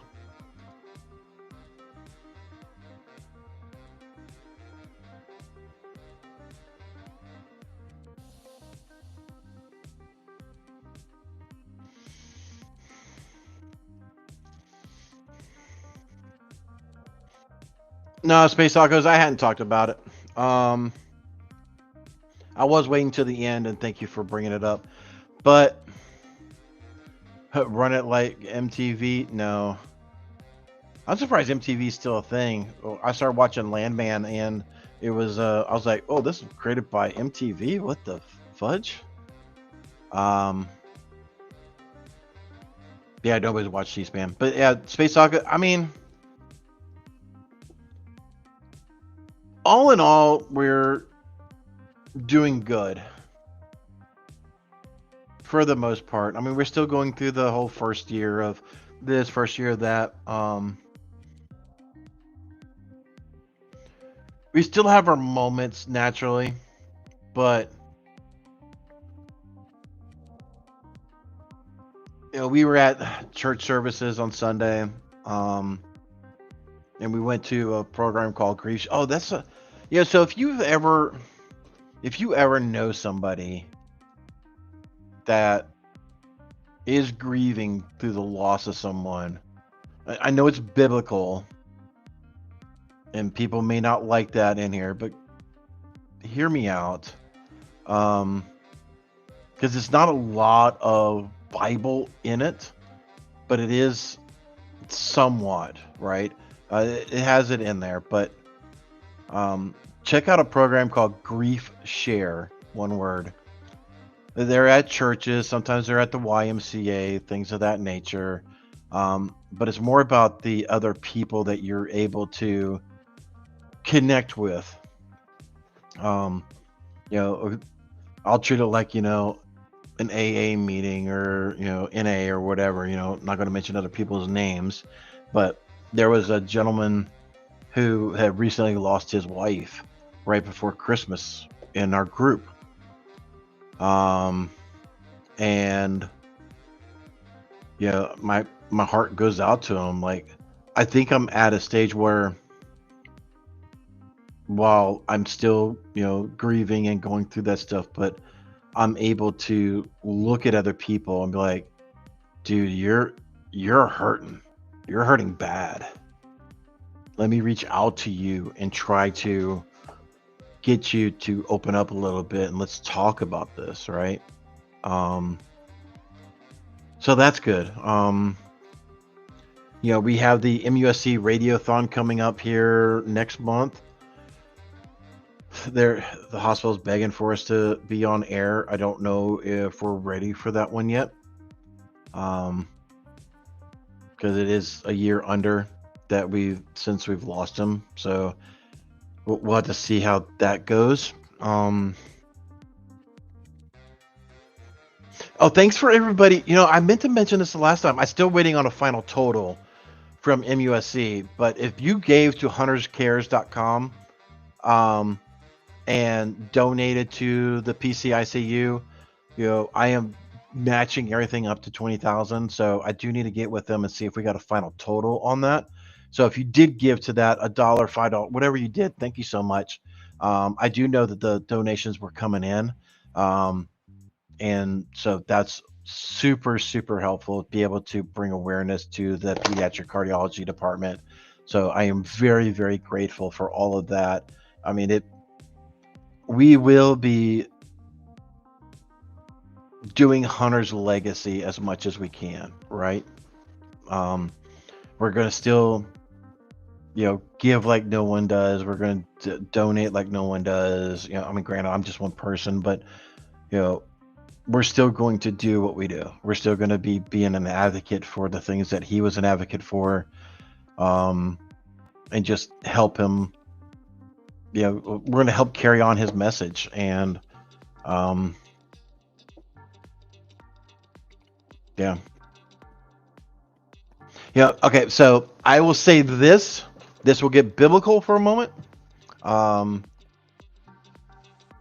No, Space Tacos, I hadn't talked about it. I was waiting till the end, and thank you for bringing it up. But run it like MTV? No. I'm surprised MTV is still a thing. I started watching Landman, and it was, I was like, oh, this is created by MTV? What the fudge? Yeah, nobody's watched C-SPAN. But yeah, Space Tacos, I mean, all in all, we're doing good for the most part. I mean, we're still going through the whole first year of this, first year of that. We still have our moments naturally, but we were at church services on Sunday. And we went to a program called Grief. Oh, that's so if you ever know somebody that is grieving through the loss of someone, I know it's biblical and people may not like that in here, but hear me out. Because it's not a lot of Bible in it, but it is somewhat, right? It has it in there, but check out a program called Grief Share, one word. They're at churches, sometimes they're at the YMCA, things of that nature. But it's more about the other people that you're able to connect with. You know, I'll treat it like, you know, an AA meeting or, you know, NA or whatever, you know, not going to mention other people's names, but there was a gentleman who had recently lost his wife right before Christmas in our group. And yeah, my heart goes out to him. Like, I think I'm at a stage where while I'm still, you know, grieving and going through that stuff, but I'm able to look at other people and be like, dude, you're hurting. You're hurting bad. Let me reach out to you and try to get you to open up a little bit and let's talk about this, right? So that's good. You know, we have the MUSC Radiothon coming up here next month. The hospital's begging for us to be on air. I don't know if we're ready for that one yet. Because it is a year under that since we've lost him. So we'll have to see how that goes. Oh, thanks for everybody. You know, I meant to mention this the last time. I'm still waiting on a final total from MUSC. But if you gave to hunterscares.com and donated to the PCICU, you know, I am matching everything up to 20,000. So I do need to get with them and see if we got a final total on that. So if you did give to that $1, $5, whatever you did, thank you so much. I do know that the donations were coming in. And so that's super, super helpful to be able to bring awareness to the pediatric cardiology department. So I am very, very grateful for all of that. I mean, we will be doing Hunter's legacy as much as we can, right? We're going to still, you know, give like no one does. We're going to donate like no one does. You know, I mean, granted, I'm just one person, but, you know, we're still going to do what we do. We're still going to be being an advocate for the things that he was an advocate for, and just help him. You know, we're going to help carry on his message. And, yeah. Yeah. Okay. So I will say this will get biblical for a moment.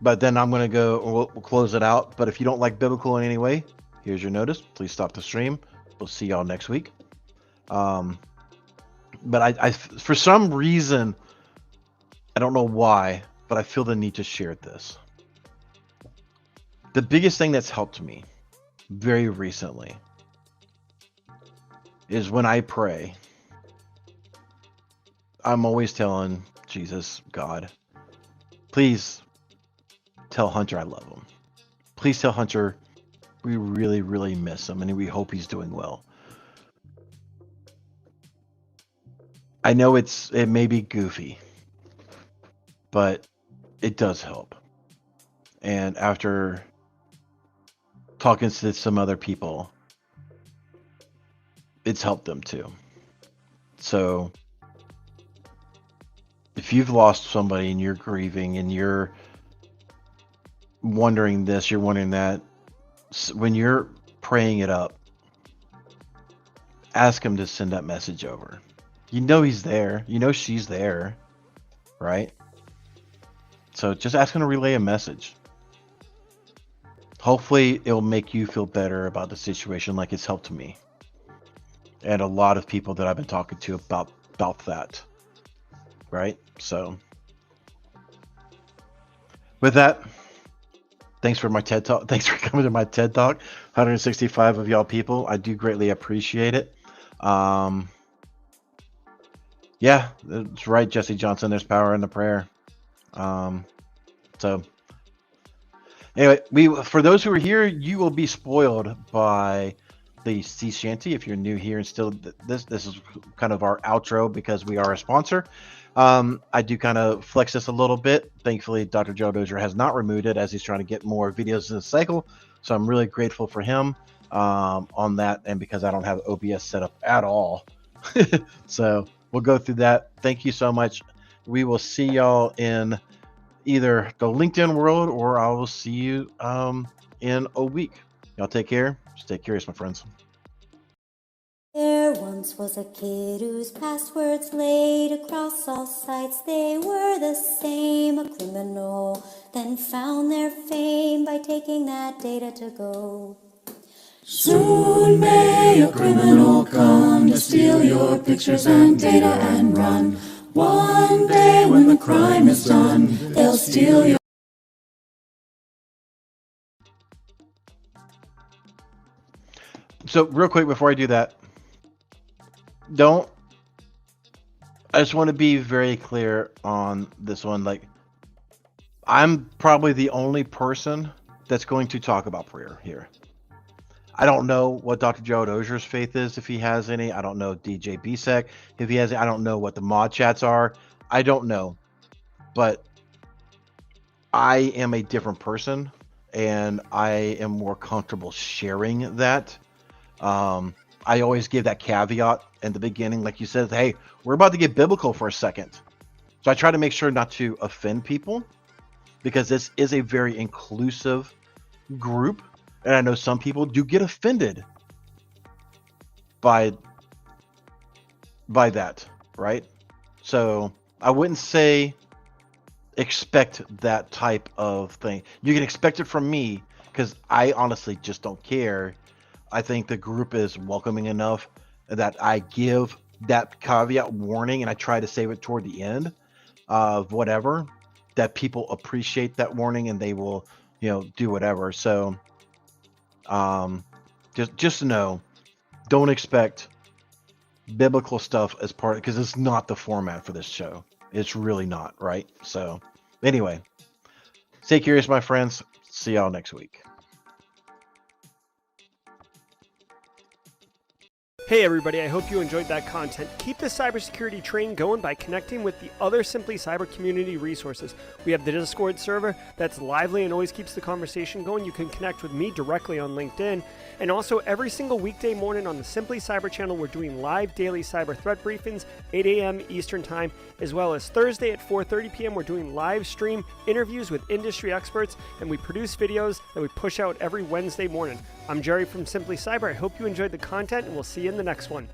But then I'm going to go, we'll close it out. But if you don't like biblical in any way, here's your notice. Please stop the stream. We'll see y'all next week. But I for some reason, I don't know why, but I feel the need to share this. The biggest thing that's helped me very recently is when I pray, I'm always telling Jesus, God, please tell Hunter I love him. Please tell Hunter we really, really miss him and we hope he's doing well. I know it may be goofy, but it does help. And after talking to some other people, it's helped them too. So if you've lost somebody and you're grieving and you're wondering this, you're wondering that, when you're praying it up, ask him to send that message over. You know he's there. You know she's there, right? So just ask him to relay a message. Hopefully it'll make you feel better about the situation like it's helped me. And a lot of people that I've been talking to about that, right? So with that, Thanks for my TED Talk. Thanks for coming to my TED Talk. 165 of y'all people. I do greatly appreciate it. Yeah, that's right, Jesse Johnson. There's power in the prayer. So anyway, for those who are here, you will be spoiled by the sea shanty if you're new here and still this is kind of our outro because we are a sponsor. I do kind of flex this a little bit. Thankfully, Dr. Gerald Auger has not removed it as he's trying to get more videos in the cycle. So I'm really grateful for him on that, and because I don't have OBS set up at all. So we'll go through that. Thank you so much. We will see y'all in either the LinkedIn world or I will see you in a week. Y'all take care. Stay curious, my friends. There once was a kid whose passwords laid across all sites. They were the same, a criminal, then found their fame by taking that data to go. Soon may a criminal come to steal your pictures and data and run. One day when the crime is done, they'll steal your... So real quick before I do that, I just want to be very clear on this one. Like, I'm probably the only person that's going to talk about prayer here. I don't know what Dr. Gerald Auger's faith is, if he has any. I don't know DJ BSEC, if he has. I don't know what the mod chats are. I don't know. But I am a different person, and I am more comfortable sharing that. I always give that caveat in the beginning, like you said, hey, we're about to get biblical for a second. So I try to make sure not to offend people, because this is a very inclusive group. And I know some people do get offended by that, right? So I wouldn't say expect that type of thing. You can expect it from me, because I honestly just don't care. I think the group is welcoming enough that I give that caveat warning, and I try to save it toward the end of whatever, that people appreciate that warning and they will, do whatever. So just know, don't expect biblical stuff as part, because it's not the format for this show. It's really not, right? So anyway, stay curious, my friends. See y'all next week. Hey everybody, I hope you enjoyed that content. Keep the cybersecurity train going by connecting with the other Simply Cyber community resources. We have the Discord server that's lively and always keeps the conversation going. You can connect with me directly on LinkedIn. And also every single weekday morning on the Simply Cyber channel, we're doing live daily cyber threat briefings, 8 a.m. Eastern time, as well as Thursday at 4:30 p.m. We're doing live stream interviews with industry experts, and we produce videos that we push out every Wednesday morning. I'm Jerry from Simply Cyber. I hope you enjoyed the content, and we'll see you in the next one.